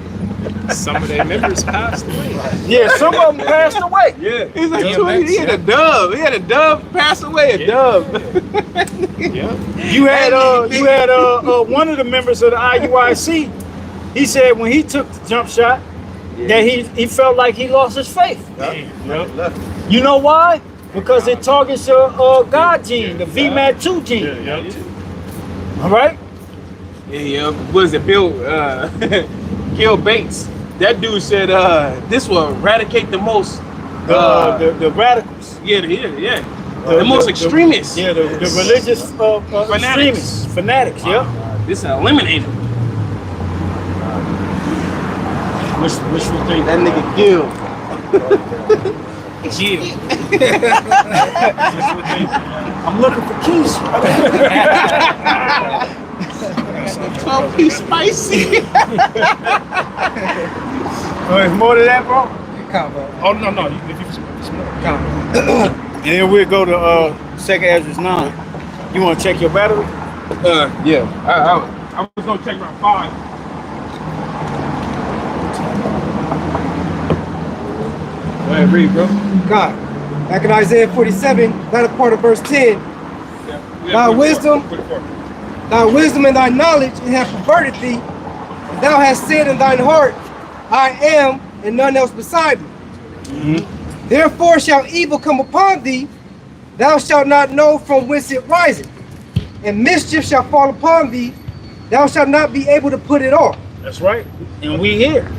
Some of their members passed away. Yeah, some of them passed away. Yeah, he's like, he had a dove. He had a dove pass away. A dove. You had one of the members of the IUIC. He said when he took the jump shot, that he felt like he lost his faith. You know why? Because it targets your God gene, the VMAT2 gene. All right. Yeah. Was it Bill Bates? That dude said this will eradicate the most the radicals. Yeah. The most extremists. The religious extremists, fanatics. Yeah. This will eliminate them. Wishful thinking. That nigga Gil. I'm looking for Keisha. He's spicy. There's more to that, bro? Oh, no. If you And then we'll go to 2nd Ezra 9. You want to check your battery? Yeah. I was gonna check around 5. Go ahead, read, bro. God, back in Isaiah 47, latter part of verse 10, thy wisdom and thy knowledge have perverted thee, and thou hast said in thine heart, I am, and none else beside me. Therefore shall evil come upon thee, thou shalt not know from whence it riseth, and mischief shall fall upon thee, thou shalt not be able to put it off. That's right. And we here.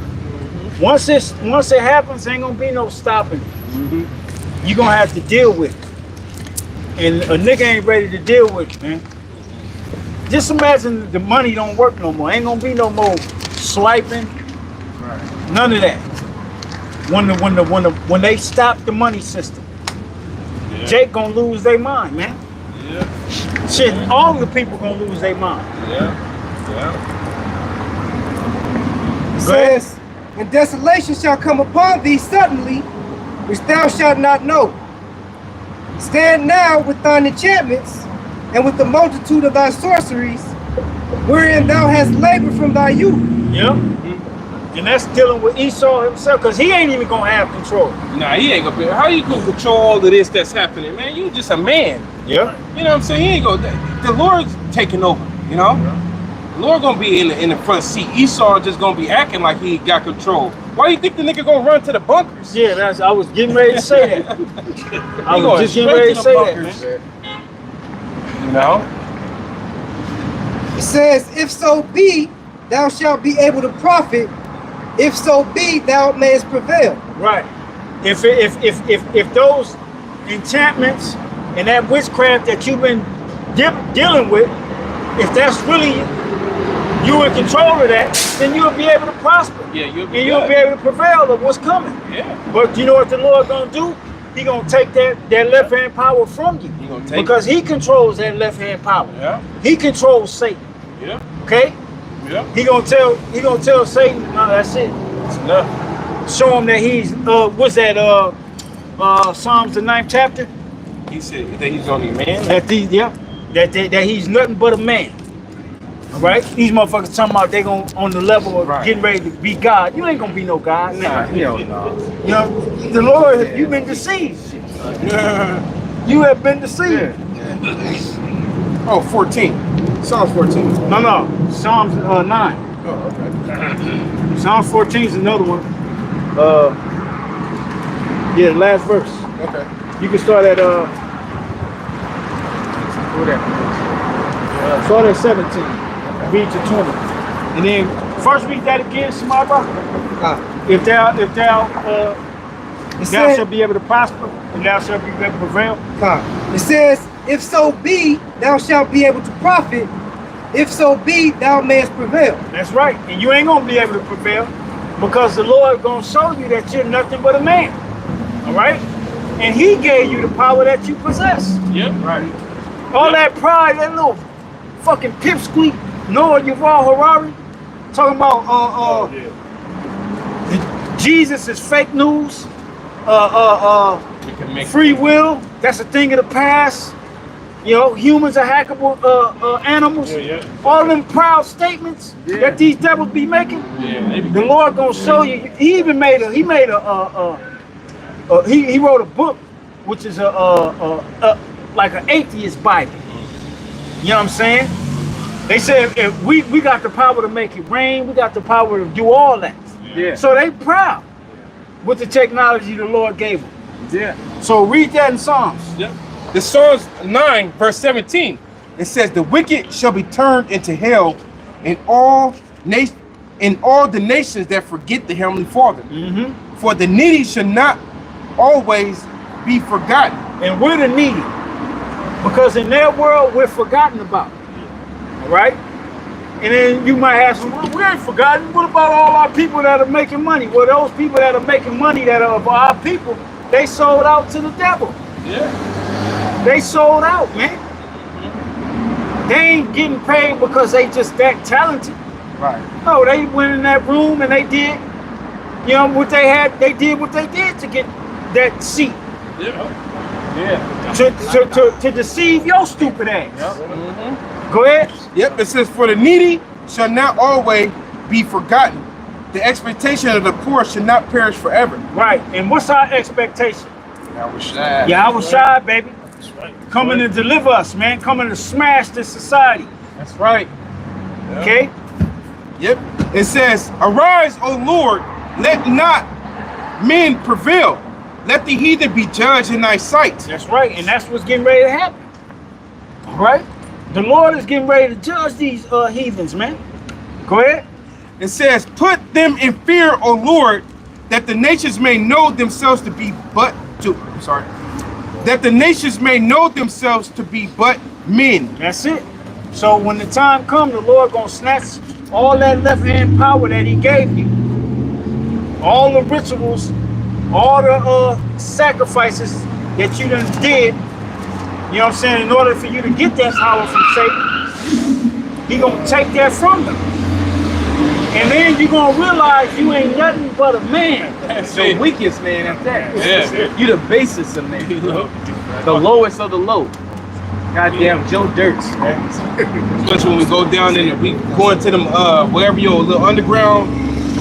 Once it happens, ain't gonna be no stopping it. You're gonna have to deal with it. And a nigga ain't ready to deal with it, man. Just imagine the money don't work no more. Ain't gonna be no more swiping. None of that. When they stop the money system, Jake gonna lose their mind, man. Shit, all the people gonna lose their mind. It says, and desolation shall come upon thee suddenly, which thou shalt not know. Stand now with thine enchantments, and with the multitude of thy sorceries, wherein thou hast labored from thy youth. And that's dealing with Esau himself, because he ain't even gonna have control. Nah, he ain't gonna be. How you gonna control all of this that's happening, man? You just a man. You know what I'm saying? He ain't gonna. The Lord's taking over. You know, the Lord gonna be in the front seat. Esau just gonna be acting like he got control. Why you think the nigga gonna run to the bunkers? Yeah, I was getting ready to say that. I was just getting ready to say that, man. You know? It says, if so be, thou shalt be able to profit. If so be, thou mayest prevail. Right. if those enchantments and that witchcraft that you've been dealing with, if that's really you in control of that, then you'll be able to prosper. Yeah, you'll be able to prevail of what's coming. Yeah. But you know what the Lord gonna do? He gonna take that left hand power from you. He gonna take because he controls that left hand power. Yeah. He controls Satan. Yeah. Okay? Yeah. He gonna tell Satan, no, that's it. It's enough. Show him that he's what's that Psalms the 9th chapter? He said that he's only a man. That he's nothing but a man. All right? These motherfuckers talking about they gonna on the level of getting ready to be God. You ain't gonna be no God. Nah, hell no. You know, the Lord, you've been deceived. You have been deceived. Oh, 14. Psalms 14. No. Psalms 9. Oh, okay. Psalms 14 is another one. Yeah, the last verse. Okay. You can start at start at 17. Read to 20. And then first read that again, Samara. If thou shalt be able to prosper, and thou shalt be able to prevail. It says, if so be, thou shalt be able to profit. If so be, thou mayest prevail. That's right. And you ain't gonna be able to prevail because the Lord gonna show you that you're nothing but a man. All right? And he gave you the power that you possess. Yep. Right. All that pride, that little fucking pipsqueak, Noah Yuval Harari, talking about Jesus is fake news, free will, that's a thing of the past. You know, humans are hackable animals. All them proud statements that these devils be making. The Lord gonna show you. He even made he wrote a book, which is like an atheist Bible. You know what I'm saying? They said if we got the power to make it rain, we got the power to do all that. Yeah. So they proud with the technology the Lord gave them. Yeah. So read that in Psalms. Yep. The Psalms 9, verse 17. It says, "The wicked shall be turned into hell, and all the nations that forget the Heavenly Father. For the needy shall not always be forgotten." And we're the needy, because in their world we're forgotten about. All right? And then you might have some, well, we ain't forgotten. What about all our people that are making money? Well, those people that are making money that are of our people, they sold out to the devil. Yeah. They sold out, man. They ain't getting paid because they just that talented. Right. No, they went in that room and they did, you know, what they had. They did what they did to get that seat. Yeah. To deceive your stupid ass. Yep. Go ahead. Yep. It says, "For the needy shall not always be forgotten. The expectation of the poor should not perish forever." Right. And what's our expectation? Yahushua. Yahushua, baby. Coming to deliver us, man. Coming to smash this society. That's right. Okay? Yep. It says, "Arise, O Lord, let not men prevail. Let the heathen be judged in thy sight." That's right. And that's what's getting ready to happen. All right? The Lord is getting ready to judge these heathens, man. Go ahead. It says, "Put them in fear, O Lord, that the nations may know themselves to be but men." That's it. So when the time comes, the Lord gonna snatch all that left hand power that he gave you, all the rituals, all the sacrifices that you done did, you know what I'm saying, in order for you to get that power from Satan, he gonna take that from them. And then you're gonna realize you ain't nothing but a man. That's the weakest man at that. Yeah. You the basest of man. The lowest of the low. Goddamn Joe Dirts. Especially when we go down there and we go into them wherever your little underground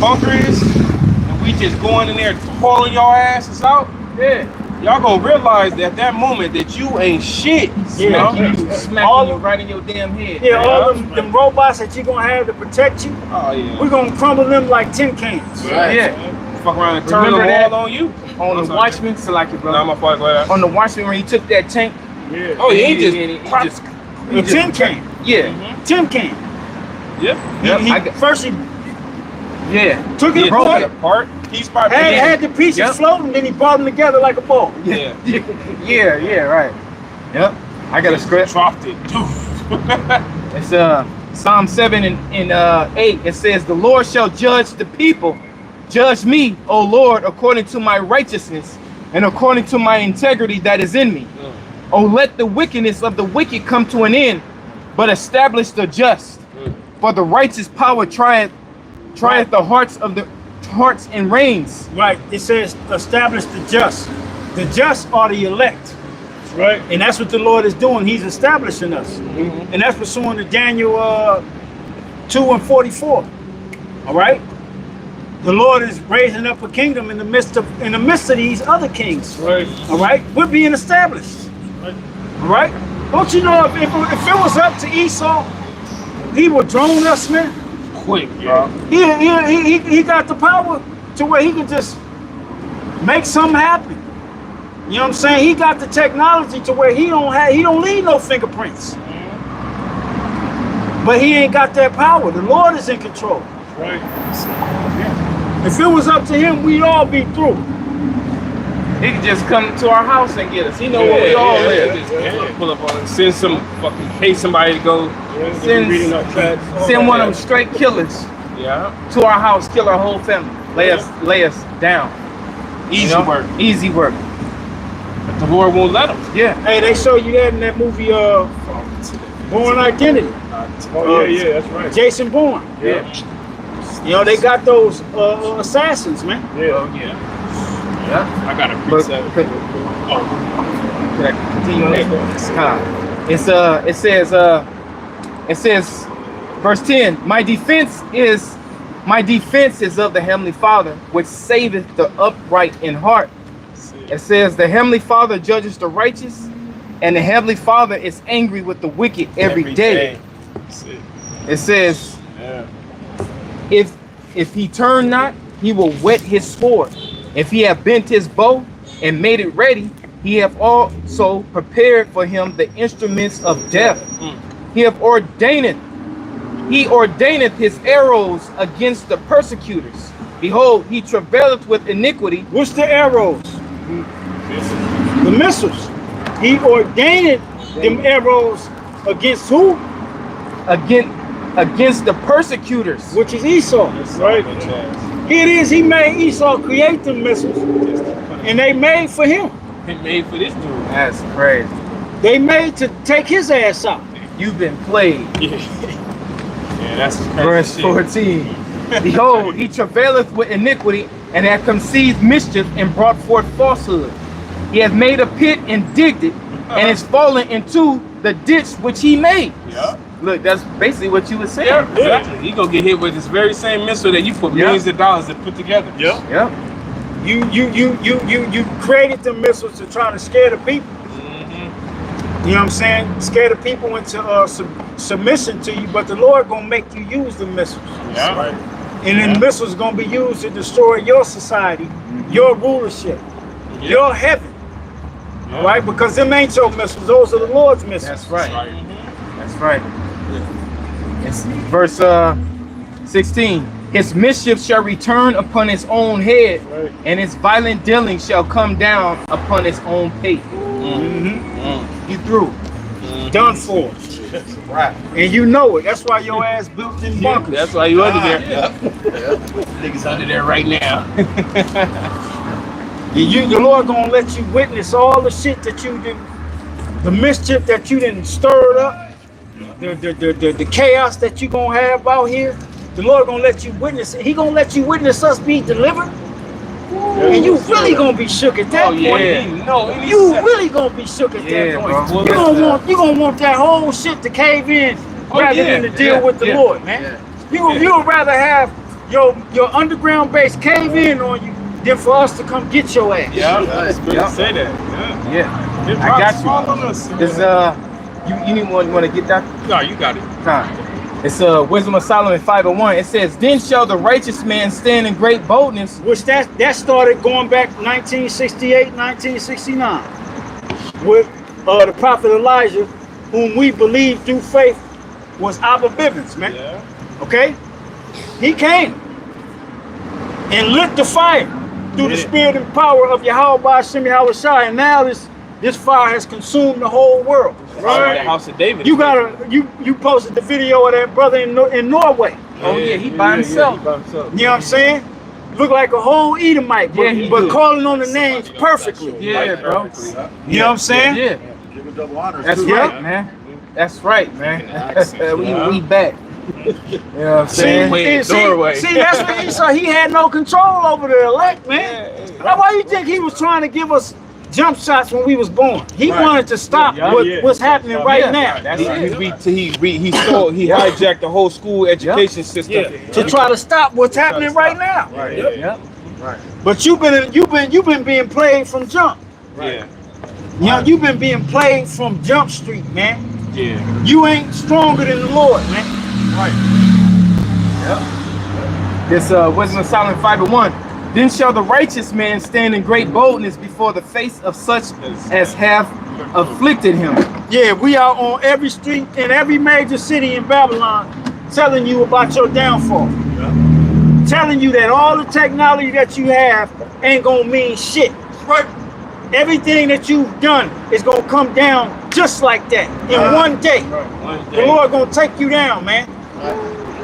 bunker is, and we just going in there hauling y'all asses out. Yeah. Y'all gonna realize that at that moment that you ain't shit. Yeah. Smacking you right in your damn head. Yeah, all them robots that you're gonna have to protect you, Oh yeah. we're gonna crumble them like tin cans. Right. Yeah. Fuck around and turn Remember them that? all on you. On the Watchmen, so like it, bro. Nah, my fault, go ahead. On the Watchmen, when he took that tank. Yeah. Oh yeah, he A just tin can. Yeah. Tin can. Yep. He I got- first he Yeah. took it Yeah, apart, broke it apart. piece by piece. Had the pieces floating, then he brought them together like a ball. Yeah. Yeah, right. Yep. I got a script. Dropped it. It's Psalm 7 and 8. It says, "The Lord shall judge the people. Judge me, O Lord, according to my righteousness and according to my integrity that is in me. Oh, let the wickedness of the wicked come to an end, but establish the just. For the righteous power trieth the hearts and reigns." Right. It says establish the just. The just are the elect. Right. And that's what the Lord is doing. He's establishing us. And that's what's shown in Daniel 2:44. All right. The Lord is raising up a kingdom in the midst of these other kings. Right. All right. We're being established. Right. All right. Don't you know if it was up to Esau, he would drone us, man. Quick, bro. He got the power to where he can just make something happen. You know what I'm saying? He got the technology to where he don't need no fingerprints. But he ain't got that power. The Lord is in control. Right. If it was up to him, we'd all be through. He could just come to our house and get us. He know where we all live. Just pull up on, send pay somebody to go. Send one of them straight killers to our house, kill our whole family, lay us down. Easy work. Easy work. But the Lord won't let them. Yeah. Hey, they show you that in that movie, Born Identity. Oh yeah, that's right. Jason Bourne. Yeah. You know, they got those assassins, man. Yeah. Oh yeah. Yeah. I got a But preset. Can I continue on it says, verse 10, my defense is of the Heavenly Father, which saveth the upright in heart. It says the Heavenly Father judges the righteous, and the Heavenly Father is angry with the wicked every day. It says, if he turn not, he will whet his sword. If he have bent his bow and made it ready, he have also prepared for him the instruments of death. He ordaineth his arrows against the persecutors. Behold, he travaileth with iniquity. What's the arrows? The missiles. He ordained them arrows against who? Against the persecutors, which is Esau. Right. Here it is. He made Esau create them missiles, and they made for him. They made for this dude. That's crazy. They made to take his ass out. You've been played. Yeah, that's Verse 14. Behold, he travaileth with iniquity, and hath conceived mischief, and brought forth falsehood. He hath made a pit and digged it, and is fallen into the ditch which he made. Yeah. Look, that's basically what you were saying. Yeah, exactly. He gonna get hit with this very same missile that you put millions of dollars to put together. Yeah. Yep. You created the missiles to try to scare the people. You know what I'm saying? Scare the people into submission to you, but the Lord gonna make you use the missiles. Yeah. Right. And then the missiles gonna be used to destroy your society, your rulership, your heaven. All right? Because them ain't your missiles; those are the Lord's missiles. That's right. That's right. It's verse 16. His mischief shall return upon his own head, and his violent dealing shall come down upon his own pate. You through. Done for. Right. And you know it. That's why your ass built in bunkers. That's why you under there. Niggas under there right now. The Lord gonna let you witness all the shit that you did, the mischief that you didn't stir up, the chaos that you gonna have out here. The Lord gonna let you witness it. He gonna let you witness us be delivered. And you really gonna be shook at that point. You really gonna be shook at that point. You gonna want that whole shit to cave in rather than to deal with the Lord, man. You would rather have your underground base cave in on you than for us to come get your ass. Yeah, that's good to say that. Yeah. I got you. It's you want to get that? No, you got it. It's Wisdom of Solomon 5:1. It says, "Then shall the righteous man stand in great boldness." Which that started going back 1968, 1969, with the prophet Elijah, whom we believe through faith was Abba Bivens, man. Okay, he came. and lit the fire through the spirit and power of Yahweh Hashem Yahweh Shai. And now this fire has consumed the whole world. Right. The house of David. You posted the video of that brother in Norway. Oh yeah, he by himself. You know what I'm saying? Look like a whole Edomite, but calling on the names perfectly. Yeah, bro. You know what I'm saying? Yeah. Give him double honors. That's right, man. That's right, man. we back. You know what I'm saying? See, that's what Esau, he had no control over the elect, man. Now, why you think he was trying to give us jump shots when we was born? He wanted to stop what's happening right now. That's it. He hijacked the whole school education system To try to stop what's happening right now. Right. Yep. Right. But you've been being played from jump. Yeah. You know, you've been being played from Jump Street, man. Yeah. You ain't stronger than the Lord, man. This Wisdom of Solomon 5:1. Then shall the righteous man stand in great boldness before the face of such as have afflicted him. Yeah, we are on every street in every major city in Babylon telling you about your downfall. Telling you that all the technology that you have ain't gonna mean shit. Right. Everything that you've done is gonna come down just like that in one day. The Lord gonna take you down, man.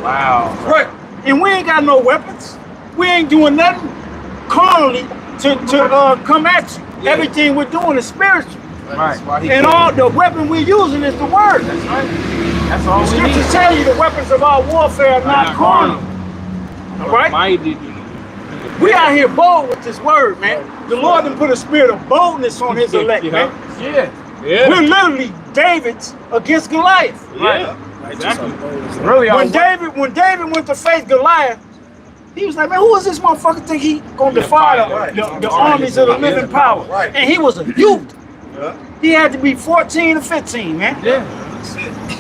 Wow. Right. And we ain't got no weapons. We ain't doing nothing carnally to come at you. Everything we're doing is spiritual. Right. And all the weapon we're using is the word. That's right. That's all The we need. scriptures tell you the weapons of our warfare are not carnal. All right? Mighty. We out here bold with this word, man. The Lord done put a spirit of boldness on his elect, man. Yeah. We're literally David's against Goliath. Yeah. Exactly. Really, When David went to face Goliath, he was like, man, who is this motherfucker think he gonna defy the armies of the living power? And he was a youth. He had to be 14 or 15, man. Yeah.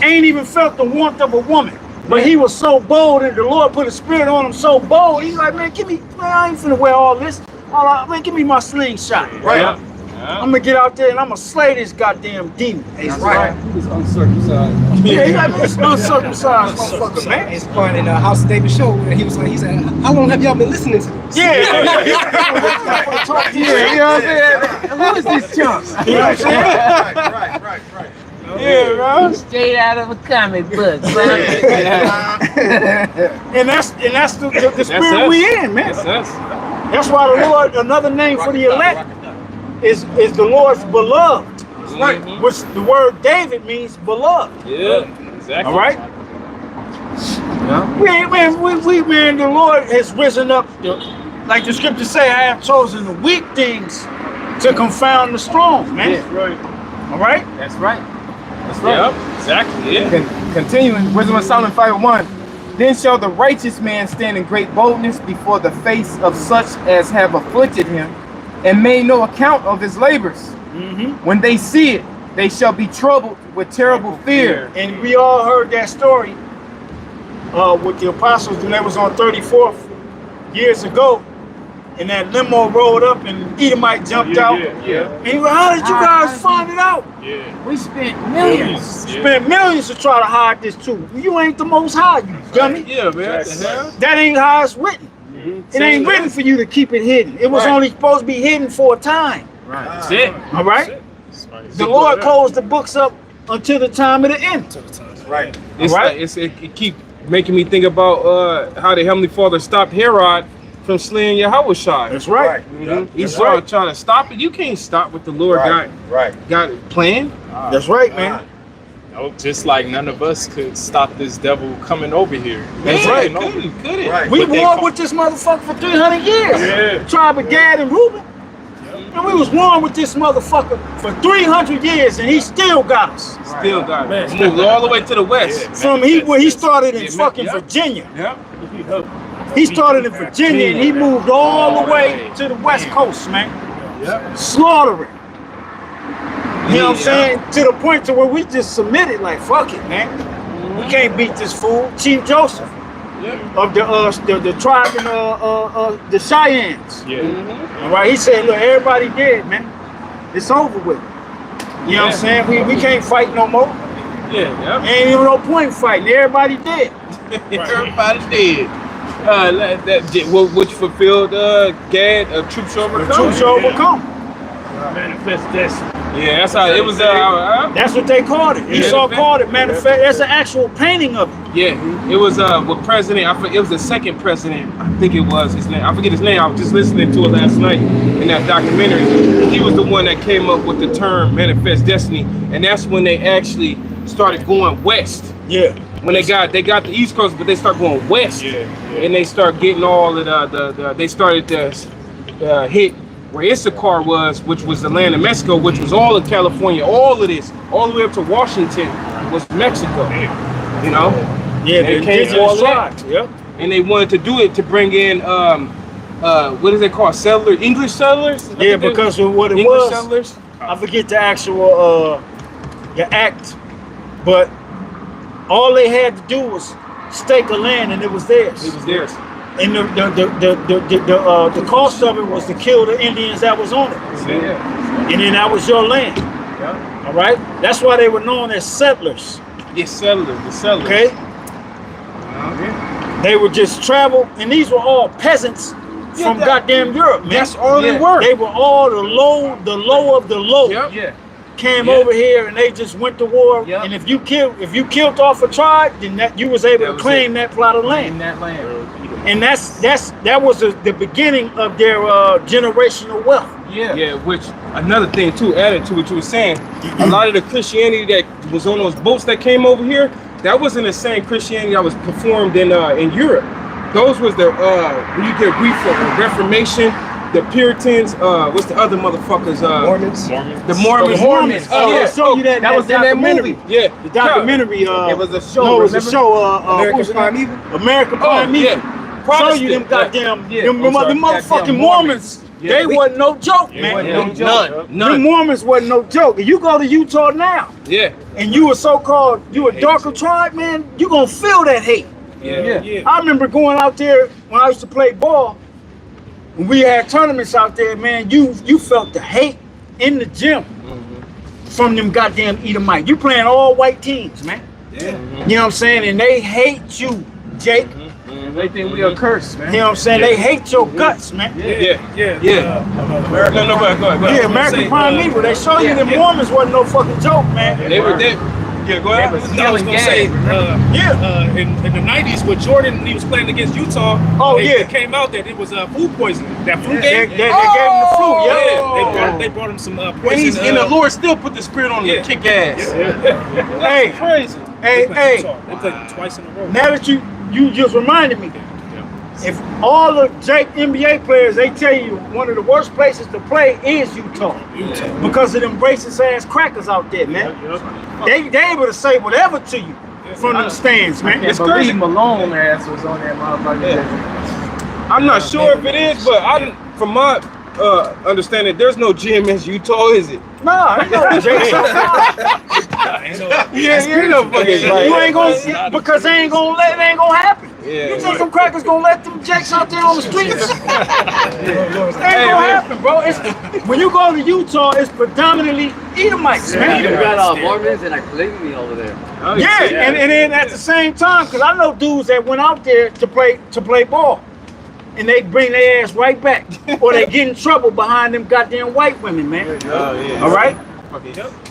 Ain't even felt the warmth of a woman. But he was so bold, and the Lord put a spirit on him so bold. He's like, man, I ain't finna wear all this. Man, give me my slingshot. Right. Yeah. I'm gonna get out there and I'm gonna slay this goddamn demon. That's right. He was uncircumcised. Yeah, he's like, this uncircumcised motherfucker, man. It's part in the House of David show where he said, how long have y'all been listening to this? Yeah. Yeah, you know what I'm saying? Who is this chump? You know what I'm saying? Right. Yeah, bro. Straight out of a comic book, son. And that's the spirit we in, man. That's us. That's why the Lord, another name for the elect, is the Lord's beloved. Right. Which the word David means beloved. Yeah. Exactly. All right. Man, the Lord has risen up, like the scriptures say, I have chosen the weak things to confound the strong, man. Yeah. Right. All right. That's right. That's right. Yep. Exactly. Yeah. Continuing, Wisdom of Solomon 5:1. Then shall the righteous man stand in great boldness before the face of such as have afflicted him, and made no account of his labors. When they see it, they shall be troubled with terrible fear. And we all heard that story with the apostles when they was on 34th years ago, and that limo rolled up and Edomite jumped out. Yeah. And he was, how did you guys find it out? Yeah. We spent millions. Spent millions to try to hide this too. You ain't the most high, you dummy. Yeah, man. The hell? That ain't how it's written. It ain't written for you to keep it hidden. It was only supposed to be hidden for a time. Right. That's it. All right? The Lord closed the books up until the time of the end. Right. It's Right. like it keep making me think about how the Heavenly Father stopped Herod from slaying Yahushua. That's right. Esau trying to stop it. You can't stop what the Lord got it planned. That's right, man. No, just like none of us could stop this devil coming over here. That's Yeah, right. Couldn't. Right. We warred with this motherfucker for 300 years. Yeah. Tribe of Gad and Reuben. And we was warring with this motherfucker for 300 years, and he still got us. Still got it. Moved all the way to the west. From where he started in fucking Virginia. Yep. He started in Virginia, and he moved all the way to the West Coast, man. Slaughtering. You know what I'm saying? To the point to where we just submitted, like, fuck it, man. We can't beat this fool. Chief Joseph of the tribe in the Cheyennes. All right, he said, look, everybody dead, man. It's over with. You know what I'm saying? We can't fight no more. Yeah. Ain't even no point fighting. Everybody dead. Everybody dead. Which fulfilled Gad, troops shall overcome. Troops shall overcome. Manifest destiny. Yeah, that's how it was. That's what they called it. Esau called it manifest. There's an actual painting of it. Yeah, it was with President. It was the second president. I think it was his name. I forget his name. I was just listening to it last night in that documentary. He was the one that came up with the term manifest destiny, and that's when they actually started going west. Yeah. When they got the East Coast, but they start going west, and they start getting all of they started to hit where Issachar was, which was the land of Mexico, which was all of California, all of this, all the way up to Washington was Mexico. You know? Yeah, they came to all that. Yep. And they wanted to do it to bring in what is it called? Settlers, English settlers? Yeah, because of what it English was. settlers? I forget the actual the act, but all they had to do was stake a land and it was theirs. It was theirs. And the cost of it was to kill the Indians that was on it. Yeah. And then that was your land. Yeah. All right? That's why they were known as settlers. Yes, settlers, the settlers. Okay? They would just travel, and these were all peasants from goddamn Europe, man. That's all they were. They were all the low of the low. Yep. Yeah. Came over here and they just went to war. Yep. And if you killed off a tribe, then you was able to claim that plot of land. And that was the beginning of their generational wealth. Yeah. Yeah, which another thing too, added to what you were saying, a lot of the Christianity that was on those boats that came over here, that wasn't the same Christianity that was performed in Europe. Those was the when you get Reformation, the Puritans, what's the other motherfuckers? Mormons. The Mormons. Oh, yeah. Show you that was in that movie. Yeah, the documentary. It was a show. No, it was a show. American Primeval. American Primeval. Show you them goddamn, them motherfucking Mormons. They wasn't no joke, man. None. The Mormons wasn't no joke. If you go to Utah now, and you a darker tribe, man, you gonna feel that hate. Yeah. I remember going out there when I used to play ball. When we had tournaments out there, man, you felt the hate in the gym from them goddamn Edomites. You playing all white teams, man. Yeah. You know what I'm saying? And they hate you, Jake. They think we are cursed, man. You know what I'm saying? They hate your guts, man. Yeah. American, go ahead. Yeah, American Primeval. They show you them Mormons wasn't no fucking joke, man. They were dead. Yeah, go ahead. I was gonna say, in the '90s with Jordan, when he was playing against Utah. It came out that it was food poisoning. That flu game. They gave him the flu. Yeah, they brought him some And poison. the Lord still put the spirit on him to kick ass. Hey, crazy. Hey. They played him twice in a row. Now that you just reminded me. If all the Jake NBA players, they tell you one of the worst places to play is Utah. Because of them racist ass crackers out there, man. They able to say whatever to you from them stands, man. It's crazy. Malone ass was on that motherfucker. I'm not sure if it is, but from my understanding, there's no GMS Utah, is it? Nah, ain't no Jake. You know, you ain't gonna because they ain't gonna happen. Yeah, You think some crackers gonna let them Jakes out there on the streets? It ain't gonna happen, bro. When you go to Utah, it's predominantly Edomites, man. You got Mormons and polygamy over there. And then at the same time, because I know dudes that went out there to play ball, and they bring their ass right back, or they get in trouble behind them goddamn white women, man. All right.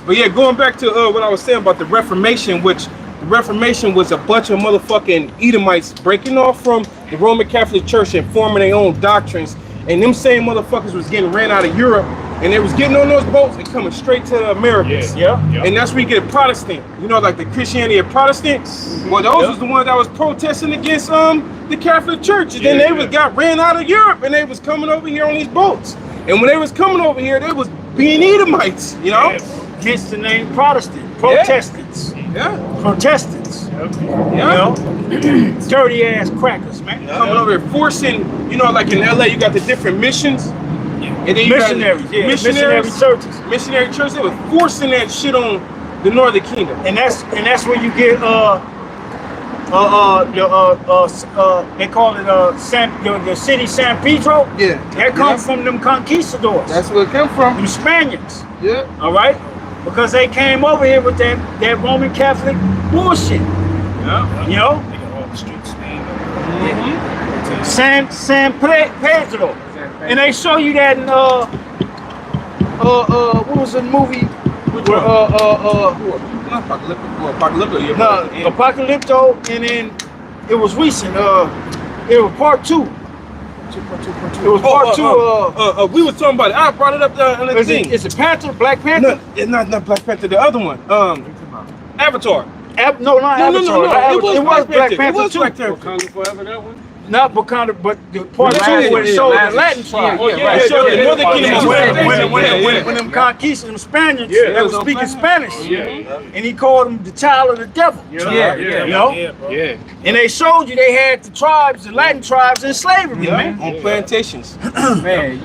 But yeah, going back to what I was saying about the Reformation, which the Reformation was a bunch of motherfucking Edomites breaking off from the Roman Catholic Church and forming their own doctrines. And them same motherfuckers was getting ran out of Europe, and they was getting on those boats and coming straight to the Americas. And that's where you get Protestant. You know, like the Christianity of Protestants. Well, those was the ones that was protesting against the Catholic Church. And then they got ran out of Europe, and they was coming over here on these boats. And when they was coming over here, they was being Edomites, you know? Hence the name Protestant. Protestants. Protestants. You know? Dirty ass crackers, man. Coming over here forcing, you know, like in LA, you got the different missions. And then you missionary churches. Missionary churches, they was forcing that shit on the Northern Kingdom. And that's where you get they call it the city San Pedro. That comes from them conquistadors. That's where it come from. Them Spaniards. All right, because they came over here with that Roman Catholic bullshit. You know. They got all the streets, man. San Pedro. And they show you that in what was the movie? Apocalypto, and then it was recent. It was part 2. It was part 2. We were talking about it. I brought it up on the thing. Is it Panther? Black Panther? No, it's not Black Panther. The other one. Avatar. No, not Avatar. It was Black Panther 2. Wakanda Forever, that one. Not Wakanda, but the part 2 where it showed the Latin tribe. When them conquistadors, them Spaniards, they were speaking Spanish. And he called them the child of the devil. You know? And they showed you they had the tribes, the Latin tribes in slavery, man. On plantations. Man,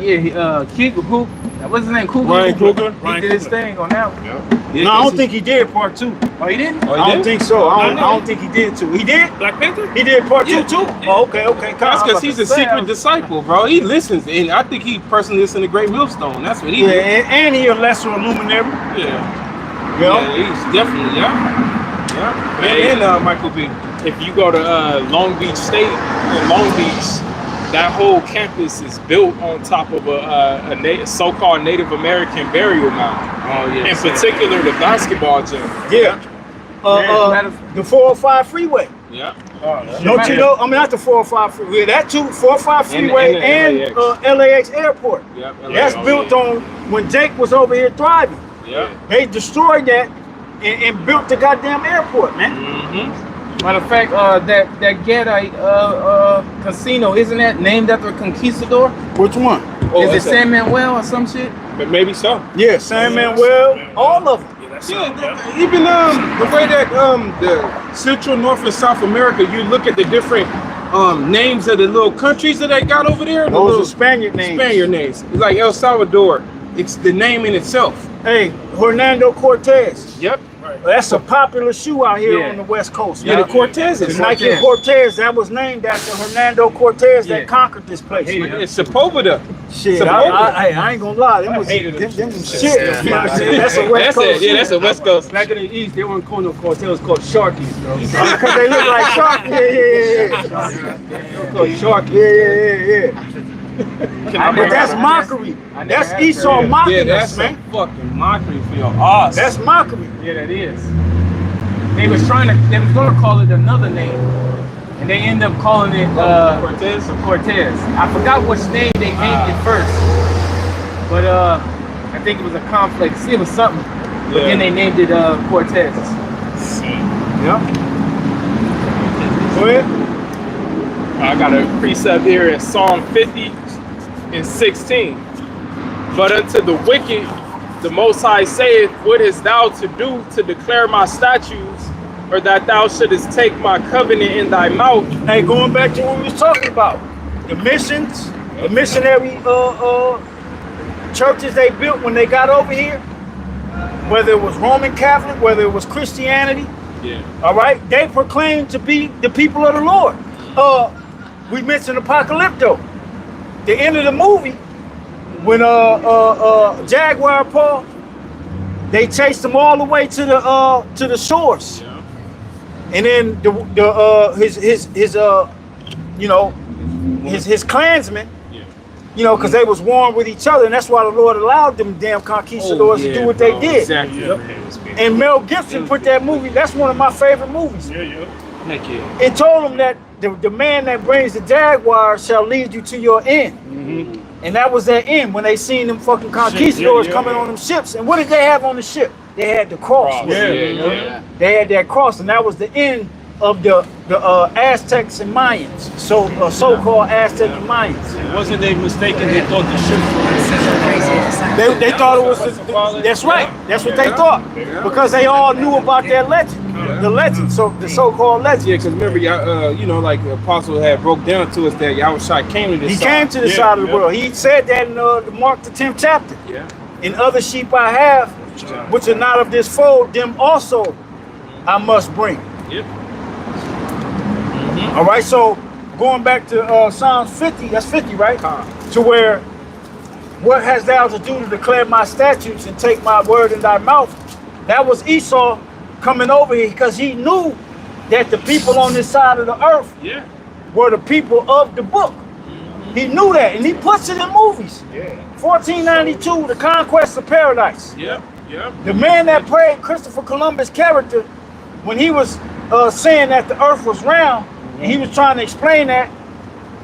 Cougar. What's his name? Ryan Coogler. He did his thing on that one. No, I don't think he did part 2. Oh, he didn't? I don't think so. I don't think he did too. He did? Black Panther? He did part 2 too? Oh, okay. That's because he's a secret disciple, bro. He listens, and I think he personally listens to Great Millstone. That's what he did. And he a lesser luminary. Yeah, he's definitely, and Michael B. If you go to Long Beach State in Long Beach, that whole campus is built on top of a so-called Native American burial mound. Oh, yeah. In particular, the basketball gym. Yeah. The 405 freeway. Yeah. Don't you know? I mean, not the 405 freeway. That too, 405 freeway and LAX airport. Yep, That's built on when Jake was over here thriving. Yeah. They destroyed that and built the goddamn airport, man. Matter of fact, that Gadite casino, isn't that named after a conquistador? Which one? Is it San Manuel or some shit? But maybe so. Yeah, San Manuel, all of them. Even the way that the Central, North, and South America, you look at the different names of the little countries that they got over there. Those are Spaniard names. Spaniard names. It's like El Salvador. It's the name in itself. Hey, Hernando Cortez. Yep. That's a popular shoe out here on the West Coast. Yeah, the Cortezes. The Nike Cortez, that was named after Hernando Cortez that conquered this place. It's Sepulveda. Shit, I ain't gonna lie. Them shit. That's a West Coast. Yeah, that's a West Coast. Back in the East, they weren't called no Cortez, it was called Sharkies, bro. Because they look like sharks. Yeah. But that's mockery. That's Esau mocking us, man. Fucking mockery for your ass. That's mockery. Yeah, that is. They was gonna call it another name, and they end up calling it Cortez. I forgot which name they named it first, but I think it was a complex. It was something, but then they named it Cortez. Yeah. Go ahead. I got a precept here in Psalm 50 and 16. But unto the wicked, the Most High saith, what hast thou to do to declare my statutes, or that thou shouldest take my covenant in thy mouth? Hey, going back to what we was talking about, the missions, the missionary churches they built when they got over here, whether it was Roman Catholic, whether it was Christianity, all right, they proclaimed to be the people of the Lord. We mentioned Apocalypto. The end of the movie, when Jaguar Paul, they chased him all the way to the shores, and then his clansmen, because they was warring with each other, and that's why the Lord allowed them damn conquistadors to do what they did. Exactly. And Mel Gibson put that movie. That's one of my favorite movies. Heck yeah. It told him that the man that brings the Jaguar shall lead you to your end. And that was their end when they seen them fucking conquistadors coming on them ships. And what did they have on the ship? They had the cross. They had that cross, and that was the end of the Aztecs and Mayans. So-called Aztec and Mayans. Wasn't they mistaken? They thought the ship was They thought it was. That's right. That's what they thought, because they all knew about that legend. The legend, so the so-called legend. Yeah, because remember, like the apostle had broke down to us that Yahushua came to this side. He came to the side of the world. He said that in Mark the 10th chapter. In other sheep I have, which are not of this fold, them also I must bring. All right, so going back to Psalms 50, that's 50, right? To where, what hast thou to do to declare my statutes and take my word in thy mouth? That was Esau coming over here because he knew that the people on this side of the earth were the people of the book. He knew that, and he puts it in movies. Yeah. 1492, The Conquest of Paradise. Yep. Yep. The man that played Christopher Columbus' character, when he was saying that the earth was round, and he was trying to explain that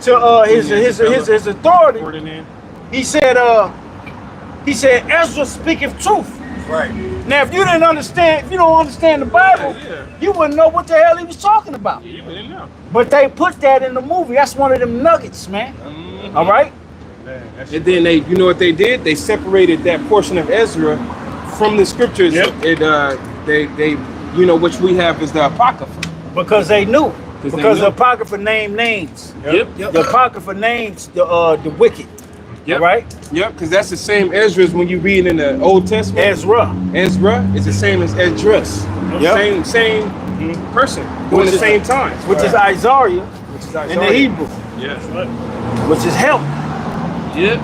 to his authority, he said Ezra speaketh truth. Right. Now, if you didn't understand, if you don't understand the Bible, you wouldn't know what the hell he was talking about. You wouldn't know. But they put that in the movie. That's one of them nuggets, man. All right. And then they, you know what they did? They separated that portion of Ezra from the scriptures. Yep. They, you know, which we have is the Apocrypha. Because they knew. Because the knew. Apocrypha named names. Yep. The Apocrypha names the wicked. Yep. Right? Yep, because that's the same Ezra as when you read in the Old Testament. Ezra is the same as Esdras. Yep. Same person during the same time. Which is Isaiah. In the Hebrew. Yes. Which is help. Yep.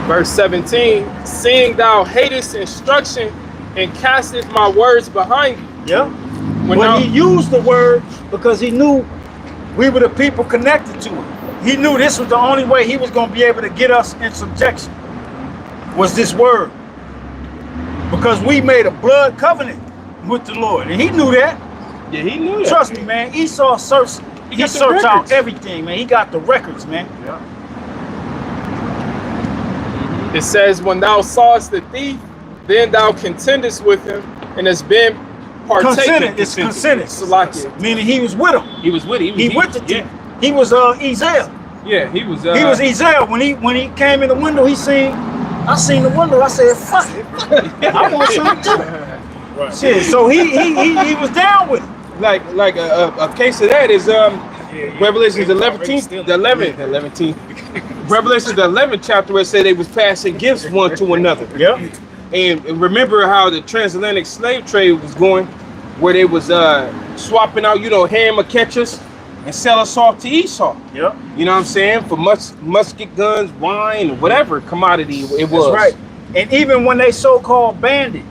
Verse 17, seeing thou hatest instruction and casteth my words behind you. Yep. But he used the word because he knew we were the people connected to it. He knew this was the only way he was going to be able to get us in subjection, was this word. Because we made a blood covenant with the Lord. And he knew that. Yeah, he knew that. Trust me, man. Esau searched out everything, man. He got the records, man. Yeah. It says, when thou sawest the thief, then thou contendest with him, and has been partaken. It's consented. Meaning he was with him. He was with him. He went to thief. He was Ezel. Yeah, he was. He was Ezel. When he came in the window, I seen the window. I said, "Fuck it, I want something too." Right. Shit. So he was down with it. Like a case of that is Revelations the 11th. Revelations the 11th chapter where it said they was passing gifts one to another. Yep. And remember how the transatlantic slave trade was going, where they was swapping out, hammer catchers and sell us off to Esau. Yep. You know what I'm saying? For musket guns, wine, whatever commodity it was. That's right. And even when they so-called banned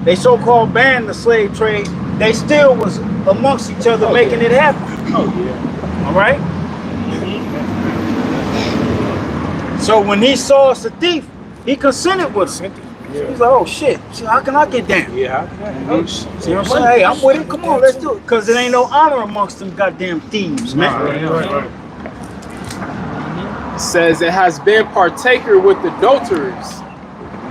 the slave trade, they still was amongst each other making it happen. Oh yeah. All right. So when he saw us a thief, he consented with us. Yeah. He's like, oh shit, so how can I get down? Yeah, how can I? See what I'm saying? Hey, I'm with it. Come on, let's do it. Because it ain't no honor amongst them goddamn thieves, man. Right. It says, it has been partaker with adulterers.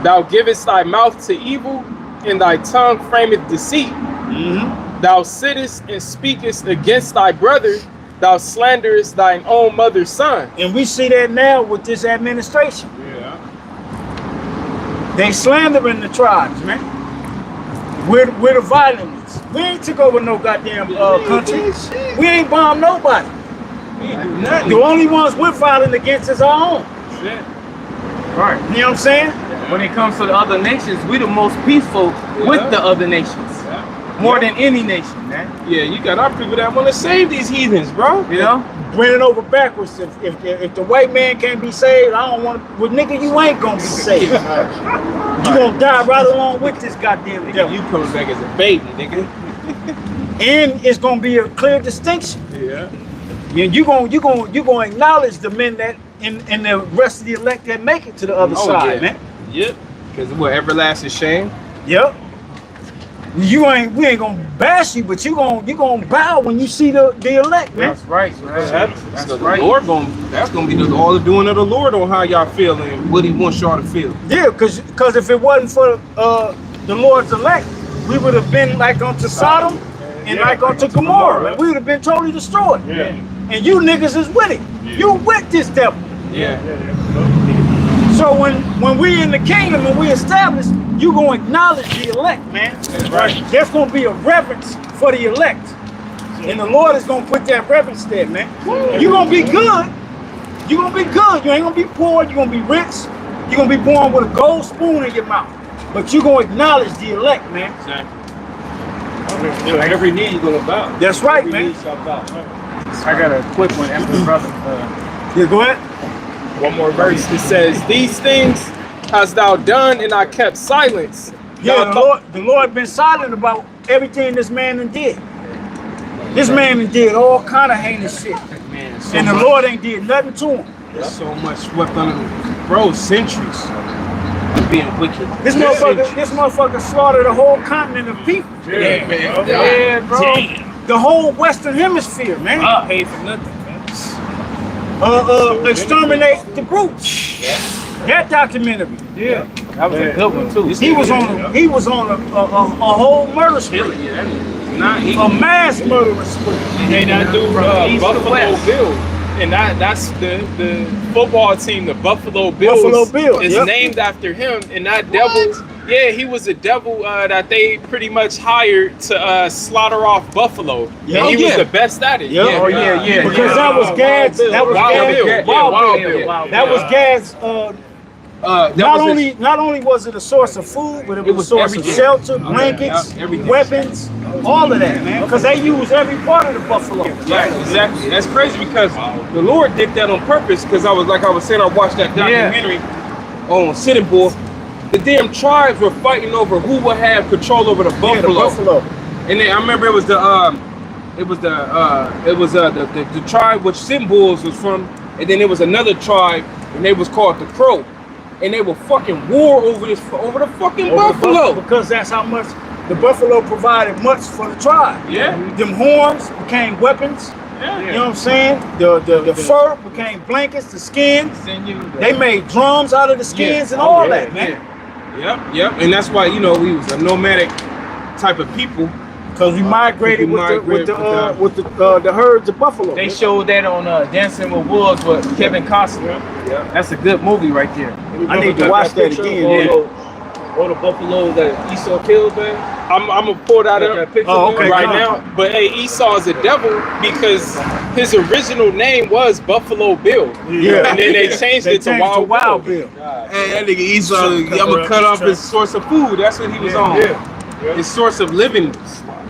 Thou givest thy mouth to evil, and thy tongue frameth deceit. Mm-hmm. Thou sittest and speakest against thy brother. Thou slanderest thine own mother's son. And we see that now with this administration. Yeah. They slandering the tribes, man. We're the violent ones. We ain't took over no goddamn country. We ain't bombed nobody. We ain't do nothing. The only ones we're fighting against is our own. Right. You know what I'm saying? When it comes to the other nations, we the most peaceful with the other nations. More than any nation, man. Yeah, you got our people that want to save these heathens, bro. You know? Bring it over backwards. If the white man can't be saved, I don't want to. Well, nigga, you ain't gonna be saved. You gonna die right along with this goddamn devil. You coming back as a baby, nigga. And it's gonna be a clear distinction. Yeah. And you gonna acknowledge the men that and the rest of the elect that make it to the other side, man. Yep. Because what, everlasting shame? Yep. We ain't gonna bash you, but you gonna bow when you see the elect, man. That's right, man. That's right. The Lord that's gonna be all the doing of the Lord on how y'all feel and what He wants y'all to feel. Yeah, because if it wasn't for the Lord's elect, we would have been like unto Sodom and like unto Gomorrah. Like, we would have been totally destroyed. Yeah. And you niggas is with it. You with this devil. Yeah. So when we in the kingdom and we established, you gonna acknowledge the elect, man. That's right. There's gonna be a reverence for the elect. And the Lord is gonna put that reverence there, man. You're gonna be good. You're gonna be good. You ain't gonna be poor, you're gonna be rich. You're gonna be born with a gold spoon in your mouth. But you're gonna acknowledge the elect, man. Exactly. Every knee you're gonna bow. That's right, man. I got a quick one after brother. Yeah, go ahead. One more verse. It says, these things hast thou done, and I kept silence. Yeah, the Lord been silent about everything this man done did. This man did all kind of heinous shit. Man, so And the much- Lord ain't did nothing to him. There's so much swept under the bro, centuries of being wicked. This motherfucker slaughtered a whole continent of people. Yeah, man. Yeah, bro. The whole Western Hemisphere, man. Paid for nothing, man. Exterminate the groups. That documentary. Yeah. That was a good one too. He was on a whole murder spree. A mass murder spree. Hey, that dude, Buffalo Bill. And that's the football team, the Buffalo Bills. Buffalo Bills, is yep. named after him. And that devil, yeah, he was a devil that they pretty much hired to slaughter off Buffalo. Yeah. And he Oh, was yeah. the best at it. Yep. Because that was Gad's. That was Gad's. Wild Bill. That was Gad's. Not only was it a source of food, but it was a source of shelter, blankets, weapons, all of that, man. Because they used every part of the buffalo. Yeah, exactly. That's crazy because the Lord did that on purpose. Because I was saying, I watched that documentary on Sitting Bull. The damn tribes were fighting over who would have control over the buffalo. Yeah, the buffalo. And then I remember it was the tribe which Sitting Bulls was from, and then there was another tribe, and they was called the Crow. And they were fucking war over the fucking buffalo. Because that's how much the buffalo provided much for the tribe. Yeah. Them horns became weapons. Yeah. You know what I'm saying? The fur became blankets, the skins. They made drums out of the skins and all that, man. Yep. And that's why, we was a nomadic type of people. Because we migrated with the herds of buffalo. They showed that on Dancing with Wolves with Kevin Costner. Yeah. That's a good movie right there. I need to watch that again. All the buffaloes that Esau killed, man. I'm gonna pull that up okay, right now. But hey, Esau is a devil because his original name was Buffalo Bill. Yeah. And then they changed it to Wild Bill. Hey, that nigga Esau, I'm gonna cut off his source of food. That's what he was on. His source of living.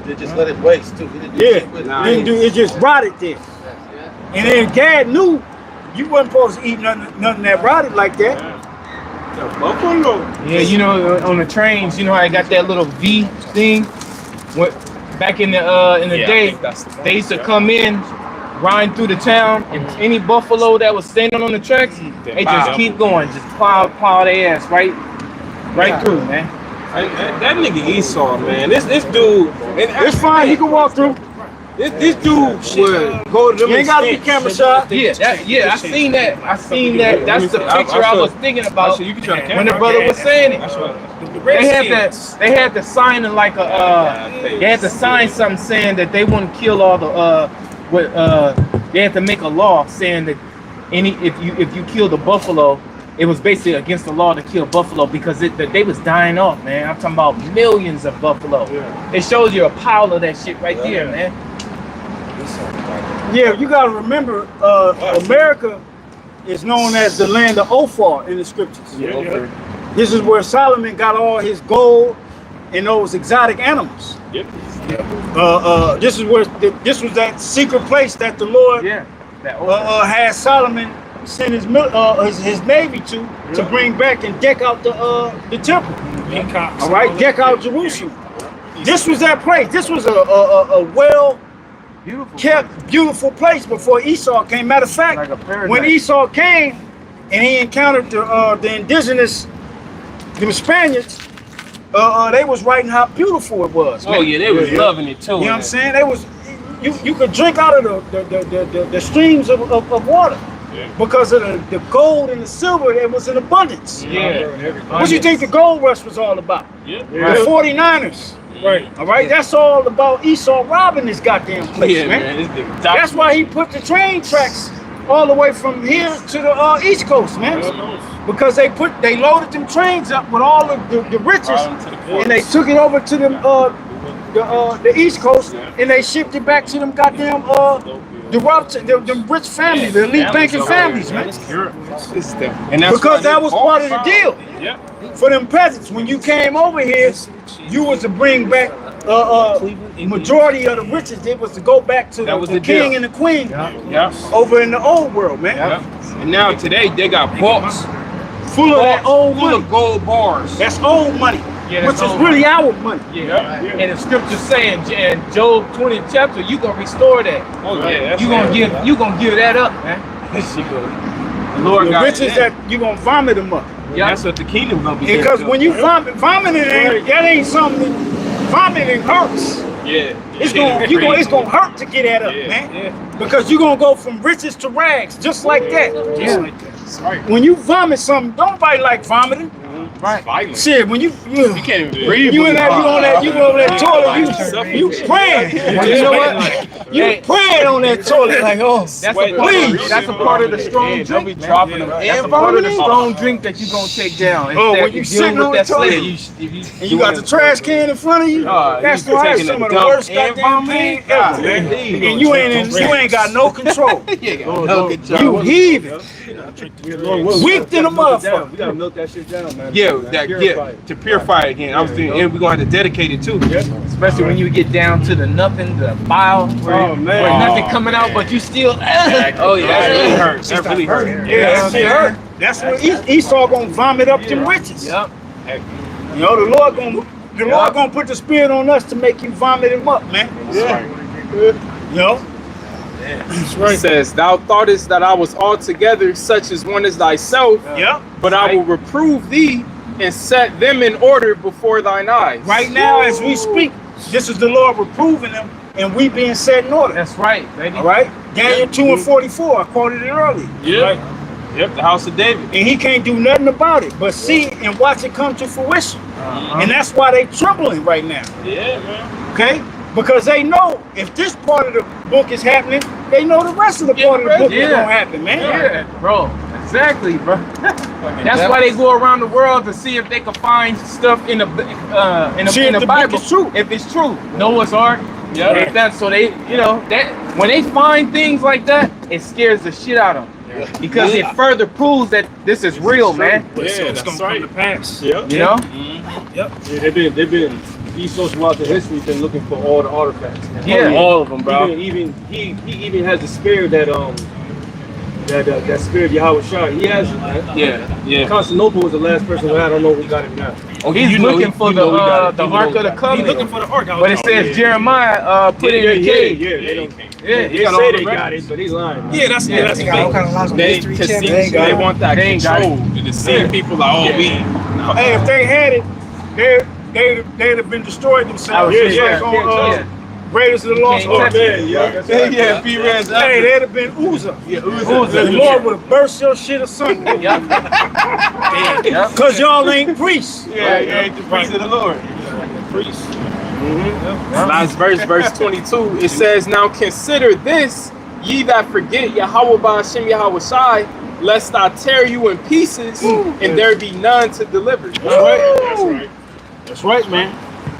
They just let it waste too. It just rotted there. And then Gad knew you wasn't supposed to eat nothing that rotted like that. Buffalo. Yeah, on the trains, how I got that little V thing. Back in the day, they used to come in, ride through the town, and any buffalo that was standing on the tracks, they just keep going, just plow their ass right through, man. That nigga Esau, man. This dude. It's fine. You can walk through. This dude would go to them. You ain't gotta be camera shy. Yeah, I seen that. That's the picture I was thinking about when the brother was saying it. They had to sign in like they had to sign something saying that they wouldn't kill all the they had to make a law saying that if you kill the buffalo, it was basically against the law to kill buffalo because they was dying off, man. I'm talking about millions of buffalo. It shows you a pile of that shit right there, man. Yeah, you gotta remember, America is known as the land of Ophir in the scriptures. This is where Solomon got all his gold and those exotic animals. This was that secret place that the Lord had Solomon send his navy to bring back and deck out the temple. All right, deck out Jerusalem. This was that place. This was a well-kept, beautiful place before Esau came. Matter of fact, when Esau came and he encountered the indigenous, the Spaniards, they was writing how beautiful it was. Oh yeah, they was loving it too. You know what I'm saying? They was you could drink out of the streams of water. Because of the gold and the silver, it was in abundance. What do you think the gold rush was all about? The 49ers. Right. All right. That's all about Esau robbing this goddamn place, man. That's why he put the train tracks all the way from here to the East Coast, man. Because they loaded them trains up with all of the riches, and they took it over to the East Coast, and they shipped it back to them goddamn the rich families, the elite banking families, man. And that's because that was part of the deal. For them peasants, when you came over here, you was to bring back majority of the riches. It was to go back to the king and the queen over in the old world, man. And now today they got vaults full of that old money. Full of gold bars. That's old money. Yeah, which is really our money. Yeah. And the scriptures say in Job 20th chapter, you gonna restore that. Oh yeah, You gonna give that up, man. The Lord The got riches that you gonna vomit them up. Yeah, that's what the kingdom gonna be. Because when you vomiting ain't something. Vomiting hurts. Yeah. It's gonna hurt to get that up, man. Yeah. Because you're gonna go from riches to rags, just like that. Just like that. That's right. When you vomit something, don't nobody like vomiting. Right. Shit, when you can't even breathe. you on that toilet, you praying. You know what? You praying on that toilet like, oh, That's a part of the strong drink. Don't be dropping them. That's a part of the strong drink that you gonna take down. Oh, when you sitting on the toilet, and you got the trash can in front of you, that's why some of the worst goddamn thing ever, man. And you ain't got no control. You heaving. Weak than a motherfucker. We gotta milk that shit down, man. To purify it again. I was thinking, and we're gonna have to dedicate it too. Especially when you get down to the nothing, the bile, where nothing coming out, but you still. Oh yeah, that really hurts. That really hurts. Yeah, that shit hurt. That's when Esau gonna vomit up them riches. Yep. You know, the Lord gonna put the spirit on us to make you vomit him up, man. You know? It says, thou thoughtest that I was altogether such as one as thyself, but I will reprove thee and set them in order before thine eyes. Right now, as we speak, this is the Lord reproving them, and we being set in order. That's right, baby. All right? Daniel 2:44, I quoted it earlier. Yep, the house of David. And he can't do nothing about it, but see and watch it come to fruition. And that's why they trembling right now. Yeah, man. Okay? Because they know if this part of the book is happening, they know the rest of the part of the book is gonna happen, man. Yeah, bro. Exactly, bro. That's why they go around the world to see if they can find stuff in the Bible. If it's true. Noah's Ark. Yeah. That's so they, that when they find things like that, it scares the shit out of them. Because it further proves that this is real, man. It's gonna come to pass. You know? Yep. Yeah, they've been Esau throughout the history been looking for all the artifacts. Yeah, all of them, bro. Even he even has the spirit that that spirit Yahweh Shai. He has it, man. Yeah. Constantinople was the last person who had. I don't know who got it now. Oh, he's looking for the Ark of the Covenant. He's looking for the Ark. But it says Jeremiah put it in the cave. They say they got it, but he's lying. Yeah, that's All kind of lots of mystery checks. They want that control to deceive people like, Hey, if they had it, they'd have been destroyed themselves. Raiders of the Lost Ark. B-Rez. Hey, they'd have been Uzzah. The Lord would have burst your shit asunder. Because y'all ain't priests. The priest of the Lord. Priest. Last verse 22. It says, now consider this, ye that forget Yahweh Ba'ashem Yahweh Shai, lest I tear you in pieces, and there be none to deliver. That's right. That's right, man.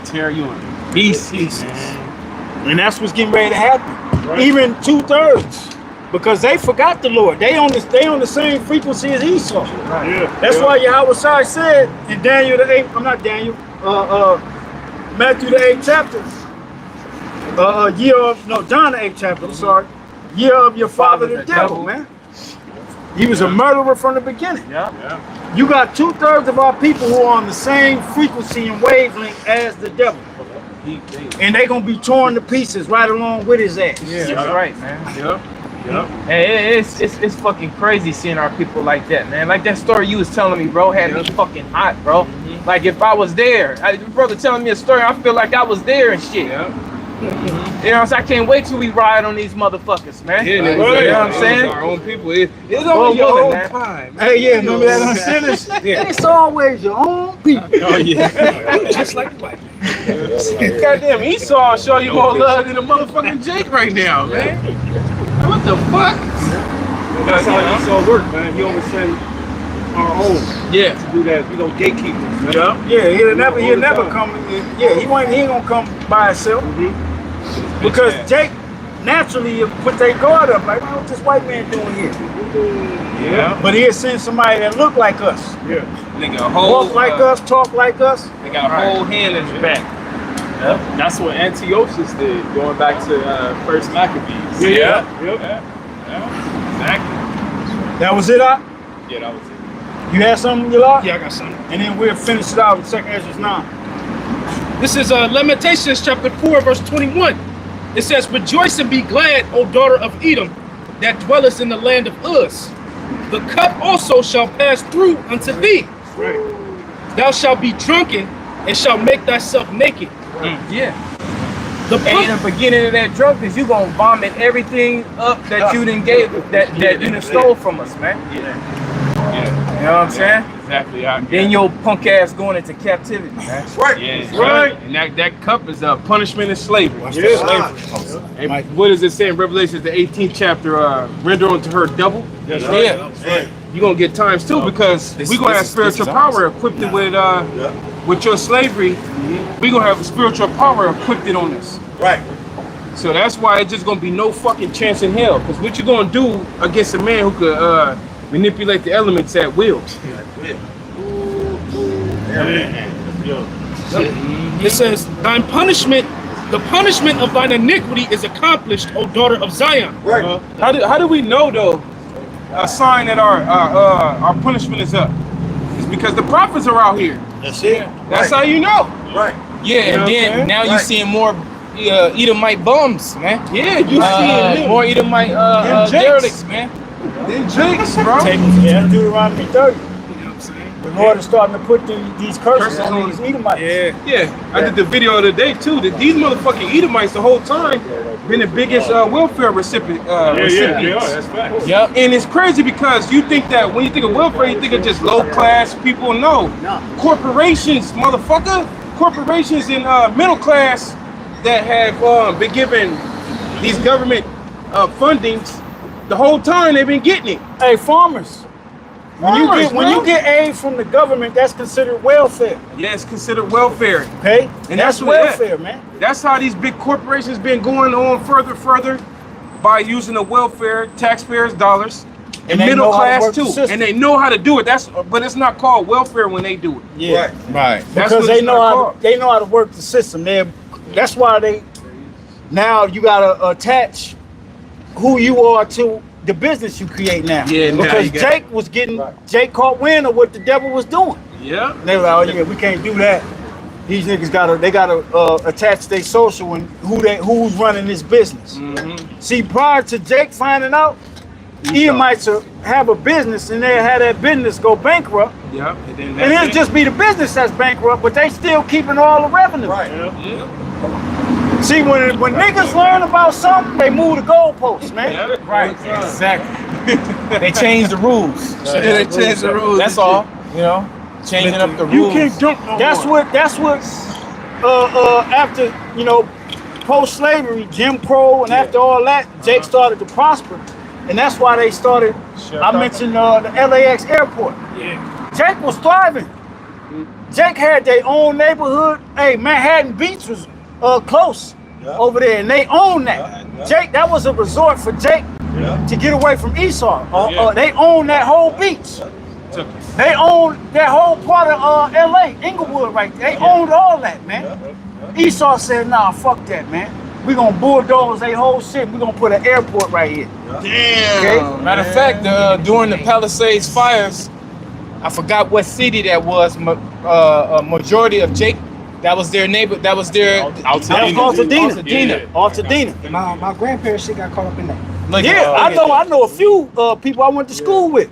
Tear you in pieces. And that's what's getting ready to happen. Right. Even 2/3. Because they forgot the Lord. They on the same frequency as Esau. Right. Yeah. That's why Yahweh Shai said in Daniel the 8th, Matthew the 8th chapter. John the 8th chapter, I'm sorry. Year of your father the devil, man. He was a murderer from the beginning. You got 2/3 of our people who are on the same frequency and wavelength as the devil. And they gonna be torn to pieces right along with his ass. Yeah, that's right, man. Hey, it's fucking crazy seeing our people like that, man. Like that story you was telling me, bro, had me fucking hot, bro. Like if I was there, your brother telling me a story, I feel like I was there and shit. You know what I'm saying? I can't wait till we ride on these motherfuckers, man. Yeah, you know what I'm saying? Our own people. It's always your own time. Hey, remember that on Sinners? It's always your own people. Oh, yeah. Just like the white man. Goddamn, Esau show you more love than a motherfucking Jake right now, man. What the fuck? That's how Esau work, man. He always send our own. To do that, gatekeepers. Man. He'll never come. He ain't gonna come by himself. Because Jake naturally put their guard up, like, what's this white man doing here? But he'll send somebody that look like us. They got a whole walk like us, talk like us. They got a whole hand in his back. That's what Antiochus did, going back to First Maccabees. Exactly. That was it, Yeah, that was it. You had something, you lot? Yeah, I got something. And then we'll finish it out with 2 Ezra 9. This is Lamentations chapter 4, verse 21. It says, rejoice and be glad, O daughter of Edom, that dwellest in the land of Uz. The cup also shall pass through unto thee. Thou shalt be drunken and shalt make thyself naked. Yeah. And in the beginning of that drunkenness, you gonna vomit everything up that you done gave, that you done stole from us, man. You know what I'm saying? Exactly. Then your punk ass going into captivity, man. Yeah, right. And that cup is a punishment and slavery. And what does it say in Revelation, the 18th chapter? Render unto her double. Yeah. You're gonna get times too, because we're gonna have spiritual power equipped with your slavery. We're gonna have spiritual power equipped on us. Right. So that's why it's just gonna be no fucking chance in hell. Because what you gonna do against a man who could manipulate the elements at will? It says, thine punishment, the punishment of thine iniquity is accomplished, O daughter of Zion. Right. How do we know though a sign that our punishment is up? It's because the prophets are out here. That's it. That's how you know. Right. Yeah, You know and then now you seeing more Edomite bums, man. Yeah, you seeing more Edomite derelicts, man. Then Jakes, bro. Yeah, Deuteronomy 30. The Lord is starting to put these curses on these Edomites. Yeah. I did the other the day too. That these motherfucking Edomites the whole time been the biggest welfare recipients. That's fact. Yep. And it's crazy because you think that when you think of welfare, you think of just low class people. No. Corporations, motherfucker. Corporations in middle class that have been given these government fundings the whole time they've been getting it. Hey, farmers. When you get aid from the government, that's considered welfare. Yeah, it's considered welfare. Okay? And that's welfare, man. That's how these big corporations been going on further by using the welfare, taxpayers' dollars, and middle class too. And they know how to do it. But it's not called welfare when they do it. Yeah. Right. Because they know how to work the system. That's why now you gotta attach who you are to the business you create now. Yeah, because Jake caught wind of what the devil was doing. Yeah. And they were like, oh yeah, we can't do that. These niggas gotta attach their social and who's running this business. See, prior to Jake finding out, Edomites have a business and they had that business go bankrupt. Yeah. And it'll just be the business that's bankrupt, but they still keeping all the revenue. Right. See, when niggas learn about something, they move the goalposts, man. Yeah. Right. Exactly. They changed the rules. They changed the rules. That's all. You know, changing up the rules. You can't dump no more. That's what after, post-slavery, Jim Crow, and after all that, Jake started to prosper. And that's why they started, I mentioned the LAX airport. Yeah. Jake was thriving. Jake had their own neighborhood. Hey, Manhattan Beach was close over there, and they owned that. Jake, that was a resort for Jake to get away from Esau. They owned that whole beach. They owned that whole part of LA, Inglewood right there. They owned all that, man. Esau said, nah, fuck that, man. We're gonna bulldoze their whole shit. We're gonna put an airport right here. Damn. Okay? Matter of fact, during the Palisades fires, I forgot what city that was. A majority of Jake, that was their neighbor. That was their Altadena. Altadena. My grandparents shit got caught up in that. I know a few people I went to school with.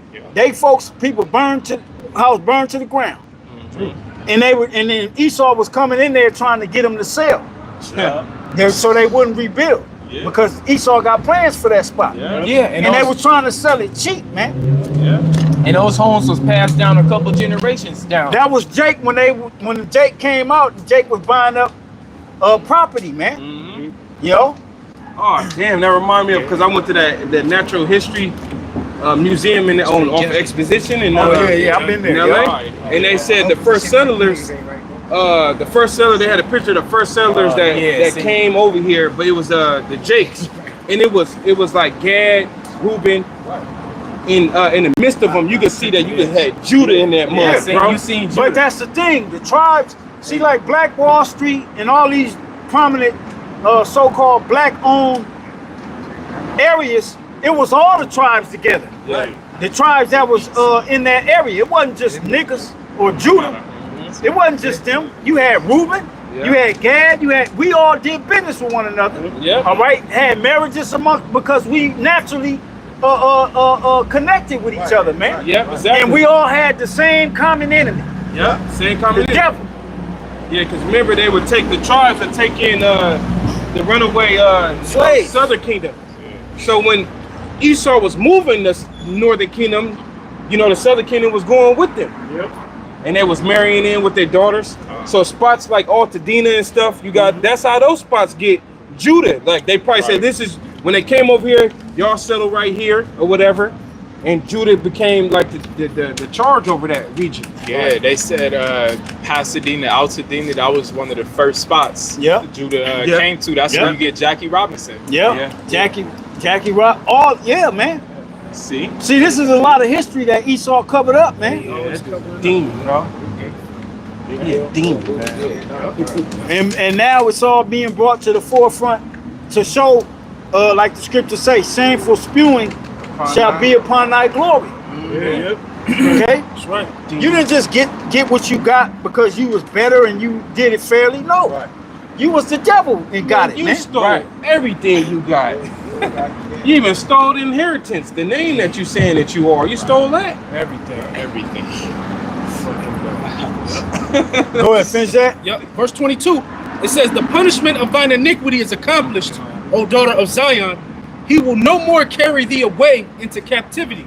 People burned to the ground. And then Esau was coming in there trying to get them to sell. So they wouldn't rebuild. Because Esau got plans for that spot. And they were trying to sell it cheap, man. And those homes was passed down a couple generations down. That was Jake when Jake came out. Jake was buying up property, man. Oh damn, that remind me of, because I went to that natural history museum off Exposition in I've been there. in LA. And they said the first settlers. They had a picture of the first settlers that came over here, but it was the Jakes, and it was like Gad, Reuben. In the midst of them, you could see that you just had Judah in that mud, bro. You seen Judah. But that's the thing, the tribes. See, like Black Wall Street and all these prominent, so-called black-owned areas. It was all the tribes together. The tribes that was in that area. It wasn't just niggas or Judah. It wasn't just them. You had Reuben, You had Gad. We all did business with one another. Yeah. All right. Had marriages among because we naturally connected with each other, man. Yeah, exactly. And we all had the same common enemy. Yeah, same common The enemy. devil. Yeah, because remember they would take the tribes and take in the runaway Slaves. southern kingdom. So when Esau was moving the northern kingdom, you know, the southern kingdom was going with them. Yep. And they was marrying in with their daughters. So spots like Altadena and stuff, you got that's how those spots get Judah. Like they probably said, this is when they came over here, y'all settle right here or whatever. And Judah became like the charge over that region. Yeah, they said Pasadena, Altadena, that was one of the first spots Judah came to. That's where you get Jackie Robinson. Yeah. Jackie Rock. All man. See, this is a lot of history that Esau covered up, man. Demon, bro. Yeah, demon, man. And now it's all being brought to the forefront to show, like the scriptures say, shameful spewing shall be upon thy glory. Yeah. Okay? That's right. You didn't just get what you got because you was better and you did it fairly. No. Right. You was the devil and got it, You man. stole everything you got. You even stole the inheritance, the name that you saying that you are. You stole that. everything. Go ahead, finish that. Yep. Verse 22. It says, "The punishment of thine iniquity is accomplished, O daughter of Zion. He will no more carry thee away into captivity.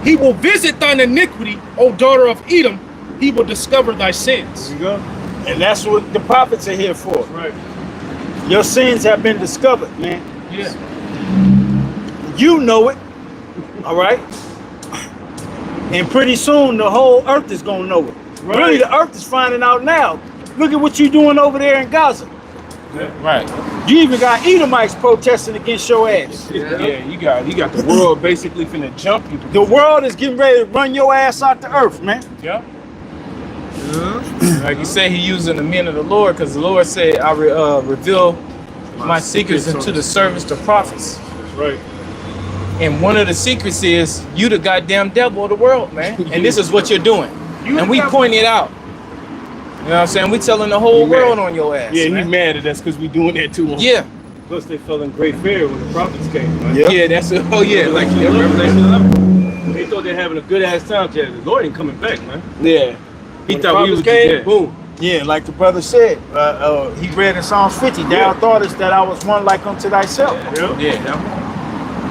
He will visit thine iniquity, O daughter of Edom. He will discover thy sins." There you go. And that's what the prophets are here for. Right. Your sins have been discovered, man. Yeah. You know it. All right. And pretty soon the whole earth is gonna know it. Right. Really, the earth is finding out now. Look at what you're doing over there in Gaza. Right. You even got Edomites protesting against your ass. Yeah, you got the world basically finna jump you. The world is getting ready to run your ass out the earth, man. Yeah. Like you say, he using the men of the Lord, because the Lord said, I reveal my secrets unto the servants, the prophets. That's right. And one of the secrets is you the goddamn devil of the world, man. And this is what you're doing. And we point it out. You know what I'm saying? We telling the whole world on your ass. Yeah, man. he mad at us because we doing that to him. Yeah. Plus, they fell in great fear when the prophets came. Right? Yeah. Yeah, that's it. Oh yeah, like Revelation 11. They thought they were having a good ass time. The Lord ain't coming back, man. Yeah. He When thought we the was prophets came, dead. boom. Yeah, like the brother said, he read in Psalms 50, thou thoughtest that I was one like unto thyself. Yeah.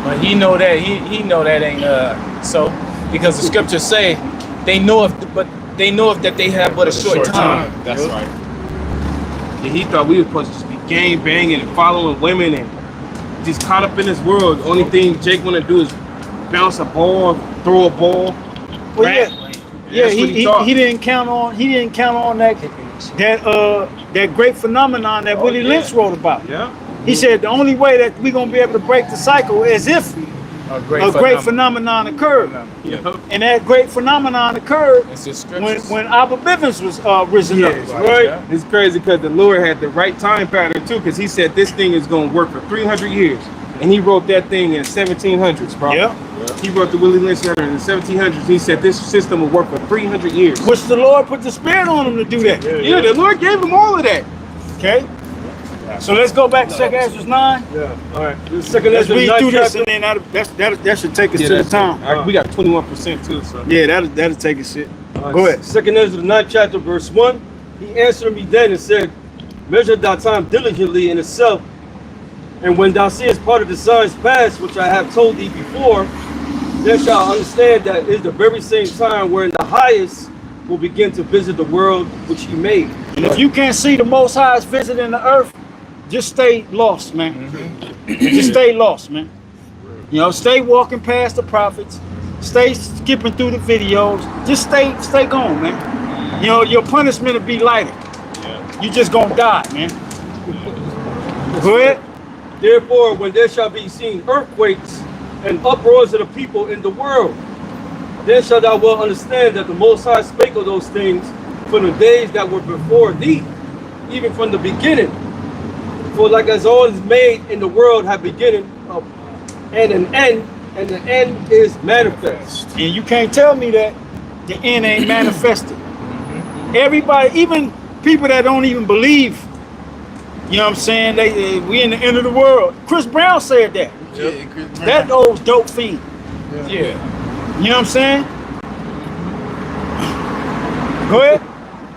But he know that he know that ain't so, because the scriptures say they know if that they have but a short time. That's right. Yeah, he thought we were supposed to just be gang banging and following women and just caught up in this world. The only thing Jake want to do is bounce a ball, throw a ball. Well, rap. yeah, That's what he thought. he didn't count on that great phenomenon that Willie Lynch wrote about. Yeah. He said the only way that we're gonna be able to break the cycle is if A great phenomenon occurred. Yeah. And that great phenomenon occurred It's the when scriptures. Abba Bivens was risen up. Right. It's crazy because the Lord had the right time pattern too, because he said this thing is going to work for 300 years. And he wrote that thing in 1700s, bro. Yeah. He wrote the Willie Lynch letter in the 1700s. He said this system will work for 300 years. Which the Lord put the spirit on him to do that. Yeah, the Lord gave him all of that. Okay. So let's go back to 2 Ezra 9. Yeah. All right. The second Let's Ezra read through 9 this, chapter. and then that should take us to the town. All right, we got 21% too, so. Yeah, that'll take us shit. Go ahead. Second Ezra 9 chapter verse 1. He answered me then and said, measure thy time diligently in itself, and when thou seest part of the signs past, which I have told thee before, then shalt understand that is the very same time wherein the highest will begin to visit the world which he made. And if you can't see the Most High's visiting the earth, just stay lost, man. Just stay lost, man. You know, stay walking past the prophets. Stay skipping through the videos. Just stay going, man. You know, your punishment will be lighter. You just gonna die, man. Go ahead. Therefore, when there shall be seen earthquakes and uproars of the people in the world, then shalt thou well understand that the Most High spake of those things from the days that were before thee, even from the beginning. For like as all is made in the world have beginning and an end, and the end is manifest. And you can't tell me that the end ain't manifested. Everybody, even people that don't even believe, you know what I'm saying, we in the end of the world. Chris Brown said that. Yeah, Chris Brown. That old dope fiend. Yeah. You know what I'm saying? Go ahead.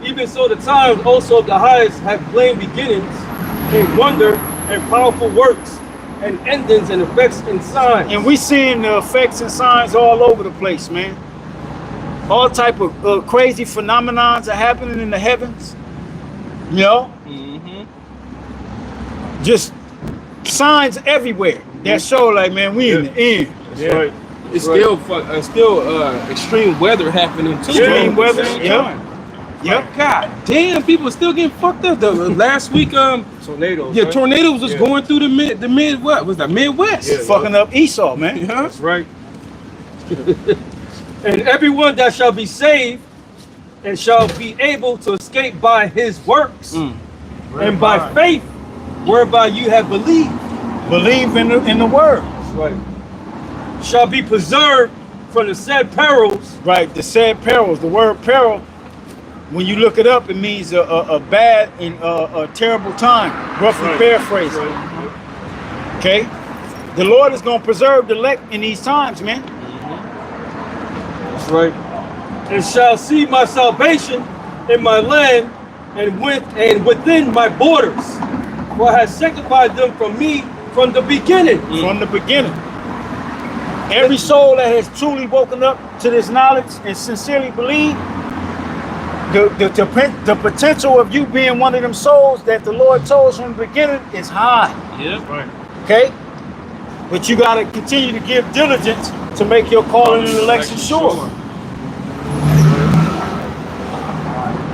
Even so, the times also of the highest have plain beginnings, and wonder, and powerful works, and endings, and effects, and signs. And we seeing the effects and signs all over the place, man. All type of crazy phenomenons are happening in the heavens. You know? Just signs everywhere that show like, man, we in the end. That's right. It's still extreme weather happening too. Extreme weather. Yep. Yep. God damn, people are still getting fucked up. Last week, tornadoes. Yeah, right? tornadoes was going through the mid what was that Midwest? Yeah, fucking up Esau, man. Yeah. That's right. And everyone that shall be saved and shall be able to escape by his works and by faith whereby you have believed. Believe in the word. That's right. Shall be preserved from the said perils. Right, the said perils. The word peril, when you look it up, it means a bad and a terrible time. Roughly paraphrased. Right. Okay? The Lord is going to preserve the elect in these times, man. That's right. And shall see my salvation in my land and within my borders. For I have sanctified them from me from the beginning. From the beginning. Every soul that has truly woken up to this knowledge and sincerely believe, the potential of you being one of them souls that the Lord told us from the beginning is high. Yeah, right. Okay? But you got to continue to give diligence to make your calling and election sure.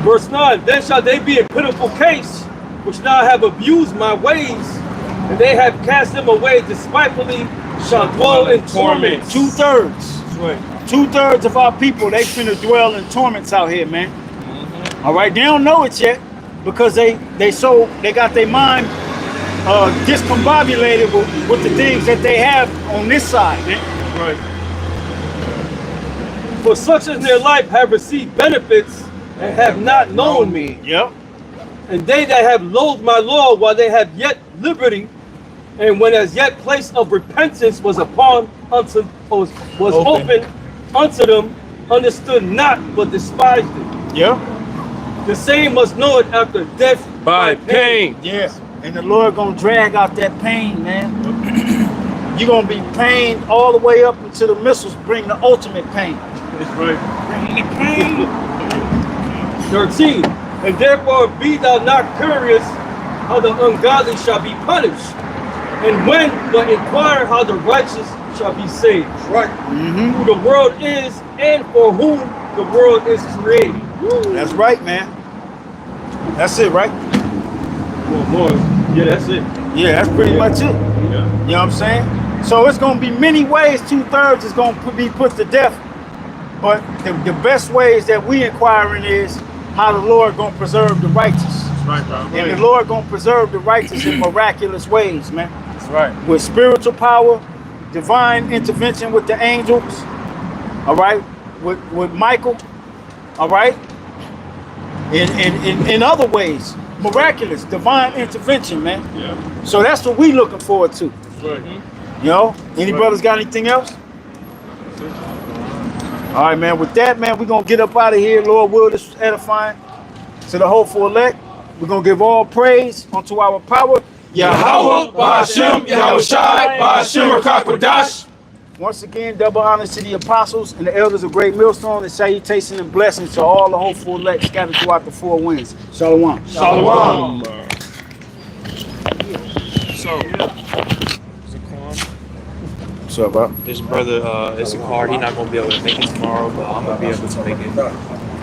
Verse 9, then shall they be a pitiful case, which now have abused my ways, and they have cast them away despitefully, shall dwell in torment. 2/3. Right. 2/3 of our people, they finna dwell in torments out here, man. All right, they don't know it yet because they got their mind discombobulated with the things that they have on this side, man. Right. For such in their life have received benefits and have not known me. Yep. And they that have loathed my law while they have yet liberty, and when as yet place of repentance was open unto them, understood not but despised it. Yep. The same must know it after death By pain. Yeah. And the Lord gonna drag out that pain, man. You're gonna be pained all the way up until the missiles bring the ultimate pain. That's right. 13. And therefore be thou not curious how the ungodly shall be punished, and when but inquire how the righteous shall be saved. Right. Who the world is and for whom the world is created. That's right, man. That's it, right? More. Yeah, that's it. Yeah, that's pretty much it. Yeah. You know what I'm saying? So it's gonna be many ways 2/3 is gonna be put to death. But the best ways that we inquiring is how the Lord gonna preserve the righteous. That's right, bro. And the Lord gonna preserve the righteous in miraculous ways, man. That's right. With spiritual power, divine intervention with the angels, all right, with Michael, all right, in other ways, miraculous, divine intervention, man. Yeah. So that's what we looking forward to. That's right. You know, any brothers got anything else? All right, man. With that, man, we're going to get up out of here. Lord will, this was edifying to the hopeful elect. We're going to give all praise unto our power. Yahweh, Ba'ashem, Yahushai, Ba'ashem, Rakakwadash. Once again, double honors to the apostles and the elders of Great Millstone, and salutation and blessings to all the hopeful elect scattered throughout the four winds. Shalom. Shalom. So, What's up, bro? this brother is a card. He's not gonna be able to make it tomorrow, but I'm gonna be able to make it.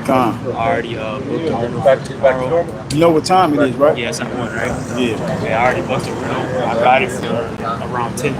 Con. I already booked the rental for tomorrow. You know what time it is, right? Yes, I'm on, right? Yeah. Okay, I already booked the rental. I got it for around 10.